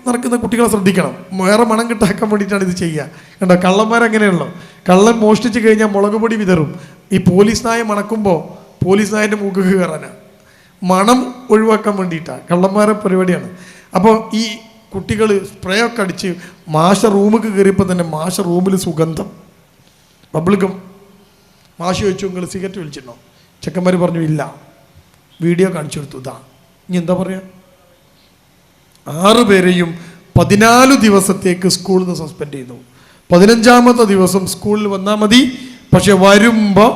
നടക്കുന്ന കുട്ടികളെ ശ്രദ്ധിക്കണം. വേറെ മണം കിട്ടാക്കാൻ വേണ്ടിയിട്ടാണ് ഇത് ചെയ്യുക. കണ്ടോ, കള്ളന്മാരങ്ങനെയുള്ളൂ. കള്ളൻ മോഷ്ടിച്ച് കഴിഞ്ഞാൽ മുളക് പൊടി വിതറും. ഈ പോലീസ് നായ മണക്കുമ്പോൾ പോലീസ് നായൻ്റെ മൂക്ക് കയറാനാണ്, മണം ഒഴിവാക്കാൻ വേണ്ടിയിട്ടാണ്. കള്ളന്മാരെ പരിപാടിയാണ്. അപ്പോൾ ഈ കുട്ടികൾ സ്പ്രേ ഒക്കെ അടിച്ച് മാഷ റൂമിൽ കയറിയപ്പോൾ തന്നെ മാഷ റൂമിൽ സുഗന്ധം, ബബിൾഗം. മാഷ് ചോദിച്ചു, നിങ്ങൾ സിഗരറ്റ് വലിച്ചിട്ടുണ്ടോ? ചെക്കന്മാർ പറഞ്ഞു ഇല്ല. വീഡിയോ കാണിച്ചു കൊടുത്തു. ഇതാ. ഇനി എന്താ പറയുക? 6 പേരെയും 14 ദിവസത്തേക്ക് സ്കൂളിൽ നിന്ന് സസ്പെൻഡ് ചെയ്തു. 15ാമത്തെ ദിവസം സ്കൂളിൽ വന്നാൽ മതി. പക്ഷെ വരുമ്പോൾ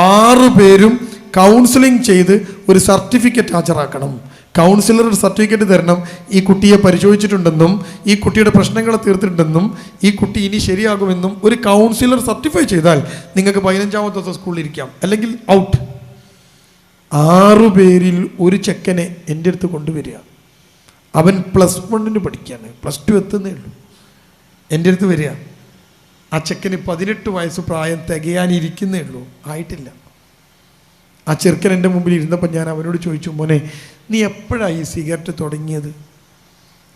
6 പേരും കൗൺസിലിംഗ് ചെയ്ത് ഒരു സർട്ടിഫിക്കറ്റ് ഹാജരാക്കണം. കൗൺസിലർ ഒരു സർട്ടിഫിക്കറ്റ് തരണം. ഈ കുട്ടിയെ പരിശോധിച്ചിട്ടുണ്ടെന്നും ഈ കുട്ടിയുടെ പ്രശ്നങ്ങളെ തീർത്തിട്ടുണ്ടെന്നും ഈ കുട്ടി ഇനി ശരിയാകുമെന്നും ഒരു കൗൺസിലർ സർട്ടിഫൈ ചെയ്താൽ നിങ്ങൾക്ക് 15ാമത്തെ ദിവസം സ്കൂളിൽ ഇരിക്കാം, അല്ലെങ്കിൽ ഔട്ട്. 6 പേരിൽ ഒരു ചെക്കനെ എൻ്റെ അടുത്ത് കൊണ്ടുവരിക. അവൻ +1 പഠിക്കുകയാണ്, +2 എത്തുന്നേ ഉള്ളൂ. എൻ്റെ അടുത്ത് വരിക. ആ ചെക്കന് 18 വയസ്സ് പ്രായം തികയാനിരിക്കുന്നേ ഉള്ളൂ, ആയിട്ടില്ല. ആ ചെറുക്കൻ എൻ്റെ മുമ്പിൽ ഇരുന്നപ്പോൾ ഞാൻ അവനോട് ചോദിച്ചു, മോനെ നീ എപ്പോഴാണ് ഈ സിഗരറ്റ് തുടങ്ങിയത്?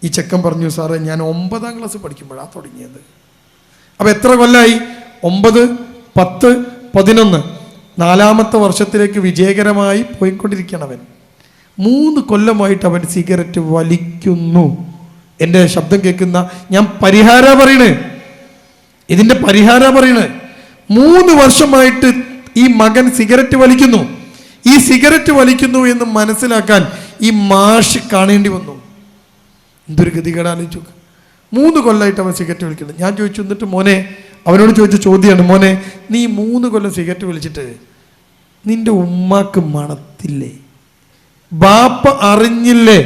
ഈ ചെക്കൻ പറഞ്ഞു, സാറേ ഞാൻ 9ാം ക്ലാസ് പഠിക്കുമ്പോഴാണ് തുടങ്ങിയത്. അപ്പോൾ എത്ര കൊല്ലമായി? 9, 10, 11. 4ാമത്തെ വർഷത്തിലേക്ക് വിജയകരമായി പോയിക്കൊണ്ടിരിക്കുകയാണ് അവൻ. 3 കൊല്ലമായിട്ട് അവൻ സിഗരറ്റ് വലിക്കുന്നു. എൻ്റെ ശബ്ദം കേൾക്കുന്ന ഞാൻ ഇതിൻ്റെ പരിഹാര പറയണേ. 3 വർഷമായിട്ട് ഈ മകൻ സിഗരറ്റ് വലിക്കുന്നു. ഈ സിഗരറ്റ് വലിക്കുന്നു എന്ന് മനസ്സിലാക്കാൻ ഈ മാഷ് കാണേണ്ടി വന്നു. എന്തൊരു ഗതികേട് ആലോചിച്ചു. 3 കൊല്ലമായിട്ട് അവൻ സിഗരറ്റ് വലിക്കുന്നു. ഞാൻ ചോദിച്ചു, എന്നിട്ട് മോനെ, അവനോട് ചോദിച്ച ചോദ്യമാണ്, മോനെ നീ 3 കൊല്ലം സിഗരറ്റ് വലിച്ചിട്ട് നിന്റെ ഉമ്മാക്ക് മണത്തില്ലേ? ബാപ്പ അറിഞ്ഞില്ലേ?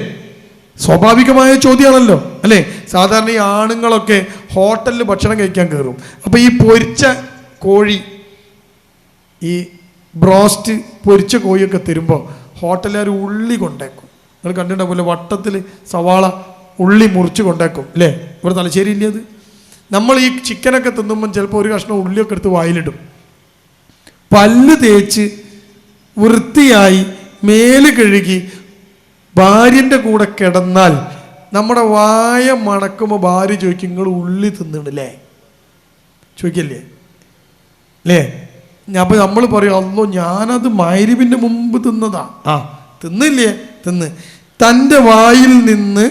സ്വാഭാവികമായ ചോദ്യമാണല്ലോ അല്ലേ? സാധാരണ ഈ ആണുങ്ങളൊക്കെ ഹോട്ടലിൽ ഭക്ഷണം കഴിക്കാൻ കയറും. അപ്പോൾ ഈ പൊരിച്ച കോഴി, ഈ ബ്രോസ്റ്റ് പൊരിച്ച കോഴിയൊക്കെ തരുമ്പോൾ ഹോട്ടലുകാർ ഉള്ളി കൊണ്ടേക്കും. നിങ്ങൾ കണ്ടിട്ടുണ്ടാവില്ല, വട്ടത്തിൽ സവാള ഉള്ളി മുറിച്ച് കൊണ്ടേക്കും അല്ലേ? ഇവിടെ തലശ്ശേരി ഇല്ലേ അത്? നമ്മൾ ഈ ചിക്കനൊക്കെ തിന്നുമ്പം ചിലപ്പോൾ ഒരു കഷ്ണം ഉള്ളിയൊക്കെ എടുത്ത് വായിലിടും. പല്ല് തേച്ച് വൃത്തിയായി മേല് കഴുകി ഭാര്യൻ്റെ കൂടെ കിടന്നാൽ നമ്മുടെ വായ മണക്കുമ്പോൾ ഭാര്യ ചോദിക്കും, നിങ്ങൾ ഉള്ളി തിന്നണല്ലേ? ചോദിക്കല്ലേ അല്ലേ? അപ്പോൾ നമ്മൾ പറയും, അല്ലോ ഞാനത് മഗ്‌രിബിൻ്റെ മുമ്പ് തിന്നതാ. ആ തിന്നില്ലേ? തിന്ന്. തൻ്റെ വായിൽ നിന്ന്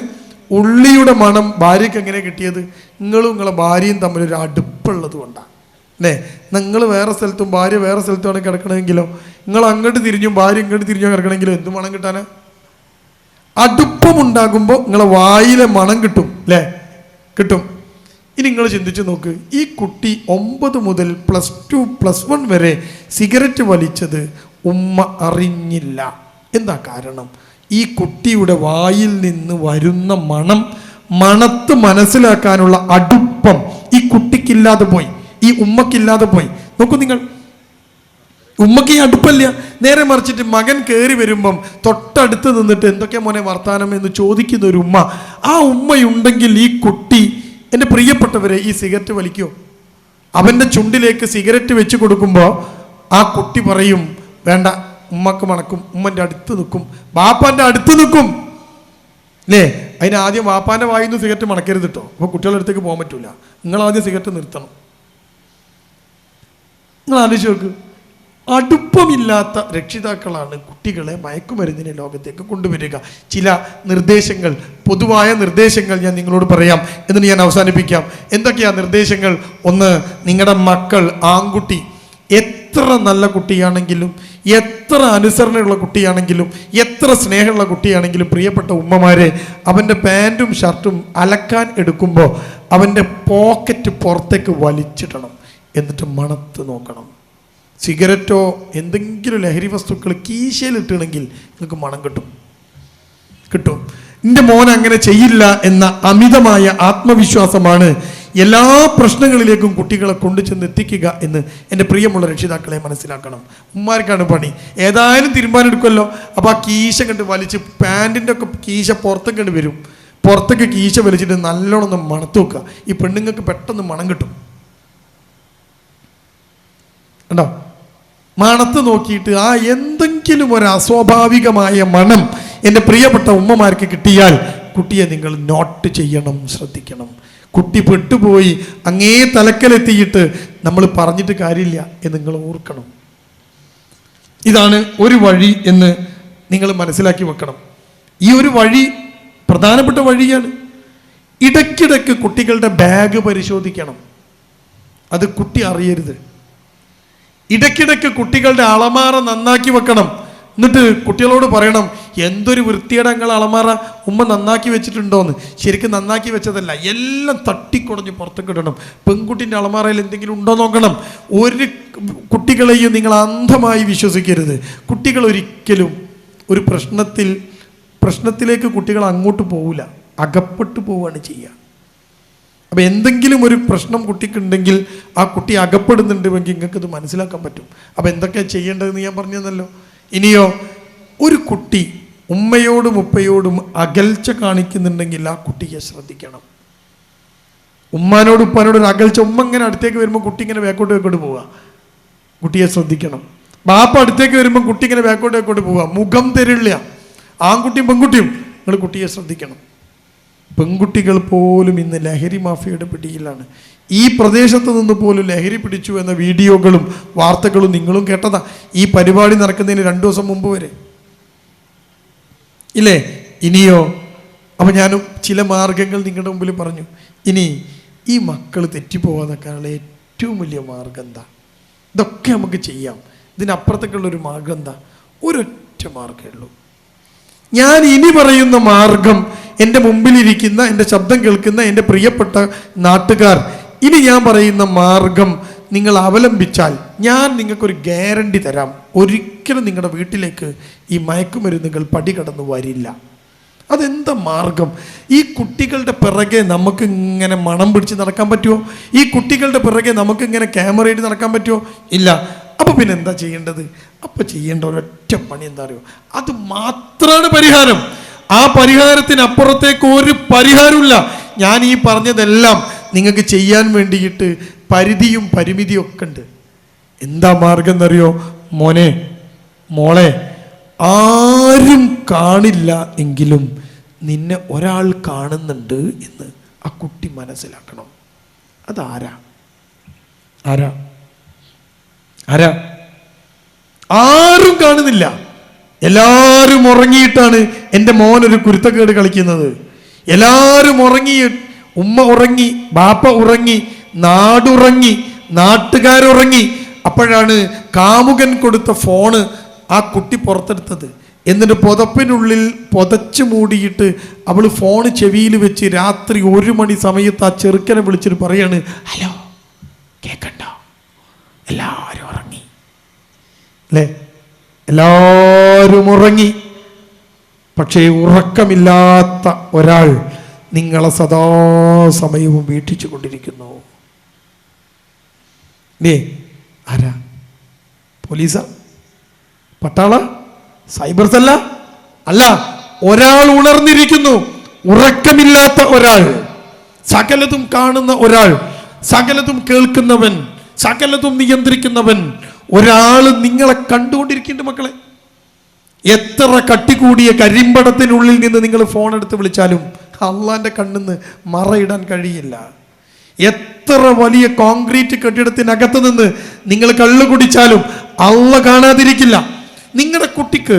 ഉള്ളിയുടെ മണം ഭാര്യയ്ക്ക് എങ്ങനെ കിട്ടിയത്? നിങ്ങളും നിങ്ങളെ ഭാര്യയും തമ്മിലൊരു അടുപ്പുള്ളത് കൊണ്ടാണ് അല്ലേ? നിങ്ങൾ വേറെ സ്ഥലത്തും ഭാര്യ വേറെ സ്ഥലത്തുമാണ് കിടക്കണമെങ്കിലോ, നിങ്ങൾ അങ്ങോട്ട് തിരിഞ്ഞും ഭാര്യ ഇങ്ങോട്ട് തിരിഞ്ഞോ കിടക്കണമെങ്കിലോ എന്ത് മണം കിട്ടാനാ? അടുപ്പമുണ്ടാകുമ്പോൾ നിങ്ങളെ വായിലെ മണം കിട്ടും അല്ലേ? കിട്ടും. ഇനി നിങ്ങൾ ചിന്തിച്ച് നോക്ക്, ഈ കുട്ടി 9 മുതൽ +2 +1 വരെ സിഗരറ്റ് വലിച്ചത് ഉമ്മ അറിഞ്ഞില്ല. എന്താ കാരണം? ഈ കുട്ടിയുടെ വായിൽ നിന്ന് വരുന്ന മണത്ത് മനസ്സിലാക്കാനുള്ള അടുപ്പം ഈ കുട്ടിക്കില്ലാതെ പോയി, ഈ ഉമ്മക്കില്ലാതെ പോയി. നോക്കൂ നിങ്ങൾ, ഉമ്മക്ക് ഈ അടുപ്പല്ല. നേരെ മറിച്ചിട്ട് മകൻ കയറി വരുമ്പം തൊട്ടടുത്ത് നിന്നിട്ട് എന്തൊക്കെയാ മോനെ വർത്താനം എന്ന് ചോദിക്കുന്ന ഒരു ഉമ്മ, ആ ഉമ്മയുണ്ടെങ്കിൽ ഈ കുട്ടി, എൻ്റെ പ്രിയപ്പെട്ടവരെ, ഈ സിഗരറ്റ് വലിക്കോ? അവൻ്റെ ചുണ്ടിലേക്ക് സിഗരറ്റ് വെച്ച് കൊടുക്കുമ്പോൾ ആ കുട്ടി പറയും വേണ്ട, ഉമ്മക്ക് മണക്കും, ഉമ്മൻ്റെ അടുത്ത് നിൽക്കും, ബാപ്പാൻ്റെ അടുത്ത് നിൽക്കും അല്ലേ? അതിന് ആദ്യം വാപ്പാൻ്റെ വായിൽ നിന്ന് സിഗരറ്റ് മണക്കരുത് കേട്ടോ. അപ്പോൾ കുട്ടികളുടെ അടുത്തേക്ക് പോകാൻ പറ്റൂല. നിങ്ങൾ ആദ്യം സിഗരറ്റ് നിർത്തണം. നിങ്ങൾ ആലോചിച്ച് നോക്ക്, അടുപ്പമില്ലാത്ത രക്ഷിതാക്കളാണ് കുട്ടികളെ മയക്കുമരുന്നിനെ ലോകത്തേക്ക് കൊണ്ടുവരിക. ചില നിർദ്ദേശങ്ങൾ, പൊതുവായ നിർദ്ദേശങ്ങൾ ഞാൻ നിങ്ങളോട് പറയാം, എന്നിട്ട് ഞാൻ അവസാനിപ്പിക്കാം. എന്തൊക്കെയാ നിർദ്ദേശങ്ങൾ? ഒന്ന്, നിങ്ങളുടെ മക്കൾ, ആൺകുട്ടി എത്ര നല്ല കുട്ടിയാണെങ്കിലും, എത്ര അനുസരണയുള്ള കുട്ടിയാണെങ്കിലും, എത്ര സ്നേഹമുള്ള കുട്ടിയാണെങ്കിലും, പ്രിയപ്പെട്ട ഉമ്മമാരെ, അവൻ്റെ പാൻറ്റും ഷർട്ടും അലക്കാൻ എടുക്കുമ്പോൾ അവൻ്റെ പോക്കറ്റ് പുറത്തേക്ക് വലിച്ചിടണം. എന്നിട്ട് മണത്ത് നോക്കണം. സിഗരറ്റോ എന്തെങ്കിലും ലഹരി വസ്തുക്കൾ കീശയിലിട്ടണമെങ്കിൽ നിങ്ങൾക്ക് മണം കിട്ടും. എൻ്റെ മോൻ അങ്ങനെ ചെയ്യില്ല എന്ന അമിതമായ ആത്മവിശ്വാസമാണ് എല്ലാ പ്രശ്നങ്ങളിലേക്കും കുട്ടികളെ കൊണ്ടു ചെന്ന് എത്തിക്കുക എന്ന് എൻ്റെ പ്രിയമുള്ള രക്ഷിതാക്കളെ മനസ്സിലാക്കണം. ഉമ്മാർക്കാണ് പണി. ഏതായാലും തീരുമാനമെടുക്കുമല്ലോ, അപ്പോൾ ആ കീശ കണ്ട് വലിച്ച് പാൻറ്റിൻ്റെ ഒക്കെ കീശ പുറത്തേക്ക് കണ്ട് വരും. പുറത്തേക്ക് കീശ വലിച്ചിട്ട് നല്ലോണം ഒന്ന് മണത്ത് വെക്കുക. ഈ പെണ്ണുങ്ങൾക്ക് പെട്ടെന്ന് മണം കിട്ടും. കണ്ടോ? മണത്ത് നോക്കിയിട്ട് ആ എന്തെങ്കിലും ഒരു അസ്വാഭാവികമായ മണം എൻ്റെ പ്രിയപ്പെട്ട ഉമ്മമാർക്ക് കിട്ടിയാൽ കുട്ടിയെ നിങ്ങൾ നോട്ട് ചെയ്യണം, ശ്രദ്ധിക്കണം. കുട്ടി പെട്ടുപോയി അങ്ങേ തലക്കലെത്തിയിട്ട് നമ്മൾ പറഞ്ഞിട്ട് കാര്യമില്ല എന്ന് നിങ്ങൾ ഓർക്കണം. ഇതാണ് ഒരു വഴി എന്ന് നിങ്ങൾ മനസ്സിലാക്കി വെക്കണം. ഈ ഒരു വഴി പ്രധാനപ്പെട്ട വഴിയാണ്. ഇടയ്ക്കിടയ്ക്ക് കുട്ടികളുടെ ബാഗ് പരിശോധിക്കണം. അത് കുട്ടി അറിയരുത്. ഇടയ്ക്കിടയ്ക്ക് കുട്ടികളുടെ അളമാറ നന്നാക്കി വെക്കണം. എന്നിട്ട് കുട്ടികളോട് പറയണം, എന്തൊരു വൃത്തിയുടെ നിങ്ങൾ അളമാറ ഉമ്മ നന്നാക്കി വെച്ചിട്ടുണ്ടോയെന്ന്. ശരിക്കും നന്നാക്കി വെച്ചതല്ല, എല്ലാം തട്ടിക്കുടഞ്ഞ് പുറത്തേക്ക് ഇടണം. പെൺകുട്ടിൻ്റെ അളമാറയിൽ എന്തെങ്കിലും ഉണ്ടോ നോക്കണം. ഒരു കുട്ടികളെയും നിങ്ങൾ അന്ധമായി വിശ്വസിക്കരുത്. കുട്ടികൾ ഒരിക്കലും ഒരു പ്രശ്നത്തിലേക്ക് കുട്ടികൾ അങ്ങോട്ട് പോവില്ല, അകപ്പെട്ടു പോവുകയാണ് ചെയ്യുക. അപ്പം എന്തെങ്കിലും ഒരു പ്രശ്നം കുട്ടിക്കുണ്ടെങ്കിൽ ആ കുട്ടി അകപ്പെടുന്നുണ്ടെങ്കിൽ നിങ്ങൾക്കത് മനസ്സിലാക്കാൻ പറ്റും. അപ്പം എന്തൊക്കെയാണ് ചെയ്യേണ്ടതെന്ന് ഞാൻ പറഞ്ഞു തന്നല്ലോ. ഇനിയോ, ഒരു കുട്ടി ഉമ്മയോടും ഉപ്പയോടും അകൽച്ച കാണിക്കുന്നുണ്ടെങ്കിൽ ആ കുട്ടിയെ ശ്രദ്ധിക്കണം. ഉമ്മാനോടും ഉപ്പാനോടും ഒരു അകൽച്ച, ഉമ്മ ഇങ്ങനെ അടുത്തേക്ക് വരുമ്പോൾ കുട്ടി ഇങ്ങനെ വേക്കോട്ട് പോവുക, കുട്ടിയെ ശ്രദ്ധിക്കണം. ബാപ്പ അടുത്തേക്ക് വരുമ്പോൾ കുട്ടി ഇങ്ങനെ വേക്കോട്ട് പോവുക, മുഖം തരില്ല. ആൺകുട്ടിയും പെൺകുട്ടിയും നിങ്ങൾ കുട്ടിയെ ശ്രദ്ധിക്കണം. പെൺകുട്ടികൾ പോലും ഇന്ന് ലഹരി മാഫിയയുടെ പിടിയിലാണ്. ഈ പ്രദേശത്ത് നിന്ന് പോലും ലഹരി പിടിച്ചു എന്ന വീഡിയോകളും വാർത്തകളും നിങ്ങളും കേട്ടതാ. ഈ പരിപാടി നടക്കുന്നതിന് 2 ദിവസം മുമ്പ് വരെ ഇല്ലേ? ഇനിയോ, അപ്പം ഞാനും ചില മാർഗങ്ങൾ നിങ്ങളുടെ മുമ്പിൽ പറഞ്ഞു. ഇനി ഈ മക്കൾ തെറ്റിപ്പോവാതൊക്കെയുള്ള ഏറ്റവും വലിയ മാർഗം എന്താ? ഇതൊക്കെ നമുക്ക് ചെയ്യാം. ഇതിനപ്പുറത്തേക്കുള്ളൊരു മാർഗം എന്താ? ഒരൊറ്റ മാർഗ്ഗമേ ഉള്ളൂ. ഞാൻ ഇനി പറയുന്ന മാർഗം എൻ്റെ മുമ്പിലിരിക്കുന്ന, എൻ്റെ ശബ്ദം കേൾക്കുന്ന എൻ്റെ പ്രിയപ്പെട്ട നാട്ടുകാർ, ഇനി ഞാൻ പറയുന്ന മാർഗം നിങ്ങൾ അവലംബിച്ചാൽ ഞാൻ നിങ്ങൾക്കൊരു ഗ്യാരണ്ടി തരാം, ഒരിക്കലും നിങ്ങളുടെ വീട്ടിലേക്ക് ഈ മയക്കുമരുന്നുകൾ പടികടന്നു വരില്ല. അതെന്താ മാർഗം? ഈ കുട്ടികളുടെ പിറകെ നമുക്ക് ഇങ്ങനെ മണം പിടിച്ച് നടക്കാൻ പറ്റുമോ? ഈ കുട്ടികളുടെ പിറകെ നമുക്ക് ഇങ്ങനെ ക്യാമറയിട്ട് നടക്കാൻ പറ്റുമോ? ഇല്ല. അപ്പോൾ പിന്നെ എന്താ ചെയ്യേണ്ടത്? അപ്പോൾ ചെയ്യേണ്ട ഒരൊറ്റ പണി എന്താ അറിയോ? അത് മാത്രമാണ് പരിഹാരം. ആ പരിഹാരത്തിനപ്പുറത്തേക്ക് ഒരു പരിഹാരമില്ല. ഞാൻ ഈ പറഞ്ഞതെല്ലാം നിങ്ങൾക്ക് ചെയ്യാൻ വേണ്ടിയിട്ട് പരിധിയും പരിമിതിയും ഒക്കെ ഉണ്ട്. എന്താ മാർഗം എന്നറിയോ? മോനെ, മോളെ, ആരും കാണില്ല എങ്കിലും നിന്നെ ഒരാൾ കാണുന്നുണ്ട് എന്ന് ആ കുട്ടി മനസ്സിലാക്കണം. അതാരാ? ആരാ? ആരാ? ആരും കാണുന്നില്ല. എല്ലാവരും ഉറങ്ങിയിട്ടാണ് എൻ്റെ മോനൊരു കുരുത്തക്കേട് കളിക്കുന്നത്. എല്ലാവരും ഉറങ്ങി, ഉമ്മ ഉറങ്ങി, ബാപ്പ ഉറങ്ങി, നാടുറങ്ങി, നാട്ടുകാരുറങ്ങി. അപ്പോഴാണ് കാമുകൻ കൊടുത്ത ഫോണ് ആ കുട്ടി പുറത്തെടുത്തത്. എന്നിട്ട് പുതപ്പിനുള്ളിൽ പുതച്ചു മൂടിയിട്ട് അവൾ ഫോണ് ചെവിയിൽ വെച്ച് രാത്രി 1 മണി സമയത്ത് ആ ചെറുക്കനെ വിളിച്ചിട്ട് പറയാണ്, ഹലോ, കേക്കണ്ടോ? എല്ലാവരും ഉറങ്ങി അല്ലേ? എല്ലാവരും ഉറങ്ങി. പക്ഷേ ഉറക്കമില്ലാത്ത ഒരാൾ നിങ്ങളെ സദാസമയവും വീക്ഷിച്ചു കൊണ്ടിരിക്കുന്നു. ആരാ? പോലീസാ? പട്ടാള? സൈബർ സെല്ല? അല്ല, ഒരാൾ ഉണർന്നിരിക്കുന്നു. ഉറക്കമില്ലാത്ത ഒരാൾ, സകലതും കാണുന്ന ഒരാൾ, സകലതും കേൾക്കുന്നവൻ, സകലതും നിയന്ത്രിക്കുന്നവൻ ഒരാൾ നിങ്ങളെ കണ്ടുകൊണ്ടിരിക്കുന്നുണ്ട്. മക്കളെ, എത്ര കട്ടികൂടിയ കരിമ്പടത്തിനുള്ളിൽ നിന്ന് നിങ്ങൾ ഫോൺ എടുത്ത് വിളിച്ചാലും അള്ളാന്റെ കണ്ണിന്ന് മറയിടാൻ കഴിയില്ല. എത്ര വലിയ കോൺക്രീറ്റ് കെട്ടിടത്തിനകത്ത് നിന്ന് നിങ്ങൾ കള്ളു കുടിച്ചാലും അള്ള കാണാതിരിക്കില്ല. നിങ്ങളുടെ കുട്ടിക്ക്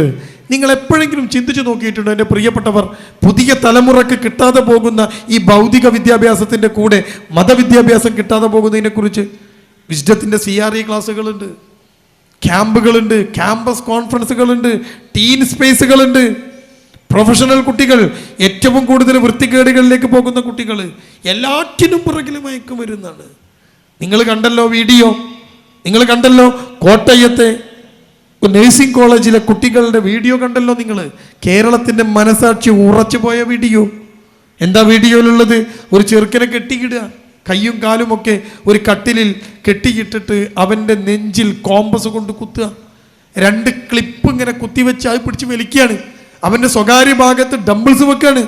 നിങ്ങൾ എപ്പോഴെങ്കിലും ചിന്തിച്ചു നോക്കിയിട്ടുണ്ടോ? എൻ്റെ പ്രിയപ്പെട്ടവർ, പുതിയ തലമുറക്ക് കിട്ടാതെ പോകുന്ന ഈ ഭൗതിക വിദ്യാഭ്യാസത്തിൻ്റെ കൂടെ മതവിദ്യാഭ്യാസം കിട്ടാതെ പോകുന്നതിനെ കുറിച്ച് വിസ്ഡത്തിൻ്റെ CRE ക്ലാസ്സുകളുണ്ട്, ക്യാമ്പുകളുണ്ട്, ക്യാമ്പസ് കോൺഫറൻസുകളുണ്ട്, ടീൻ സ്പേസുകളുണ്ട്. പ്രൊഫഷണൽ കുട്ടികൾ, ഏറ്റവും കൂടുതൽ വൃത്തികേടുകളിലേക്ക് പോകുന്ന കുട്ടികൾ, എല്ലാറ്റിനും പുറകിലും മയക്കുമരുന്നാണ്. നിങ്ങൾ കണ്ടല്ലോ വീഡിയോ, നിങ്ങൾ കണ്ടല്ലോ കോട്ടയത്തെ നഴ്സിംഗ് കോളേജിലെ കുട്ടികളുടെ വീഡിയോ കണ്ടല്ലോ നിങ്ങൾ. കേരളത്തിൻ്റെ മനസാക്ഷി ഉറച്ചു പോയ വീഡിയോ. എന്താ വീഡിയോയിലുള്ളത്? ഒരു ചെറുക്കനെ കെട്ടിയിടുക, കയ്യും കാലും ഒക്കെ ഒരു കട്ടിലിൽ കെട്ടിയിട്ടിട്ട് അവൻ്റെ നെഞ്ചിൽ കോമ്പസ് കൊണ്ട് കുത്തുക. 2 ക്ലിപ്പ് ഇങ്ങനെ കുത്തിവെച്ച് അത് പിടിച്ച് വലിക്കുകയാണ്. അവൻ്റെ സ്വകാര്യ ഭാഗത്ത് ഡംബിൾസ് വെക്കാണ്.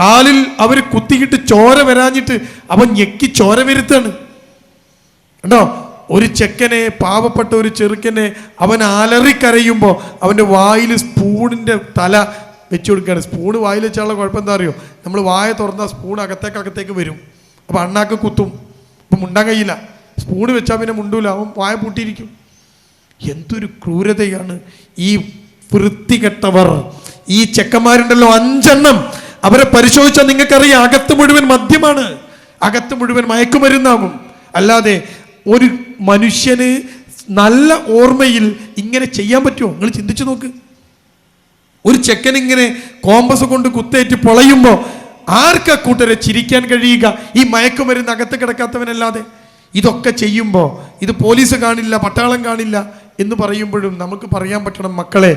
കാലിൽ അവർ കുത്തിയിട്ട് ചോര വരാഞ്ഞിട്ട് അവൻ ഞെക്കി ചോര വരുത്താണ്. കണ്ടോ? ഒരു ചെക്കനെ, പാവപ്പെട്ട ഒരു ചെറുക്കനെ അവൻ അലറിക്കരയുമ്പോൾ അവൻ്റെ വായിൽ സ്പൂണിൻ്റെ തല വെച്ചു കൊടുക്കുകയാണ്. സ്പൂണ് വായിൽ വെച്ചാലുള്ള കുഴപ്പം എന്താ അറിയോ? നമ്മൾ വായ തുറന്നാൽ സ്പൂൺ അകത്തേക്ക് വരും. അപ്പം അണ്ണാക്ക് കുത്തും. അപ്പം മുണ്ടാൻ കഴിയില്ല. സ്പൂണ് വെച്ചാൽ പിന്നെ മുണ്ടൂല, അവൻ വായ പൂട്ടിയിരിക്കും. എന്തൊരു ക്രൂരതയാണ്! ഈ വൃത്തികെട്ടവർ, ഈ ചെക്കന്മാരുണ്ടല്ലോ 5 എണ്ണം, അവരെ പരിശോധിച്ചാൽ നിങ്ങൾക്കറിയാം അകത്ത് മുഴുവൻ മദ്യമാണ്, അകത്ത് മുഴുവൻ മയക്കുമരുന്നാകും. അല്ലാതെ ഒരു മനുഷ്യന് നല്ല ഓർമ്മയിൽ ഇങ്ങനെ ചെയ്യാൻ പറ്റുമോ? നിങ്ങൾ ചിന്തിച്ചു നോക്ക്. ഒരു ചെക്കൻ ഇങ്ങനെ കോമ്പസ് കൊണ്ട് കുത്തേറ്റ് പൊളയുമ്പോൾ ആർക്കാ കൂട്ടരെ ചിരിക്കാൻ കഴിയുക? ഈ മയക്കുമരുന്ന് അകത്ത് കിടക്കാത്തവനല്ലാതെ. ഇതൊക്കെ ചെയ്യുമ്പോൾ ഇത് പോലീസ് കാണില്ല, പട്ടാളം കാണില്ല എന്ന് പറയുമ്പോഴും നമുക്ക് പറയാൻ പറ്റണം, മക്കളെ,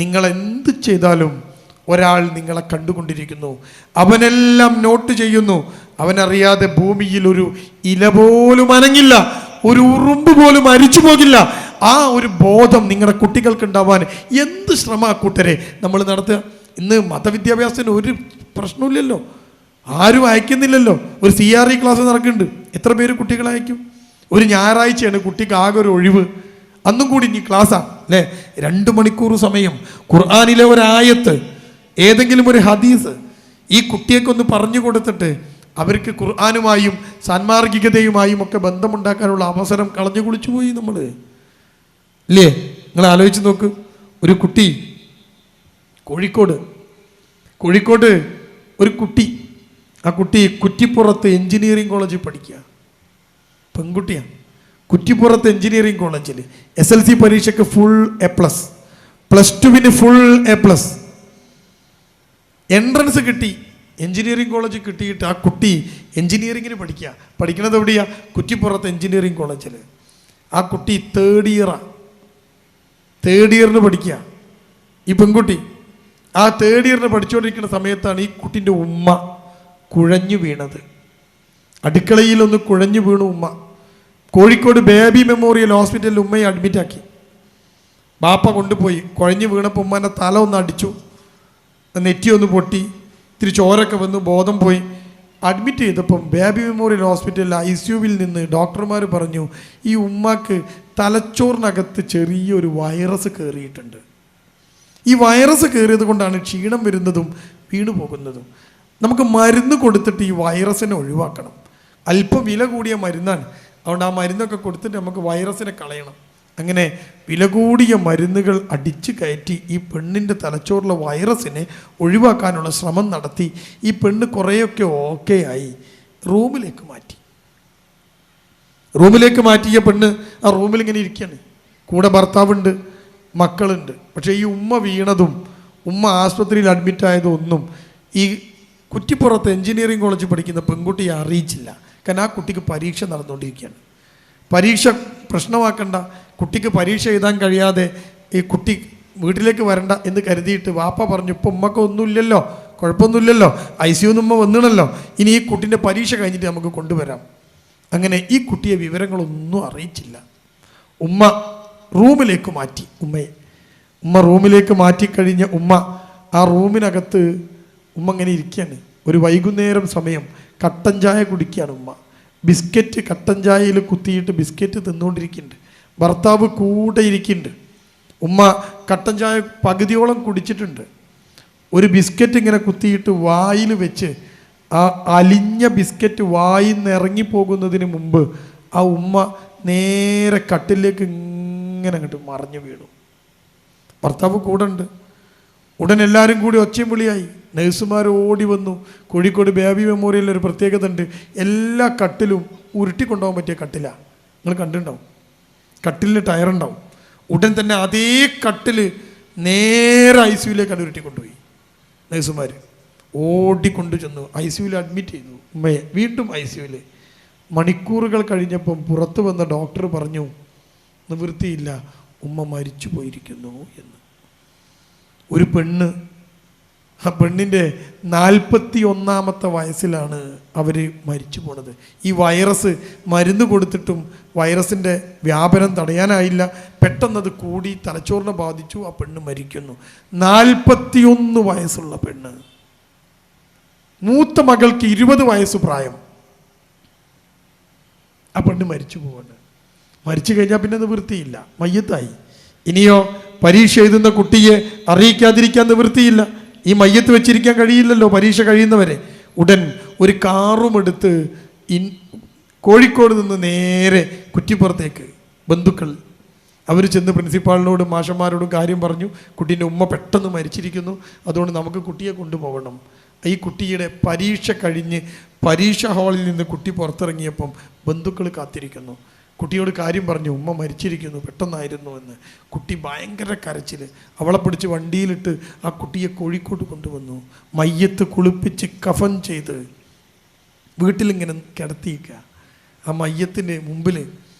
നിങ്ങൾ എന്ത് ചെയ്താലും ഒരാൾ നിങ്ങളെ കണ്ടുകൊണ്ടിരിക്കുന്നു. അവനെല്ലാം നോട്ട് ചെയ്യുന്നു. അവനറിയാതെ ഭൂമിയിൽ ഒരു ഇല പോലും അനങ്ങില്ല, ഒരു ഉറുമ്പ് പോലും അരിച്ചു പോകില്ല. ആ ഒരു ബോധം നിങ്ങളുടെ കുട്ടികൾക്ക് ഉണ്ടാവാൻ എന്ത് ശ്രമ കൂട്ടരെ നമ്മൾ നടത്തുക. ഇന്ന് മതവിദ്യാഭ്യാസത്തിന് ഒരു പ്രശ്നമില്ലല്ലോ, ആരും അയക്കുന്നില്ലല്ലോ. ഒരു CRE ക്ലാസ് നടക്കുന്നുണ്ട്, എത്ര പേര് കുട്ടികളെ അയക്കും? ഒരു ഞായറാഴ്ചയാണ് കുട്ടിക്ക് ആകെ ഒരു ഒഴിവ്, അന്നും കൂടി ഇനി ക്ലാസ്സാണ് അല്ലേ? 2 മണിക്കൂർ സമയം ഖുർആനിലെ ഒരായത്ത്, ഏതെങ്കിലും ഒരു ഹദീസ് ഈ കുട്ടിയൊക്കെ പറഞ്ഞു കൊടുത്തിട്ട് അവർക്ക് ഖുർആനുമായും സാൻമാർഗികതയുമായും ഒക്കെ ബന്ധമുണ്ടാക്കാനുള്ള അവസരം കളഞ്ഞു കുളിച്ചു പോയി നമ്മൾ ഇല്ലേ? നിങ്ങൾ ആലോചിച്ച് നോക്ക്. ഒരു കുട്ടി കോഴിക്കോട് ഒരു കുട്ടി, ആ കുട്ടി കുറ്റിപ്പുറത്ത് എഞ്ചിനീയറിംഗ് കോളേജിൽ പഠിക്കുക, പെൺകുട്ടിയാണ്. കുറ്റിപ്പുറത്ത് എഞ്ചിനീയറിംഗ് കോളേജിൽ SLC പരീക്ഷയ്ക്ക് full A+, +2 full A+, entrance കിട്ടി, എഞ്ചിനീയറിംഗ് കോളേജ് കിട്ടിയിട്ട് ആ കുട്ടി എഞ്ചിനീയറിങ്ങിന് പഠിക്കണത് എവിടെയാ? കുറ്റിപ്പുറത്ത് എഞ്ചിനീയറിംഗ് കോളേജിൽ. ആ കുട്ടി തേർഡ് ഇയറിന് പഠിക്കുക. ഈ പെൺകുട്ടി ആ 3rd ഇയറിന് പഠിച്ചുകൊണ്ടിരിക്കുന്ന സമയത്താണ് ഈ കുട്ടിൻ്റെ ഉമ്മ കുഴഞ്ഞു വീണത്. അടുക്കളയിലൊന്ന് കുഴഞ്ഞു വീണു ഉമ്മ. കോഴിക്കോട് ബേബി മെമ്മോറിയൽ ഹോസ്പിറ്റലിൽ ഉമ്മയെ അഡ്മിറ്റാക്കി. ബാപ്പ കൊണ്ടുപോയി. കുഴഞ്ഞു വീണപ്പോൾ ഉമ്മേൻ്റെ തല ഒന്ന് അടിച്ചു, നെറ്റി ഒന്ന് പൊട്ടി, ഇത്തിരി ചോരൊക്കെ വന്നു, ബോധം പോയി. അഡ്മിറ്റ് ചെയ്തപ്പം ബേബി മെമ്മോറിയൽ ഹോസ്പിറ്റലിൽ ICUവിൽ നിന്ന് ഡോക്ടർമാർ പറഞ്ഞു, ഈ ഉമ്മക്ക് തലച്ചോറിനകത്ത് ചെറിയൊരു വൈറസ് കയറിയിട്ടുണ്ട്. ഈ വൈറസ് കയറിയത് കൊണ്ടാണ് ക്ഷീണം വരുന്നതും വീണു പോകുന്നതും. നമുക്ക് മരുന്ന് കൊടുത്തിട്ട് ഈ വൈറസിനെ ഒഴിവാക്കണം. അല്പം വില കൂടിയ മരുന്നാണ്, അതുകൊണ്ട് ആ മരുന്നൊക്കെ കൊടുത്തിട്ട് നമുക്ക് വൈറസിനെ കളയണം. അങ്ങനെ വില കൂടിയ മരുന്നുകൾ അടിച്ചു കയറ്റി ഈ പെണ്ണിൻ്റെ തലച്ചോറിലെ വൈറസിനെ ഒഴിവാക്കാനുള്ള ശ്രമം നടത്തി. ഈ പെണ്ണ് കുറേയൊക്കെ ഓക്കെ ആയി. റൂമിലേക്ക് മാറ്റിയ പെണ്ണ് ആ റൂമിൽ ഇങ്ങനെ ഇരിക്കുകയാണ്. കൂടെ ഭർത്താവുണ്ട്, മക്കളുണ്ട്. പക്ഷേ ഈ ഉമ്മ വീണതും ഉമ്മ ആസ്പത്രിയിൽ അഡ്മിറ്റായതും ഒന്നും ഈ കുറ്റിപ്പുറത്ത് എഞ്ചിനീയറിംഗ് കോളേജിൽ പഠിക്കുന്ന പെൺകുട്ടിയെ അറിയിച്ചില്ല. കാരണം ആ കുട്ടിക്ക് പരീക്ഷ നടന്നുകൊണ്ടിരിക്കുകയാണ്. പരീക്ഷ പ്രശ്നമാക്കണ്ട, കുട്ടിക്ക് പരീക്ഷ എഴുതാൻ കഴിയാതെ ഈ കുട്ടി വീട്ടിലേക്ക് വരണ്ട എന്ന് കരുതിയിട്ട് വാപ്പ പറഞ്ഞു, ഇപ്പം ഉമ്മക്ക് ഒന്നുമില്ലല്ലോ, കുഴപ്പമൊന്നുമില്ലല്ലോ, ICUന്ന് ഉമ്മ വന്നിണല്ലോ, ഇനി ഈ കുട്ടീൻ്റെ പരീക്ഷ കഴിഞ്ഞിട്ട് നമുക്ക് കൊണ്ടുവരാം. അങ്ങനെ ഈ കുട്ടിയെ വിവരങ്ങളൊന്നും അറിയിച്ചില്ല. ഉമ്മ റൂമിലേക്ക് മാറ്റി ഉമ്മയെ. ഉമ്മ റൂമിലേക്ക് മാറ്റിക്കഴിഞ്ഞ ഉമ്മ ആ റൂമിനകത്ത് ഉമ്മ ഇങ്ങനെ ഇരിക്കുകയാണ്. ഒരു വൈകുന്നേരം സമയം കട്ടൻ ചായ കുടിക്കുകയാണ് ഉമ്മ. ബിസ്ക്കറ്റ് കട്ടൻ ചായയിൽ കുത്തിയിട്ട് ബിസ്ക്കറ്റ് തിന്നുകൊണ്ടിരിക്കുന്നുണ്ട്. ഭർത്താവ് കൂടെ ഇരിക്കുന്നുണ്ട്. ഉമ്മ കട്ടൻ ചായ പകുതിയോളം കുടിച്ചിട്ടുണ്ട്. ഒരു ബിസ്ക്കറ്റ് ഇങ്ങനെ കുത്തിയിട്ട് വായിൽ വെച്ച് ആ അലിഞ്ഞ ബിസ്ക്കറ്റ് വായിൽ നിന്ന് ഇറങ്ങിപ്പോകുന്നതിന് മുമ്പ് ആ ഉമ്മ നേരെ കട്ടിലേക്ക് ഇങ്ങനെ അങ്ങോട്ട് മറിഞ്ഞു വീണു. ഭർത്താവ് കൂടെ ഉണ്ട്. ഉടൻ എല്ലാവരും കൂടി ഒച്ചയും വിളിയായി. നഴ്സുമാർ ഓടി വന്നു. കോഴിക്കോട് ബേബി മെമ്മോറിയലിൽ ഒരു പ്രത്യേകത ഉണ്ട്, എല്ലാ കട്ടിലും ഉരുട്ടിക്കൊണ്ടുപോകാൻ പറ്റിയ കട്ടിലാണ്. നിങ്ങൾ കണ്ടിട്ടുണ്ടാവും, കട്ടിലിന് ടയറുണ്ടാവും. ഉടൻ തന്നെ അതേ കട്ടിൽ നേരെ ICUവിലേക്കാണ് ഉരുട്ടിക്കൊണ്ടുപോയി. നഴ്സുമാർ ഓടിക്കൊണ്ടു ചെന്നു ICUവിൽ അഡ്മിറ്റ് ചെയ്തു ഉമ്മയെ. വീണ്ടും ICUവിൽ. മണിക്കൂറുകൾ കഴിഞ്ഞപ്പം പുറത്തു വന്ന ഡോക്ടർ പറഞ്ഞു, നിവൃത്തിയില്ല, ഉമ്മ മരിച്ചു പോയിരിക്കുന്നു എന്ന്. ഒരു പെണ്ണ്, ആ പെണ്ണിൻ്റെ 41ാമത്തെ വയസ്സിലാണ് അവർ മരിച്ചു പോണത്. ഈ വൈറസ് മരുന്ന് കൊടുത്തിട്ടും വൈറസിൻ്റെ വ്യാപനം തടയാനായില്ല. പെട്ടെന്നത് കൂടി തലച്ചോറിനെ ബാധിച്ചു. ആ പെണ്ണ് മരിക്കുന്നു. 41 വയസ്സുള്ള പെണ്ണ്. മൂത്ത മകൾക്ക് 20 വയസ്സ് പ്രായം. ആ പെണ്ണ് മരിച്ചു പോവാണ്. മരിച്ചു കഴിഞ്ഞാൽ പിന്നെ നിവൃത്തിയില്ല, മയ്യത്തായി. ഇനിയോ പരീക്ഷ എഴുതുന്ന കുട്ടിയെ അറിയിക്കാതിരിക്കാൻ നിവൃത്തിയില്ല. ഈ മയ്യത്ത് വെച്ചിരിക്കാൻ കഴിയില്ലല്ലോ പരീക്ഷ കഴിയുന്നവരെ. ഉടൻ ഒരു കാറും എടുത്ത് കോഴിക്കോട് നിന്ന് നേരെ കുറ്റിപ്പുറത്തേക്ക് ബന്ധുക്കൾ അവർ ചെന്ന് പ്രിൻസിപ്പാളിനോടും മാഷന്മാരോടും കാര്യം പറഞ്ഞു, കുട്ടീൻ്റെ ഉമ്മ പെട്ടെന്ന് മരിച്ചിരിക്കുന്നു, അതുകൊണ്ട് നമുക്ക് കുട്ടിയെ കൊണ്ടുപോകണം. ഈ കുട്ടിയുടെ പരീക്ഷ കഴിഞ്ഞ് പരീക്ഷ ഹാളിൽ നിന്ന് കുട്ടി പുറത്തിറങ്ങിയപ്പം ബന്ധുക്കൾ കാത്തിരിക്കുന്നു. കുട്ടിയോട് കാര്യം പറഞ്ഞു, ഉമ്മ മരിച്ചിരിക്കുന്നു, പെട്ടെന്നായിരുന്നു എന്ന്. കുട്ടി ഭയങ്കര കരച്ചിൽ. അവളെ പിടിച്ച് വണ്ടിയിലിട്ട് ആ കുട്ടിയെ കോഴിക്കോട് കൊണ്ടുവന്നു. മയ്യത്ത് കുളിപ്പിച്ച് കഫൻ ചെയ്ത് വീട്ടിലിങ്ങനെ കിടത്തിയിക്കുക. ആ മയ്യത്തിൻ്റെ മുമ്പിൽ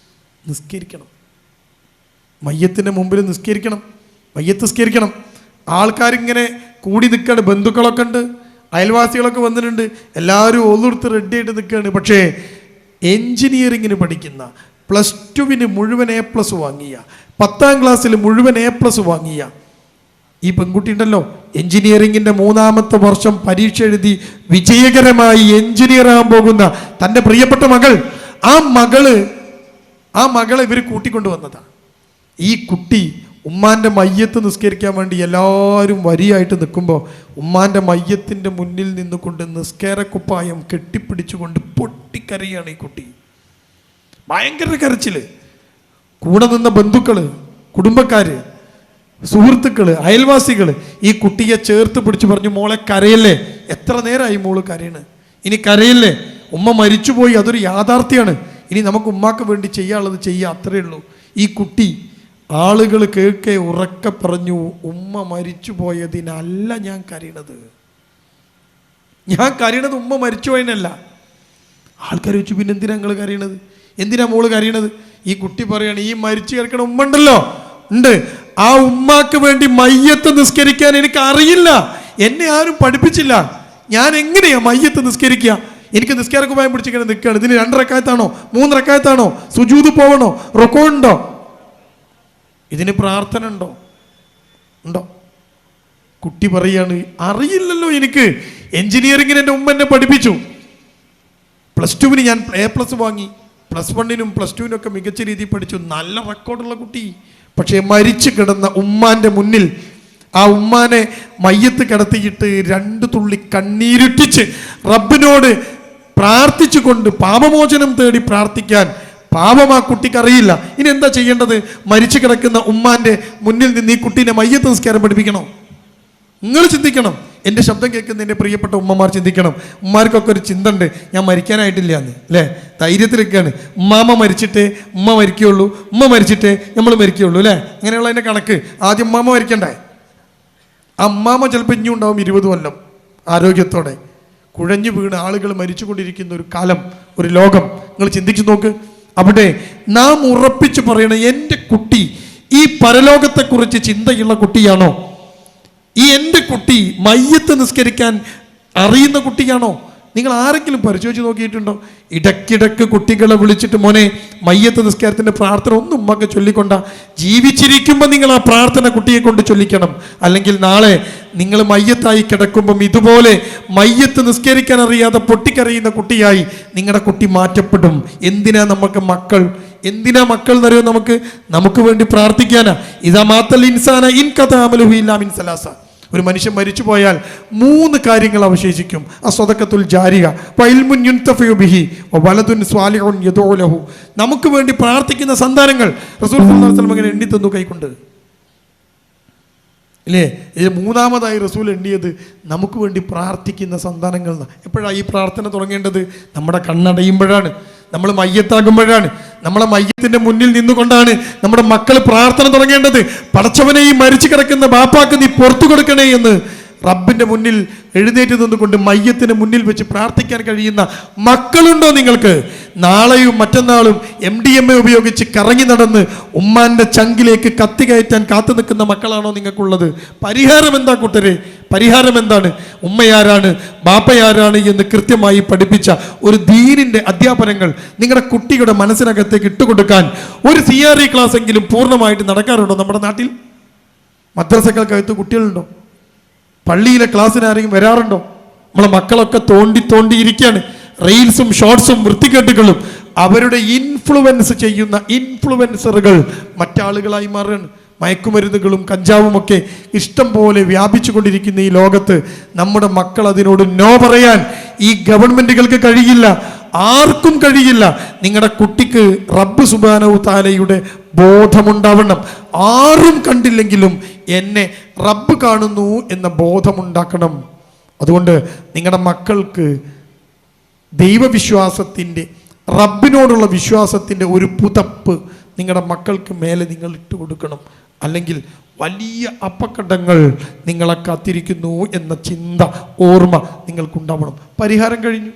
നിസ്കരിക്കണം. മയ്യത്ത് നിസ്കരിക്കണം. ആൾക്കാരിങ്ങനെ കൂടി നിൽക്കുകയാണ്. ബന്ധുക്കളൊക്കെ ഉണ്ട്, അയൽവാസികളൊക്കെ വന്നിട്ടുണ്ട്. എല്ലാവരും ഒന്നെടുത്ത് റെഡിയായിട്ട് നിൽക്കുകയാണ്. പക്ഷേ എൻജിനീയറിങ്ങിന് പഠിക്കുന്ന, +2 മുഴുവൻ A+ വാങ്ങിയ, 10ാം ക്ലാസ്സിൽ മുഴുവൻ A+ വാങ്ങിയ ഈ പെൺകുട്ടി ഉണ്ടല്ലോ, എൻജിനീയറിങ്ങിൻ്റെ 3ാമത്തെ വർഷം പരീക്ഷ എഴുതി വിജയകരമായി എൻജിനീയർ ആകാൻ പോകുന്ന തൻ്റെ പ്രിയപ്പെട്ട മകൾ, ആ മകളെ ഇവർ കൂട്ടിക്കൊണ്ടുവന്നതാണ്. ഈ കുട്ടി ഉമ്മാൻ്റെ മയ്യത്ത് നിസ്കരിക്കാൻ വേണ്ടി എല്ലാവരും വരിയായിട്ട് നിൽക്കുമ്പോൾ ഉമ്മാൻ്റെ മയ്യത്തിൻ്റെ മുന്നിൽ നിന്നുകൊണ്ട് നിസ്കാരക്കുപ്പായം കെട്ടിപ്പിടിച്ചുകൊണ്ട് പൊട്ടിക്കരയാണ് ഈ കുട്ടി. ഭയങ്കര കരച്ചിൽ. കൂടെ നിന്ന ബന്ധുക്കൾ, കുടുംബക്കാർ, സുഹൃത്തുക്കൾ, അയൽവാസികൾ ഈ കുട്ടിയെ ചേർത്ത് പിടിച്ച് പറഞ്ഞു, മോളെ കരയല്ലേ, എത്ര നേരമായി മോള് കരയണ്, ഇനി കരയല്ലേ, ഉമ്മ മരിച്ചുപോയി, അതൊരു യാഥാർത്ഥ്യമാണ്, ഇനി നമുക്ക് ഉമ്മാക്ക് വേണ്ടി ചെയ്യാനുള്ളത് ചെയ്യാം, അത്രയേ ഉള്ളൂ. ഈ കുട്ടി ആളുകൾ കേൾക്കെ ഉറക്കെ പറഞ്ഞു, ഉമ്മ മരിച്ചു പോയതിനല്ല ഞാൻ കരയണത്, ഉമ്മ മരിച്ചു പോയതിനല്ല. ആൾക്കാർ വെച്ചു, പിന്നെ എന്തിനാ നിങ്ങൾ കരയണത്, എന്തിനാ മോള് കരയണത്? ഈ കുട്ടി പറയാണ്, ഈ മരിച്ചു കിടക്കണ ഉമ്മ ഉണ്ടല്ലോ, ഉണ്ട്, ആ ഉമ്മാക്ക് വേണ്ടി മയ്യത്ത് നിസ്കരിക്കാൻ എനിക്ക് അറിയില്ല, എന്നെ ആരും പഠിപ്പിച്ചില്ല. ഞാൻ എങ്ങനെയാ മയ്യത്ത് നിസ്കരിക്കുക? എനിക്ക് നിസ്കാര കുപ്പായം പിടിച്ചിങ്ങനെ നിൽക്കുകയാണ്. ഇതിന് 2 റക്അത്താണോ 3 റക്അത്താണോ? സുജൂദ് പോവണോ? റുക്കൂ ഉണ്ടോ? ഇതിന് പ്രാർത്ഥന ഉണ്ടോ? കുട്ടി പറയാണ്, അറിയില്ലല്ലോ എനിക്ക്. എഞ്ചിനീയറിങ്ങിന് എൻ്റെ ഉമ്മ എന്നെ പഠിപ്പിച്ചു. +2 ഞാൻ A+ വാങ്ങി. +1 +2 മികച്ച രീതിയിൽ പഠിച്ചു. നല്ല റെക്കോർഡുള്ള കുട്ടി. പക്ഷേ മരിച്ചു കിടന്ന ഉമ്മാന്റെ മുന്നിൽ ആ ഉമ്മാനെ മയ്യത്ത് കിടത്തിയിട്ട് 2 തുള്ളി കണ്ണീരിട്ടിച്ച് റബ്ബിനോട് പ്രാർത്ഥിച്ചുകൊണ്ട് പാപമോചനം തേടി പ്രാർത്ഥിക്കാൻ പാപം ആ കുട്ടിക്ക് അറിയില്ല. ഇനി എന്താ ചെയ്യേണ്ടത്? മരിച്ചു കിടക്കുന്ന ഉമ്മാന്റെ മുന്നിൽ നിന്ന് ഈ കുട്ടീനെ മയ്യത്ത് നിസ്കാരം പഠിപ്പിക്കണോ? നിങ്ങൾ ചിന്തിക്കണം. എൻ്റെ ശബ്ദം കേൾക്കുന്ന എൻ്റെ പ്രിയപ്പെട്ട ഉമ്മമാർ ചിന്തിക്കണം. ഉമ്മാർക്കൊക്കെ ഒരു ചിന്ത ഉണ്ട്, ഞാൻ മരിക്കാനായിട്ടില്ല എന്ന്, അല്ലേ? ധൈര്യത്തിലൊക്കെയാണ്. ഉമ്മാമ മരിച്ചിട്ടേ ഉമ്മ മരിക്കുകയുള്ളൂ, ഉമ്മ മരിച്ചിട്ടേ നമ്മൾ മരിക്കുകയുള്ളൂ, അല്ലേ? അങ്ങനെയുള്ള അതിൻ്റെ കണക്ക്. ആദ്യം ഉമ്മാമ മരിക്കണ്ടേ? ആ ഉമ്മാമ ചിലപ്പോൾ ഇനിയും ഉണ്ടാവും 20 കൊല്ലം ആരോഗ്യത്തോടെ. കുഴഞ്ഞു വീണ് ആളുകൾ മരിച്ചു കൊണ്ടിരിക്കുന്ന ഒരു കാലം, ഒരു ലോകം. നിങ്ങൾ ചിന്തിച്ചു നോക്ക്. അവിടെ നാം ഉറപ്പിച്ച് പറയണം, എൻ്റെ കുട്ടി ഈ പരലോകത്തെക്കുറിച്ച് ചിന്തയുള്ള കുട്ടിയാണോ? ഈ എൻ്റെ കുട്ടി മയ്യത്ത് നിസ്കരിക്കാൻ അറിയുന്ന കുട്ടിയാണോ? നിങ്ങൾ ആരെങ്കിലും പരിശോധിച്ച് നോക്കിയിട്ടുണ്ടോ? ഇടയ്ക്കിടയ്ക്ക് കുട്ടികളെ വിളിച്ചിട്ട്, മോനെ മയ്യത്ത് നിസ്കാരത്തിൻ്റെ പ്രാർത്ഥന ഒന്നും ഉമ്മക്ക് ചൊല്ലിക്കൊണ്ട. ജീവിച്ചിരിക്കുമ്പോൾ നിങ്ങൾ ആ പ്രാർത്ഥന കുട്ടിയെ കൊണ്ട് ചൊല്ലിക്കണം. അല്ലെങ്കിൽ നാളെ നിങ്ങൾ മയ്യത്തായി കിടക്കുമ്പം ഇതുപോലെ മയ്യത്ത് നിസ്കരിക്കാൻ അറിയാതെ പൊട്ടിക്കരയുന്ന കുട്ടിയായി നിങ്ങളുടെ കുട്ടി മാറ്റപ്പെടും. എന്തിനാ നമുക്ക് മക്കൾ? എന്തിനാ മക്കൾ എന്നറിയോ? നമുക്ക് വേണ്ടി പ്രാർത്ഥിക്കാനാ. ഇതാ മാത്തൽ ഇൻസാന ഇൻ കഥാമലുഹു ഇല്ലാ മിൻ സലാസ. ഒരു മനുഷ്യൻ മരിച്ചു പോയാൽ 3 കാര്യങ്ങൾ അവശേഷിക്കും. അസ്സദഖത്തുൽ ജാരിയ വഇൽമുൻ യുൻതഫഉ ബിഹി വവലദുൻ സ്വാലിഹുൻ യദഉ ലഹു. നമുക്ക് വേണ്ടി പ്രാർത്ഥിക്കുന്ന സന്താനങ്ങൾ. റസൂൽ സല്ലല്ലാഹു അലൈഹി വസല്ലം ഇങ്ങനെ എണ്ണി തന്നു കൈകൊണ്ട്, ഇല്ലേ? ഇത് 3ാമതായി റസൂൽ എണ്ണിയത് നമുക്ക് വേണ്ടി പ്രാർത്ഥിക്കുന്ന സന്താനങ്ങൾ. എപ്പോഴാണ് ഈ പ്രാർത്ഥന തുടങ്ങേണ്ടത്? നമ്മുടെ കണ്ണടയുമ്പോഴാണ്, നമ്മൾ മയ്യത്താകുമ്പോഴാണ്, നമ്മളെ മയ്യത്തിന്റെ മുന്നിൽ നിന്നുകൊണ്ടാണ് നമ്മുടെ മക്കൾ പ്രാർത്ഥന തുടങ്ങേണ്ടത്. പടച്ചവനെ, ഈ മരിച്ചു കിടക്കുന്ന ബാപ്പാക്ക് നീ പുറത്തു കൊടുക്കണേ എന്ന് റബ്ബിന്റെ മുന്നിൽ എഴുന്നേറ്റ് നിന്നുകൊണ്ട് മയ്യത്തിന് മുന്നിൽ വെച്ച് പ്രാർത്ഥിക്കാൻ കഴിയുന്ന മക്കളുണ്ടോ നിങ്ങൾക്ക്? നാളെയും മറ്റന്നാളും MDMA ഉപയോഗിച്ച് കറങ്ങി നടന്ന് ഉമ്മാന്റെ ചങ്കിലേക്ക് കത്തി കയറ്റാൻ കാത്തു നിൽക്കുന്ന മക്കളാണോ നിങ്ങൾക്കുള്ളത്? പരിഹാരം എന്താ കൂട്ടരെ? പരിഹാരം എന്താണ്? ഉമ്മയാരാണ് ബാപ്പയാരാണ് എന്ന് കൃത്യമായി പഠിപ്പിച്ച ഒരു ദീനിന്റെ അധ്യാപനങ്ങൾ നിങ്ങളുടെ കുട്ടിയുടെ മനസ്സിനകത്തേക്ക് ഇട്ടുകൊടുക്കാൻ ഒരു CRE ക്ലാസ് എങ്കിലും പൂർണ്ണമായിട്ട് നടക്കാറുണ്ടോ നമ്മുടെ നാട്ടിൽ? മദ്രസകൾക്കകത്ത് കുട്ടികളുണ്ടോ? പള്ളിയിലെ ക്ലാസ്സിന് ആരെങ്കിലും വരാറുണ്ടോ? നമ്മളെ മക്കളൊക്കെ തോണ്ടിയിരിക്കുകയാണ്. റീൽസും ഷോർട്സും വൃത്തികെട്ടുകളും അവരുടെ ഇൻഫ്ലുവൻസ് ചെയ്യുന്ന ഇൻഫ്ലുവൻസറുകൾ മറ്റാളുകളായി മാറുകയാണ്. മയക്കുമരുന്നുകളും കഞ്ചാവും ഒക്കെ ഇഷ്ടം പോലെ വ്യാപിച്ചു കൊണ്ടിരിക്കുന്ന ഈ ലോകത്ത് നമ്മുടെ മക്കൾ അതിനോട് നോ പറയാൻ ഈ ഗവൺമെന്റുകൾക്ക് കഴിയില്ല, ആർക്കും കഴിയില്ല. നിങ്ങളുടെ കുട്ടിക്ക് റബ്ബ് സുബ്ഹാനഹു തആലയുടെ ബോധമുണ്ടാവണം. ആരും കണ്ടില്ലെങ്കിലും എന്നെ റബ്ബ് കാണുന്നു എന്ന ബോധമുണ്ടാക്കണം. അതുകൊണ്ട് നിങ്ങളുടെ മക്കൾക്ക് ദൈവവിശ്വാസത്തിൻ്റെ, റബ്ബിനോടുള്ള വിശ്വാസത്തിൻ്റെ ഒരു പുതപ്പ് നിങ്ങളുടെ മക്കൾക്ക് മേലെ നിങ്ങൾ ഇട്ട് കൊടുക്കണം. അല്ലെങ്കിൽ വലിയ അപകടങ്ങൾ നിങ്ങളെ കാത്തിരിക്കുന്നു എന്ന ചിന്ത, ഓർമ്മ നിങ്ങൾക്കുണ്ടാവണം. പരിഹാരം കഴിഞ്ഞു.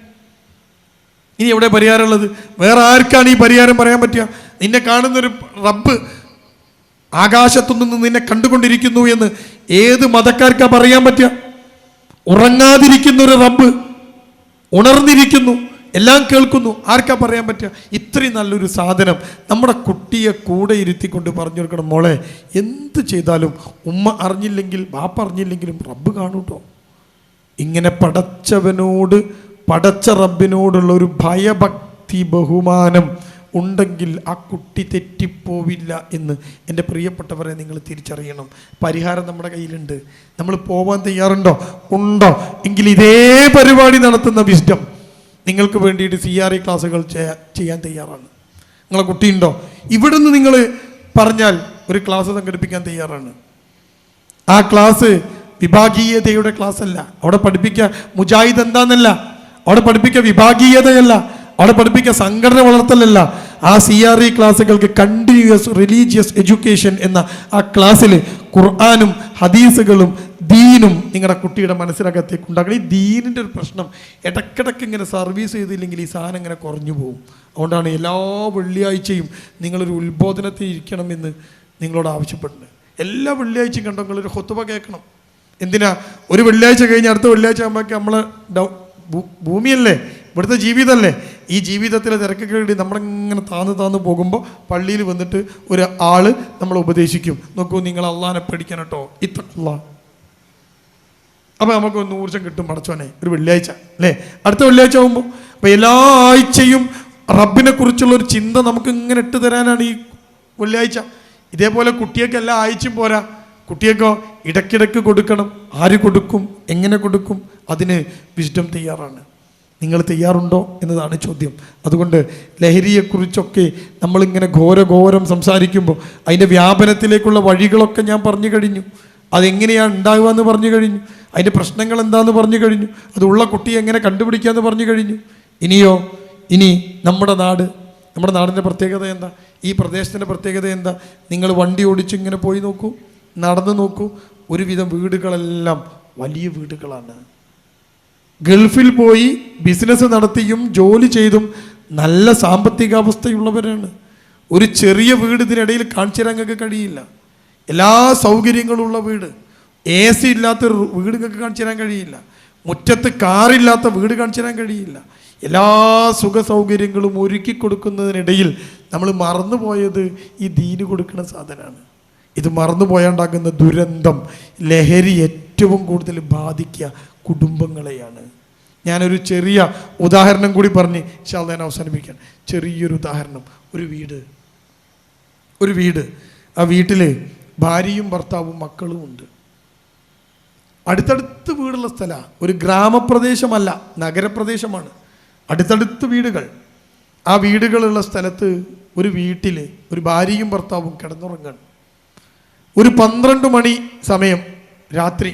ഇനി എവിടെ പരിഹാരമുള്ളത്? വേറെ ആർക്കാണ് ഈ പരിഹാരം പറയാൻ പറ്റുക? നിന്നെ കാണുന്നൊരു റബ്ബ് ആകാശത്തുനിന്ന് നിന്നെ കണ്ടുകൊണ്ടിരിക്കുന്നു എന്ന് ഏത് മതക്കാർക്കാ പറയാൻ പറ്റുക? ഉറങ്ങാതിരിക്കുന്ന ഒരു റബ്ബ് ഉണർന്നിരിക്കുന്നു, എല്ലാം കേൾക്കുന്നു. ആർക്കാ പറയാൻ പറ്റുക? ഇത്രയും നല്ലൊരു സാധനം നമ്മുടെ കുട്ടിയെ കൂടെ ഇരുത്തിക്കൊണ്ട് പറഞ്ഞു കൊടുക്കണം, മോളെ എന്ത് ചെയ്താലും ഉമ്മ അറിഞ്ഞില്ലെങ്കിൽ ബാപ്പ അറിഞ്ഞില്ലെങ്കിലും റബ്ബ് കാണൂട്ടോ. ഇങ്ങനെ പടച്ചവനോട്, പടച്ച റബ്ബിനോടുള്ള ഒരു ഭയഭക്തി ബഹുമാനം ഉണ്ടെങ്കിൽ ആ കുട്ടി തെറ്റിപ്പോവില്ല എന്ന് എൻ്റെ പ്രിയപ്പെട്ടവരെ നിങ്ങൾ തിരിച്ചറിയണം. പരിഹാരം നമ്മുടെ കയ്യിലുണ്ട്. നമ്മൾ പോവാൻ തയ്യാറുണ്ടോ? ഉണ്ടോ? എങ്കിൽ ഇതേ പരിപാടി നടത്തുന്ന വിസ്ഡം നിങ്ങൾക്ക് വേണ്ടിയിട്ട് CRE ക്ലാസ്സുകൾ ചെയ്യാൻ തയ്യാറാണ്. നിങ്ങളെ കുട്ടിയുണ്ടോ? ഇവിടുന്ന് നിങ്ങൾ പറഞ്ഞാൽ ഒരു ക്ലാസ് സംഘടിപ്പിക്കാൻ തയ്യാറാണ്. ആ ക്ലാസ് വിഭാഗീയതയുടെ ക്ലാസ് അല്ല. അവിടെ പഠിപ്പിക്കുക മുജാഹിദ് എന്താന്നല്ല, അവിടെ പഠിപ്പിക്കുക വിഭാഗീയതയല്ല, അവിടെ പഠിപ്പിക്കുക സംഘടന വളർത്തലല്ല. ആ CRE ക്ലാസ്സുകൾക്ക് കണ്ടിന്യൂസ് റിലീജിയസ് എഡ്യൂക്കേഷൻ എന്ന ആ ക്ലാസ്സിൽ ഖുർആനും ഹദീസുകളും ദീനും നിങ്ങളുടെ കുട്ടിയുടെ മനസ്സിനകത്തേക്ക് ഉണ്ടാക്കണം. ഈ ദീനിൻ്റെ ഒരു പ്രശ്നം, ഇടയ്ക്കിടയ്ക്ക് ഇങ്ങനെ സർവീസ് ചെയ്തില്ലെങ്കിൽ ഈ സാധനം ഇങ്ങനെ കുറഞ്ഞു പോകും. അതുകൊണ്ടാണ് എല്ലാ വെള്ളിയാഴ്ചയും നിങ്ങളൊരു ഉത്ബോധനത്തിൽ ഇരിക്കണമെന്ന് നിങ്ങളോട് ആവശ്യപ്പെടുന്നത്. എല്ലാ വെള്ളിയാഴ്ചയും കണ്ടോ നിങ്ങളൊരു ഖുതുബ കേൾക്കണം. എന്തിനാ? ഒരു വെള്ളിയാഴ്ച കഴിഞ്ഞ് അടുത്ത വെള്ളിയാഴ്ച ആകുമ്പോഴേക്ക് നമ്മളെ ഭൂമിയല്ലേ, ഇവിടുത്തെ ജീവിതമല്ലേ, ഈ ജീവിതത്തിലെ തിരക്കൊക്കെ വേണ്ടി നമ്മളിങ്ങനെ താന്ന് പോകുമ്പോൾ പള്ളിയിൽ വന്നിട്ട് ഒരു ആള് നമ്മളെ ഉപദേശിക്കും, നോക്കൂ നിങ്ങൾ അള്ളാനെ പേടിക്കണം കേട്ടോ, ഇത്തഖുല്ലാഹ്. അപ്പോൾ നമുക്കൊന്ന് ഊർജ്ജം കിട്ടും, പടച്ചോനെ ഒരു വെള്ളിയാഴ്ച അല്ലേ, അടുത്ത വെള്ളിയാഴ്ച ആകുമ്പോൾ. അപ്പോൾ എല്ലാ ആഴ്ചയും റബ്ബിനെ കുറിച്ചുള്ള ഒരു ചിന്ത നമുക്ക് ഇങ്ങനെ ഇട്ട് തരാനാണ് ഈ വെള്ളിയാഴ്ച. ഇതേപോലെ കുട്ടിയൊക്കെ എല്ലാ ആഴ്ചയും പോരാ, കുട്ടിയൊക്കെ ഇടയ്ക്കിടയ്ക്ക് കൊടുക്കണം. ആര് കൊടുക്കും, എങ്ങനെ കൊടുക്കും, അതിന് വിസ്ഡം തയ്യാറാണ്. നിങ്ങൾ തയ്യാറുണ്ടോ എന്നതാണ് ചോദ്യം. അതുകൊണ്ട് ലഹരിയെക്കുറിച്ചൊക്കെ നമ്മളിങ്ങനെ ഘോരം സംസാരിക്കുമ്പോൾ അതിൻ്റെ വ്യാപനത്തിലേക്കുള്ള വഴികളൊക്കെ ഞാൻ പറഞ്ഞു കഴിഞ്ഞു. അതെങ്ങനെയാണ് ഉണ്ടാകുക എന്ന് പറഞ്ഞു കഴിഞ്ഞു, അതിൻ്റെ പ്രശ്നങ്ങൾ എന്താണെന്ന് പറഞ്ഞു കഴിഞ്ഞു, അതുള്ള കുട്ടിയെ എങ്ങനെ കണ്ടുപിടിക്കാമെന്ന് പറഞ്ഞു കഴിഞ്ഞു. ഇനി നമ്മുടെ നാടിൻ്റെ പ്രത്യേകത എന്താ, ഈ പ്രദേശത്തിൻ്റെ പ്രത്യേകത എന്താ? നിങ്ങൾ വണ്ടി ഓടിച്ച് ഇങ്ങനെ പോയി നോക്കൂ, നടന്നു നോക്കൂ, ഒരുവിധം വീടുകളെല്ലാം വലിയ വീടുകളാണ്. ഗൾഫിൽ പോയി ബിസിനസ് നടത്തിയും ജോലി ചെയ്തും നല്ല സാമ്പത്തികാവസ്ഥയുള്ളവരാണ്. ഒരു ചെറിയ വീട് ഇതിനിടയിൽ കാണിച്ചു തരാൻ നിങ്ങൾക്ക് കഴിയില്ല. എല്ലാ സൗകര്യങ്ങളുള്ള വീട്, AC ഇല്ലാത്തൊരു വീട് നിങ്ങൾക്ക് കാണിച്ചു തരാൻ കഴിയില്ല. മുറ്റത്ത് കാറില്ലാത്ത വീട് കാണിച്ചു തരാൻ കഴിയില്ല. എല്ലാ സുഖ സൗകര്യങ്ങളും ഒരുക്കി കൊടുക്കുന്നതിനിടയിൽ നമ്മൾ മറന്നുപോയത് ഈ ദീന് കൊടുക്കുന്ന സാധനമാണ്. ഇത് മറന്നുപോയാണ്ടാകുന്ന ദുരന്തം, ലഹരി ഏറ്റവും കൂടുതൽ ബാധിക്കുക കുടുംബങ്ങളെയാണ്. ഞാനൊരു ചെറിയ ഉദാഹരണം കൂടി പറഞ്ഞ് ഇൻഷാ അല്ലാഹ് ഞാൻ അവസാനിപ്പിക്കാൻ. ചെറിയൊരു ഉദാഹരണം. ഒരു വീട്, ആ വീട്ടിൽ ഭാര്യയും ഭർത്താവും മക്കളും ഉണ്ട്. അടുത്തടുത്ത് വീടുള്ള സ്ഥലമാണ്, ഒരു ഗ്രാമപ്രദേശമല്ല, നഗരപ്രദേശമാണ്. അടുത്തടുത്ത് വീടുകൾ. ആ വീടുകളുള്ള സ്ഥലത്ത് ഒരു വീട്ടിൽ ഒരു ഭാര്യയും ഭർത്താവും കിടന്നുറങ്ങാണ്. ഒരു 12 മണി സമയം രാത്രി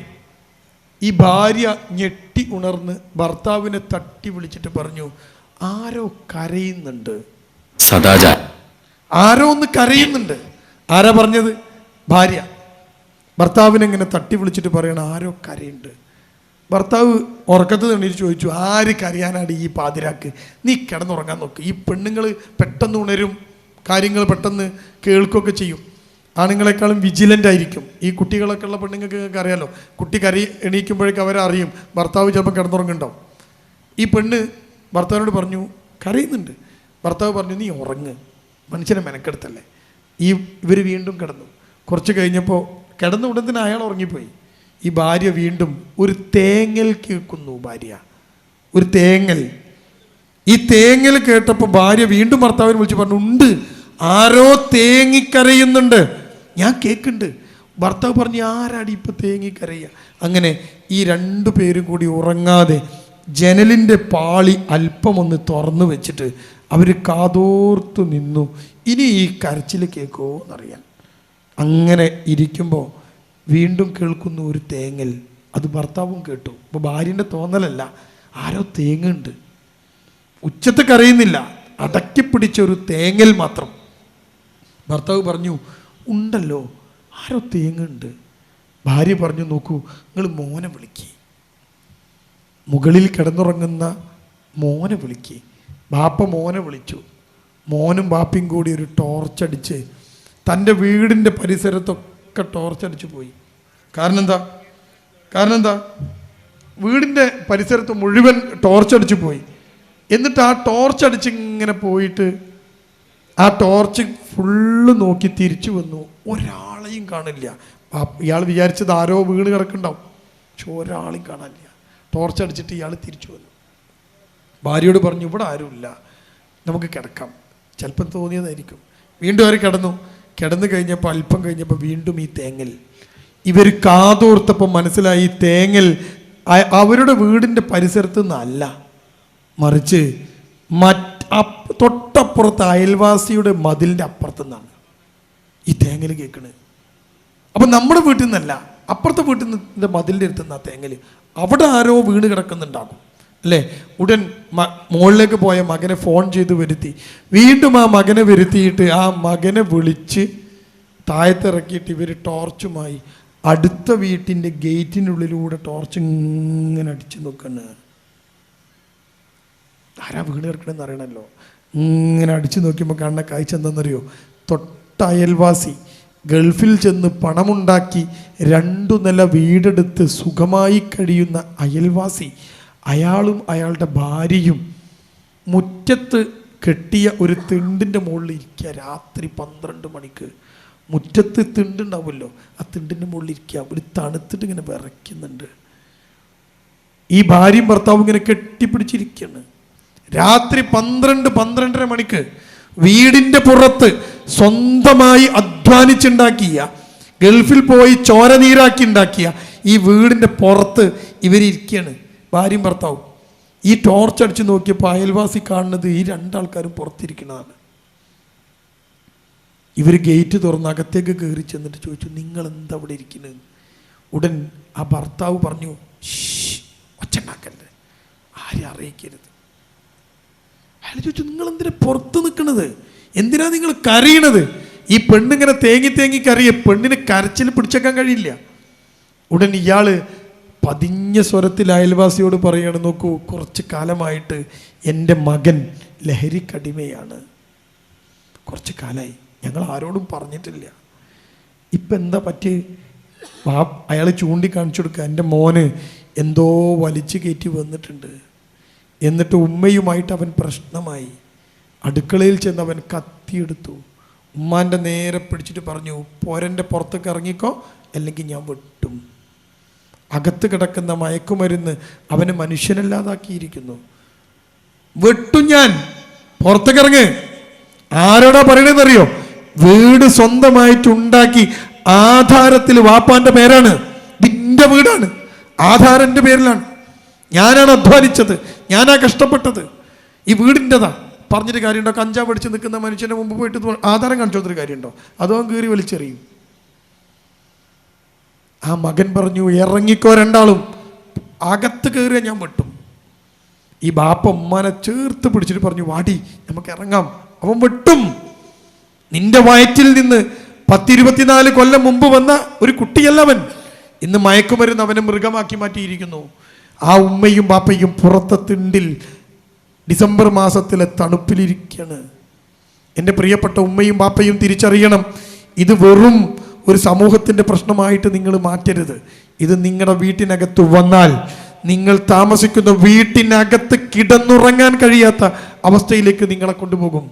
ഈ ഭാര്യ ഞെട്ടി ഉണർന്ന് ഭർത്താവിനെ തട്ടി വിളിച്ചിട്ട് പറഞ്ഞു, ആരോ കരയുന്നുണ്ട്. ആരോ ഒന്ന് കരയുന്നുണ്ട്. ആരാ പറഞ്ഞത്? ഭാര്യ. ഭർത്താവിനെ ഇങ്ങനെ തട്ടി വിളിച്ചിട്ട് പറയണം, ആരോ കരയുണ്ട്. ഭർത്താവ് ഉറക്കത്ത് എണീറ്റ് ചോദിച്ചു, ആര് കരയാനാണ് ഈ പാതിരാക്ക്, നീ കിടന്നുറങ്ങാൻ നോക്ക്. ഈ പെണ്ണുങ്ങൾ പെട്ടെന്ന് ഉണരും, കാര്യങ്ങൾ പെട്ടെന്ന് കേൾക്കുകയൊക്കെ ചെയ്യും. ആണുങ്ങളെക്കാളും വിജിലൻ്റ് ആയിരിക്കും. ഈ കുട്ടികളൊക്കെ ഉള്ള പെണ്ണുങ്ങൾക്ക് അറിയാലോ, കുട്ടി എണീക്കുമ്പോഴേക്കും അവരറിയും ഭർത്താവ് ചിലപ്പോൾ കിടന്നുറങ്ങുണ്ടാവും. ഈ പെണ്ണ് ഭർത്താവിനോട് പറഞ്ഞു, കരയുന്നുണ്ട്. ഭർത്താവ് പറഞ്ഞു, നീ ഉറങ്ങ്, മനുഷ്യനെ മെനക്കെടുത്തല്ലേ. ഇവർ വീണ്ടും കിടന്നു. കുറച്ച് കഴിഞ്ഞപ്പോൾ കിടന്ന ഉടൻ തന്നെ അയാൾ ഉറങ്ങിപ്പോയി. ഈ ഭാര്യ വീണ്ടും ഒരു തേങ്ങൽ കേൾക്കുന്നു. ഭാര്യ ഒരു തേങ്ങൽ. ഈ തേങ്ങൽ കേട്ടപ്പോൾ ഭാര്യ വീണ്ടും ഭർത്താവിനെ വിളിച്ച് പറഞ്ഞു, ഉണ്ട്, ആരോ തേങ്ങിക്കരയുന്നുണ്ട്, ഞാൻ കേൾക്കുന്നുണ്ട്. ഭർത്താവ് പറഞ്ഞു, ആരാടി ഇപ്പം തേങ്ങിക്കരയുക? അങ്ങനെ ഈ 2 പേരും കൂടി ഉറങ്ങാതെ ജനലിൻ്റെ പാളി അല്പമൊന്ന് തുറന്നു വെച്ചിട്ട് അവർ കാതോർത്തു നിന്നു, ഇനി ഈ കരച്ചിൽ കേൾക്കുമോ എന്നറിയാൻ. അങ്ങനെ ഇരിക്കുമ്പോൾ വീണ്ടും കേൾക്കുന്നു ഒരു തേങ്ങൽ. അത് ഭർത്താവും കേട്ടു. അപ്പോൾ ഭാര്യൻ്റെ തോന്നലല്ല, ആരോ തേങ്ങുണ്ട്. ഉച്ചത്ത് കരയുന്നില്ല, അടക്കിപ്പിടിച്ച ഒരു തേങ്ങൽ മാത്രം. ഭർത്താവ് പറഞ്ഞു, ഉണ്ടല്ലോ, ആരോ തേങ്ങുണ്ട്. ഭാര്യ പറഞ്ഞു, നോക്കൂ, നിങ്ങൾ മോനെ വിളിക്ക്, മുകളിൽ കിടന്നുറങ്ങുന്ന മോനെ വിളിക്ക്. ബാപ്പ മോനെ വിളിച്ചു. മോനും ബാപ്പയും കൂടി ഒരു ടോർച്ചടിച്ച് തൻ്റെ വീടിൻ്റെ പരിസരത്തൊക്കെ ടോർച്ചടിച്ച് പോയി. കാരണം എന്താ? വീടിൻ്റെ പരിസരത്ത് മുഴുവൻ ടോർച്ചടിച്ച് പോയി. എന്നിട്ട് ആ ടോർച്ചടിച്ച് ഇങ്ങനെ പോയിട്ട് ആ ടോർച്ച് ഫുള്ള് നോക്കി തിരിച്ചു വന്നു. ഒരാളെയും കാണില്ല. ഇയാൾ വിചാരിച്ചത് ആരോ വീണ് കിടക്കുന്നുണ്ടാവും, പക്ഷെ ഒരാളെയും കാണാനില്ല. ടോർച്ചടിച്ചിട്ട് ഇയാൾ തിരിച്ചു വന്നു. ഭാര്യയോട് പറഞ്ഞു, ഇവിടെ ആരുമില്ല, നമുക്ക് കിടക്കാം. ചിലപ്പം തോന്നിയതായിരിക്കും. വീണ്ടും അവർ കിടന്നു കഴിഞ്ഞപ്പോൾ അല്പം കഴിഞ്ഞപ്പോൾ വീണ്ടും ഈ തേങ്ങൽ. ഇവർ കാതോർത്തപ്പോൾ മനസ്സിലായി, തേങ്ങൽ അവരുടെ വീടിൻ്റെ പരിസരത്ത് നിന്നല്ല, മറിച്ച് തൊട്ടപ്പുറത്ത് അയൽവാസിയുടെ മതിലിൻ്റെ അപ്പുറത്തു നിന്നാണ് ഈ തേങ്ങൽ കേൾക്കണത്. അപ്പം നമ്മുടെ വീട്ടിൽ നിന്നല്ല, അപ്പുറത്തെ വീട്ടിൽ നിന്ന് മതിലിൻ്റെ അടുത്തുനിന്ന് ആ തേങ്ങൽ. അവിടെ ആരോ വീണ് കിടക്കുന്നുണ്ടാകും അല്ലേ. ഉടൻ മുകളിലേക്ക് പോയ മകനെ ഫോൺ ചെയ്ത് വരുത്തി. വീണ്ടും ആ മകനെ വരുത്തിയിട്ട് ആ മകനെ വിളിച്ച് താഴത്തിറക്കിയിട്ട് ഇവർ ടോർച്ചുമായി അടുത്ത വീട്ടിൻ്റെ ഗേറ്റിനുള്ളിലൂടെ ടോർച്ച് ഇങ്ങനെ അടിച്ചു നോക്കണ്. ആരാ വീട് കിടക്കണമെന്ന് അറിയണമല്ലോ. ഇങ്ങനെ അടിച്ചു നോക്കിയപ്പോൾ കാണുന്ന കാഴ്ച എന്താണെന്നറിയോ? തൊട്ട അയൽവാസി ഗൾഫിൽ ചെന്ന് പണമുണ്ടാക്കി 2 നില വീടെടുത്ത് സുഖമായി കഴിയുന്ന അയൽവാസി, അയാളും അയാളുടെ ഭാര്യയും മുറ്റത്ത് കെട്ടിയ ഒരു തിണ്ടിൻ്റെ മുകളിൽ ഇരിക്കുക. രാത്രി 12 മണിക്ക് മുറ്റത്ത് തിണ്ടുണ്ടാവുമല്ലോ, ആ തിണ്ടിൻ്റെ മുകളിൽ ഇരിക്കുക. ഒരു തണുത്തിട്ട് ഇങ്ങനെ വിറയ്ക്കുന്നുണ്ട്. ഈ ഭാര്യയും ഭർത്താവും ഇങ്ങനെ കെട്ടിപ്പിടിച്ചിരിക്കുകയാണ്. രാത്രി 12-12:30 മണിക്ക് വീടിൻ്റെ പുറത്ത് സ്വന്തമായി അധ്വാനിച്ചുണ്ടാക്കിയ, ഗൾഫിൽ പോയി ചോര നീരാക്കി ഉണ്ടാക്കിയ ഈ വീടിൻ്റെ പുറത്ത് ഇവരിയ്ക്കുകയാണ്, ഭാര്യയും ഭർത്താവും. ഈ ടോർച്ച് അടിച്ച് നോക്കിയപ്പോൾ അയൽവാസി കാണുന്നത് ഈ 2 ആൾക്കാരും പുറത്തിരിക്കുന്നതാണ്. ഇവർ ഗേറ്റ് തുറന്ന് അകത്തേക്ക് കയറി ചെന്നിട്ട് ചോദിച്ചു, നിങ്ങൾ എന്താ ഇവിടെ ഇരിക്കുന്നത്? ഉടൻ ആ ഭർത്താവ് പറഞ്ഞു, ഒച്ചണ്ടാക്കല്ലേ, ആരും അറിയിക്കരുത്. അയാൾ ചോദിച്ചു, നിങ്ങൾ എന്തിനാ പുറത്ത് നിൽക്കണത്? എന്തിനാ നിങ്ങൾ കരയണത്? ഈ പെണ്ണിങ്ങനെ തേങ്ങി കരയെ. പെണ്ണിന് കരച്ചിൽ പിടിച്ചേക്കാൻ കഴിയില്ല. ഉടൻ ഇയാള് പതിഞ്ഞ സ്വരത്തിൽ അയൽവാസിയോട് പറയാണ്, നോക്കൂ, കുറച്ച് കാലമായിട്ട് എൻ്റെ മകൻ ലഹരിക്കടിമയാണ്. കുറച്ച് കാലമായി, ഞങ്ങൾ ആരോടും പറഞ്ഞിട്ടില്ല. ഇപ്പം എന്താ പറ്റി? അയാൾ ചൂണ്ടിക്കാണിച്ചു കൊടുക്കുക, എൻ്റെ മോന് എന്തോ വലിച്ചു കയറ്റി വന്നിട്ടുണ്ട്. എന്നിട്ട് ഉമ്മയുമായിട്ട് അവൻ പ്രശ്നമായി. അടുക്കളയിൽ ചെന്ന് അവൻ കത്തിയെടുത്തു. ഉമ്മാൻ്റെ നേരെ പിടിച്ചിട്ട് പറഞ്ഞു, പോരൻ്റെ പുറത്തേക്ക് ഇറങ്ങിക്കോ, അല്ലെങ്കിൽ ഞാൻ വെട്ടും. അകത്ത് കിടക്കുന്ന മയക്കുമരുന്ന് അവനെ മനുഷ്യനല്ലാതാക്കിയിരിക്കുന്നു. വെട്ടും ഞാൻ, പുറത്തേക്ക് ഇറങ്ങ്. ആരോടാ പറയണെന്നറിയോ? വീട് സ്വന്തമായിട്ടുണ്ടാക്കി ആധാരത്തിൽ വാപ്പാൻ്റെ പേരാണ്, ഇതിൻ്റെ വീടാണ്, ആധാരം എൻ്റെ പേരിലാണ്, ഞാനാണ് അധ്വാനിച്ചത്, ഞാനാ കഷ്ടപ്പെട്ടത്, ഈ വീടിൻ്റെതാ. പറഞ്ഞിട്ട് കാര്യമുണ്ടോ? കഞ്ചാവ് അടിച്ച് നിൽക്കുന്ന മനുഷ്യൻ്റെ മുമ്പ് പോയിട്ട് ആധാരം കാണിച്ചു കൊടുത്തൊരു കാര്യമുണ്ടോ? അതോ കീറി വലിച്ചെറിയും. ആ മകൻ പറഞ്ഞു, ഇറങ്ങിക്കോ, 2 ആളും. അകത്ത് കയറിയ ഞാൻ വെട്ടും. ഈ ബാപ്പ ഉമ്മാനെ ചേർത്ത് പിടിച്ചിട്ട് പറഞ്ഞു, വാടി നമുക്ക് ഇറങ്ങാം. അവൻ വെട്ടും. നിന്റെ വയറ്റിൽ നിന്ന് 10-24 കൊല്ലം മുമ്പ് വന്ന ഒരു കുട്ടിയല്ലവൻ. ഇന്ന് മയക്കുമരുന്ന് അവനെ മൃഗമാക്കി മാറ്റിയിരിക്കുന്നു. ആ ഉമ്മയും ബാപ്പയും പുറത്തെ തിണ്ടിൽ ഡിസംബർ മാസത്തിലെ തണുപ്പിലിരിക്കുകയാണ്. എൻ്റെ പ്രിയപ്പെട്ട ഉമ്മയും ബാപ്പയും തിരിച്ചറിയണം, ഇത് വെറും ഒരു സമൂഹത്തിൻ്റെ പ്രശ്നമായിട്ട് നിങ്ങൾ മാറ്റരുത്. ഇത് നിങ്ങളുടെ വീട്ടിനകത്ത് വന്നാൽ നിങ്ങൾ താമസിക്കുന്ന വീട്ടിനകത്ത് കിടന്നുറങ്ങാൻ കഴിയാത്ത അവസ്ഥയിലേക്ക് നിങ്ങളെ കൊണ്ടുപോകും,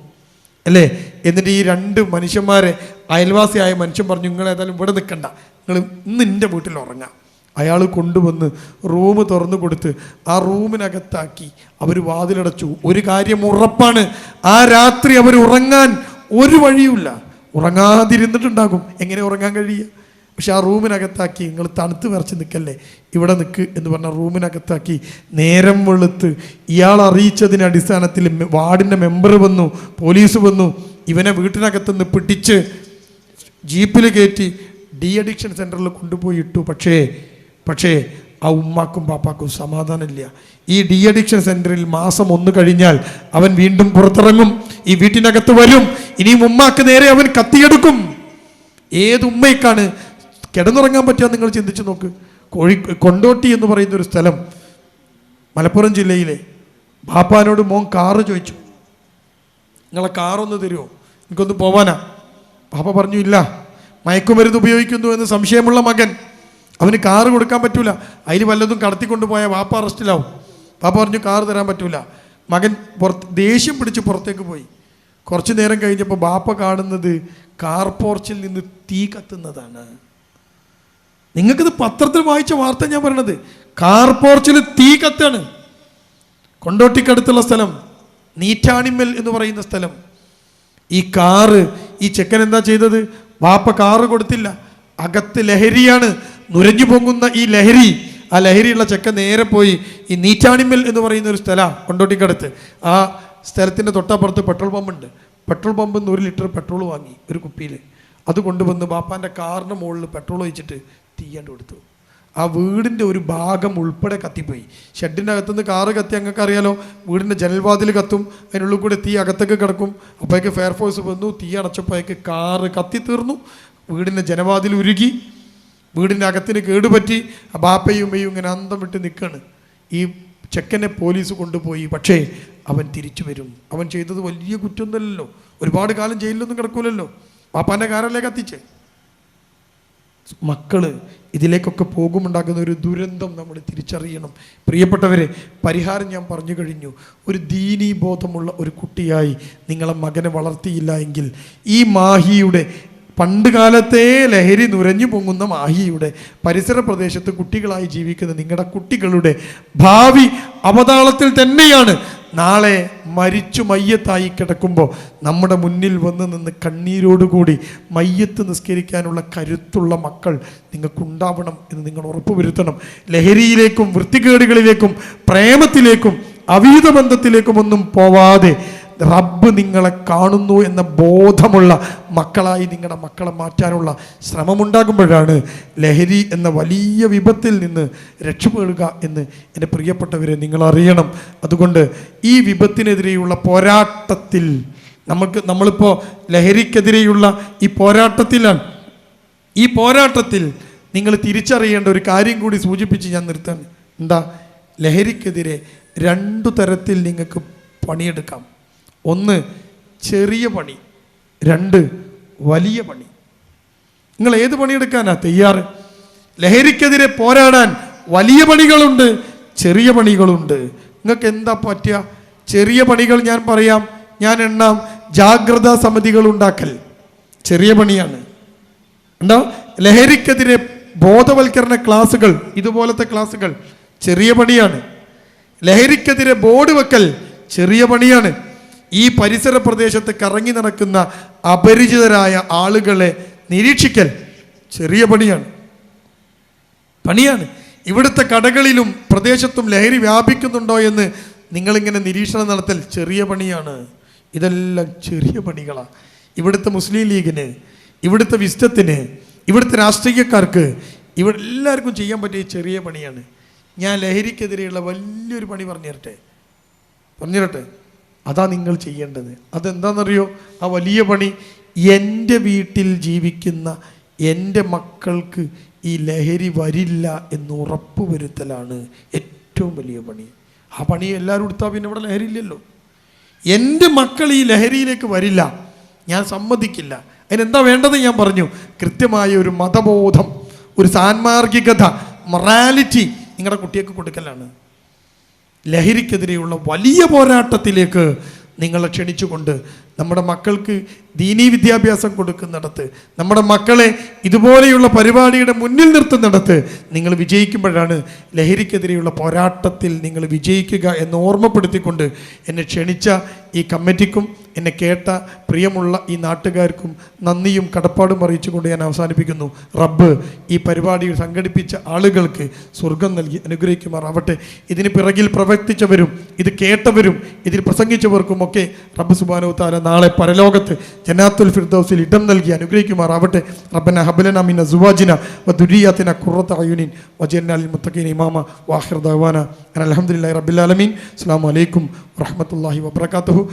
അല്ലേ? എന്നിട്ട് ഈ 2 മനുഷ്യന്മാരെ, അയൽവാസിയായ മനുഷ്യൻ പറഞ്ഞു, നിങ്ങൾ ഏതായാലും ഇവിടെ നിൽക്കണ്ട, നിങ്ങൾ ഇന്ന് എൻ്റെ വീട്ടിൽ ഉറങ്ങാം. അയാൾ കൊണ്ടുവന്ന് റൂം തുറന്നു കൊടുത്ത് ആ റൂമിനകത്താക്കി അവർ വാതിലടച്ചു. ഒരു കാര്യം ഉറപ്പാണ്, ആ രാത്രി അവർ ഉറങ്ങാൻ ഒരു വഴിയുമില്ല. ഉറങ്ങാതിരുന്നിട്ടുണ്ടാകും. എങ്ങനെ ഉറങ്ങാൻ കഴിയുക? പക്ഷെ ആ റൂമിനകത്താക്കി, നിങ്ങൾ തണുത്ത് വിറച്ച് നിൽക്കല്ലേ, ഇവിടെ നിൽക്ക് എന്ന് പറഞ്ഞ റൂമിനകത്താക്കി. നേരം വെളുത്ത് ഇയാൾ അറിയിച്ചതിൻ്റെ അടിസ്ഥാനത്തിൽ വാർഡിൻ്റെ മെമ്പർ വന്നു, പോലീസ് വന്നു. ഇവനെ വീട്ടിനകത്തുനിന്ന് പിടിച്ച് ജീപ്പിൽ കയറ്റി ഡി അഡിക്ഷൻ സെൻറ്ററിൽ കൊണ്ടുപോയി ഇട്ടു. പക്ഷേ ആ ഉമ്മാക്കും പാപ്പാക്കും സമാധാനമില്ല. ഈ ഡി അഡിക്ഷൻ സെൻറ്ററിൽ മാസം 1 കഴിഞ്ഞാൽ അവൻ വീണ്ടും പുറത്തിറങ്ങും, ഈ വീട്ടിനകത്ത് വരും. ഇനിയും ഉമ്മാക്ക് നേരെ അവൻ കത്തിയെടുക്കും. ഏത് ഉമ്മയ്ക്കാണ് കിടന്നുറങ്ങാൻ പറ്റുക? നിങ്ങൾ ചിന്തിച്ച് നോക്ക്. കൊണ്ടോട്ടി എന്ന് പറയുന്ന ഒരു സ്ഥലം, മലപ്പുറം ജില്ലയിലെ. ബാപ്പാനോട് മോൻ കാറ് ചോദിച്ചു, നിങ്ങളെ കാറൊന്ന് തരുമോ, എനിക്കൊന്ന് പോവാനാ. ബാപ്പ പറഞ്ഞു, ഇല്ല, മയക്കുമരുന്ന് ഉപയോഗിക്കുന്നു എന്ന് സംശയമുള്ള മകൻ, അവന് കാറ് കൊടുക്കാൻ പറ്റൂല, അതിൽ വല്ലതും കടത്തിക്കൊണ്ടുപോയാൽ വാപ്പ അറസ്റ്റിലാവും. പാപ്പ പറഞ്ഞു, കാറ് തരാൻ പറ്റൂല. മകൻ ദേഷ്യം പിടിച്ച് പുറത്തേക്ക് പോയി. കുറച്ച് നേരം കഴിഞ്ഞപ്പോൾ ബാപ്പ കാണുന്നത് കാർ പോർച്ചിൽ നിന്ന് തീ കത്തുന്നതാണ്. നിങ്ങൾക്കിത് പത്രത്തിൽ വായിച്ച വാർത്ത ഞാൻ പറയണത്. കാർ പോർച്ചിൽ തീ കത്താണ്. കൊണ്ടോട്ടിക്കടുത്തുള്ള സ്ഥലം, നീറ്റാണിമ്മൽ എന്ന് പറയുന്ന സ്ഥലം. ഈ കാറ്, ഈ ചെക്കൻ എന്താ ചെയ്തത്? വാപ്പ കാറ് കൊടുത്തില്ല, അകത്ത് ലഹരിയാണ്, നുരഞ്ഞു പൊങ്ങുന്ന ഈ ലഹരി. ആ ലഹരിയുള്ള ചെക്കൻ നേരെ പോയി ഈ നീറ്റാണിമ്മൽ എന്ന് പറയുന്ന ഒരു സ്ഥലമാണ് കൊണ്ടോട്ടിക്കടുത്ത്. ആ സ്ഥലത്തിൻ്റെ തൊട്ടപ്പുറത്ത് പെട്രോൾ പമ്പുണ്ട്. പെട്രോൾ പമ്പിൽ നിന്ന് 1 ലിറ്റർ പെട്രോൾ വാങ്ങി ഒരു കുപ്പിയിൽ. അത് കൊണ്ടുവന്ന് ബാപ്പാൻ്റെ കാറിൻ്റെ മുകളിൽ പെട്രോൾ ഒഴിച്ചിട്ട് തീയാണ്ട് കൊടുത്തു. ആ വീടിൻ്റെ ഒരു ഭാഗം ഉൾപ്പെടെ കത്തിപ്പോയി. ഷെഡിൻ്റെ അകത്തുനിന്ന് കാറ് കത്തി, അങ്ങക്ക് അറിയാലോ, വീടിൻ്റെ ജനൽവാതിൽ കത്തും, അതിനുള്ളിൽ കൂടെ തീ അകത്തേക്ക് കിടക്കും. അപ്പോഴേക്ക് ഫയർഫോഴ്സ് വന്നു, തീ അടച്ചപ്പോഴേക്ക് കാറ് കത്തി തീർന്നു. വീടിൻ്റെ ജനവാതിൽ ഉരുകി, വീടിൻ്റെ അകത്തിന് കേടുപറ്റി. ആ ബാപ്പയും ഉമ്മയും ഇങ്ങനെ അന്തം വിട്ട് നിൽക്കുകയാണ്. ഈ ചെക്കനെ പോലീസ് കൊണ്ടുപോയി. പക്ഷേ അവൻ തിരിച്ചു വരും. അവൻ ചെയ്തത് വലിയ കുറ്റമൊന്നുമല്ലല്ലോ, ഒരുപാട് കാലം ജയിലിലൊന്നും കിടക്കൂലല്ലോ. ബാപ്പാൻ്റെ കാറല്ലേ കത്തിച്ച്. മക്കള് ഇതിലേക്കൊക്കെ പോകുമുണ്ടാകുന്ന ഒരു ദുരന്തം നമ്മൾ തിരിച്ചറിയണം. പ്രിയപ്പെട്ടവരെ, പരിഹാരം ഞാൻ പറഞ്ഞു കഴിഞ്ഞു. ഒരു ദീനീ ബോധമുള്ള ഒരു കുട്ടിയായി നിങ്ങളെ മകനെ വളർത്തിയില്ല എങ്കിൽ ഈ മാഹിയുടെ പണ്ട് കാലത്തെ ലഹരി നുരഞ്ഞു പൊങ്ങുന്ന മാഹിയുടെ പരിസര പ്രദേശത്ത് കുട്ടികളായി ജീവിക്കുന്ന നിങ്ങളുടെ കുട്ടികളുടെ ഭാവി അവതാളത്തിൽ തന്നെയാണ്. നാളെ മരിച്ചു മയ്യത്തായി കിടക്കുമ്പോൾ നമ്മുടെ മുന്നിൽ വന്ന് നിന്ന് കണ്ണീരോടുകൂടി മയ്യത്ത് നിസ്കരിക്കാനുള്ള കരുത്തുള്ള മക്കൾ നിങ്ങൾക്കുണ്ടാവണം എന്ന് നിങ്ങൾ ഉറപ്പുവരുത്തണം. ലഹരിയിലേക്കും വൃത്തികേടുകളിലേക്കും പ്രേമത്തിലേക്കും അവീത ബന്ധത്തിലേക്കും ഒന്നും പോവാതെ റബ്ബ് നിങ്ങളെ കാണുന്നു എന്ന ബോധമുള്ള മക്കളായി നിങ്ങളുടെ മക്കളെ മാറ്റാനുള്ള ശ്രമമുണ്ടാകുമ്പോഴാണ് ലഹരി എന്ന വലിയ വിപത്തിൽ നിന്ന് രക്ഷപ്പെടുക എന്ന് എൻ്റെ പ്രിയപ്പെട്ടവരെ നിങ്ങൾ അറിയണം. അതുകൊണ്ട് ഈ വിപത്തിനെതിരെയുള്ള പോരാട്ടത്തിൽ നമ്മളിപ്പോൾ ലഹരിക്കെതിരെയുള്ള ഈ പോരാട്ടത്തിലാണ്. ഈ പോരാട്ടത്തിൽ നിങ്ങൾ തിരിച്ചറിയേണ്ട ഒരു കാര്യം കൂടി സൂചിപ്പിച്ച് ഞാൻ നിർത്താൻ. എന്താ? ലഹരിക്കെതിരെ 2 തരത്തിൽ നിങ്ങൾക്ക് പണിയെടുക്കാം. 1 ചെറിയ പണി, 2 വലിയ പണി. നിങ്ങൾ ഏത് പണിയെടുക്കാനാ തയ്യാറ്? ലഹരിക്കെതിരെ പോരാടാൻ വലിയ പണികളുണ്ട്, ചെറിയ പണികളുണ്ട്. നിങ്ങൾക്ക് എന്താ പറ്റുക? ചെറിയ പണികൾ ഞാൻ പറയാം, ഞാൻ എണ്ണാം. ജാഗ്രതാ സമിതികൾ ഉണ്ടാക്കൽ ചെറിയ പണിയാണ്. ഉണ്ടോ? ലഹരിക്കെതിരെ ബോധവൽക്കരണ ക്ലാസുകൾ, ഇതുപോലത്തെ ക്ലാസുകൾ ചെറിയ പണിയാണ്. ലഹരിക്കെതിരെ ബോർഡ് വെക്കൽ ചെറിയ പണിയാണ്. ഈ പരിസര പ്രദേശത്ത് കറങ്ങി നടക്കുന്ന അപരിചിതരായ ആളുകളെ നിരീക്ഷിക്കൽ ചെറിയ പണിയാണ്. ഇവിടുത്തെ കടകളിലും പ്രദേശത്തും ലഹരി വ്യാപിക്കുന്നുണ്ടോ എന്ന് നിങ്ങളിങ്ങനെ നിരീക്ഷണം നടത്തൽ ചെറിയ പണിയാണ്. ഇതെല്ലാം ചെറിയ പണികളാണ്. ഇവിടുത്തെ മുസ്ലിം ലീഗിന്, ഇവിടുത്തെ വിസ്റ്റത്തിന്, ഇവിടുത്തെ രാഷ്ട്രീയക്കാർക്ക്, ഇവിടെ എല്ലാവർക്കും ചെയ്യാൻ പറ്റിയ ചെറിയ പണിയാണ്. ഞാൻ ലഹരിക്കെതിരെയുള്ള വലിയൊരു പണി പറഞ്ഞിരട്ടെ. അതാ നിങ്ങൾ ചെയ്യേണ്ടത്. അതെന്താണെന്നറിയോ? ആ വലിയ പണി എൻ്റെ വീട്ടിൽ ജീവിക്കുന്ന എൻ്റെ മക്കൾക്ക് ഈ ലഹരി വരില്ല എന്ന് ഉറപ്പ് വരുത്തലാണ് ഏറ്റവും വലിയ പണി. ആ പണി എല്ലാവരും എടുത്താൽ പിന്നെ ഇവിടെ ലഹരി ഇല്ലല്ലോ. എൻ്റെ മക്കൾ ഈ ലഹരിയിലേക്ക് വരില്ല, ഞാൻ സമ്മതിക്കില്ല. അതിനെന്താ വേണ്ടത് ഞാൻ പറഞ്ഞു. കൃത്യമായ ഒരു മതബോധം, ഒരു സാൻമാർഗികത, മൊറാലിറ്റി നിങ്ങളുടെ കുട്ടികൾക്ക് കൊടുക്കലാണ്. ലഹരിക്കെതിരെയുള്ള വലിയ പോരാട്ടത്തിലേക്ക് നിങ്ങളെ ക്ഷണിച്ചുകൊണ്ട് നമ്മുടെ മക്കൾക്ക് ദീനീ വിദ്യാഭ്യാസം കൊടുക്കുന്നിടത്ത്, നമ്മുടെ മക്കളെ ഇതുപോലെയുള്ള പരിപാടിയുടെ മുന്നിൽ നിർത്തുന്നിടത്ത് നിങ്ങൾ വിജയിക്കുമ്പോഴാണ് ലഹരിക്കെതിരെയുള്ള പോരാട്ടത്തിൽ നിങ്ങൾ വിജയിക്കുക എന്ന് ഓർമ്മപ്പെടുത്തിക്കൊണ്ട് എന്നെ ക്ഷണിച്ച ഈ കമ്മിറ്റിക്കും എന്നെ കേട്ട പ്രിയമുള്ള ഈ നാട്ടുകാർക്കും നന്ദിയും കടപ്പാടും അറിയിച്ചുകൊണ്ട് ഞാൻ അവസാനിപ്പിക്കുന്നു. റബ്ബ് ഈ പരിപാടി സംഘടിപ്പിച്ച ആളുകൾക്ക് സ്വർഗം നൽകി അനുഗ്രഹിക്കുമാറാവട്ടെ. ഇതിന് പിറകിൽ പ്രവർത്തിച്ചവരും ഇത് കേട്ടവരും ഇതിൽ പ്രസംഗിച്ചവർക്കുമൊക്കെ റബ്ബ് സുബ്ഹാനഹു വ തആല നാളെ പരലോകത്ത് ജന്നാത്തുൽ ഫിർദൗസിൽ ഇടം നൽകി അനുഗ്രഹിക്കുമാറാവട്ടെ. റബ്ബന ഹബ് മിൻ അസ്വാജിന വദുരിയാതിന ഖുറത അയുനിൻ വജഅൽനാ ലിൽ മുത്തഖീന ഇമാമ വആഖിറു ദഅവാന അൽഹംദുലില്ലാഹി റബ്ബിൽ ആലമീൻ. അസ്സലാമു അലൈക്കും വറഹ്മത്തുള്ളാഹി വബറകാതുഹു.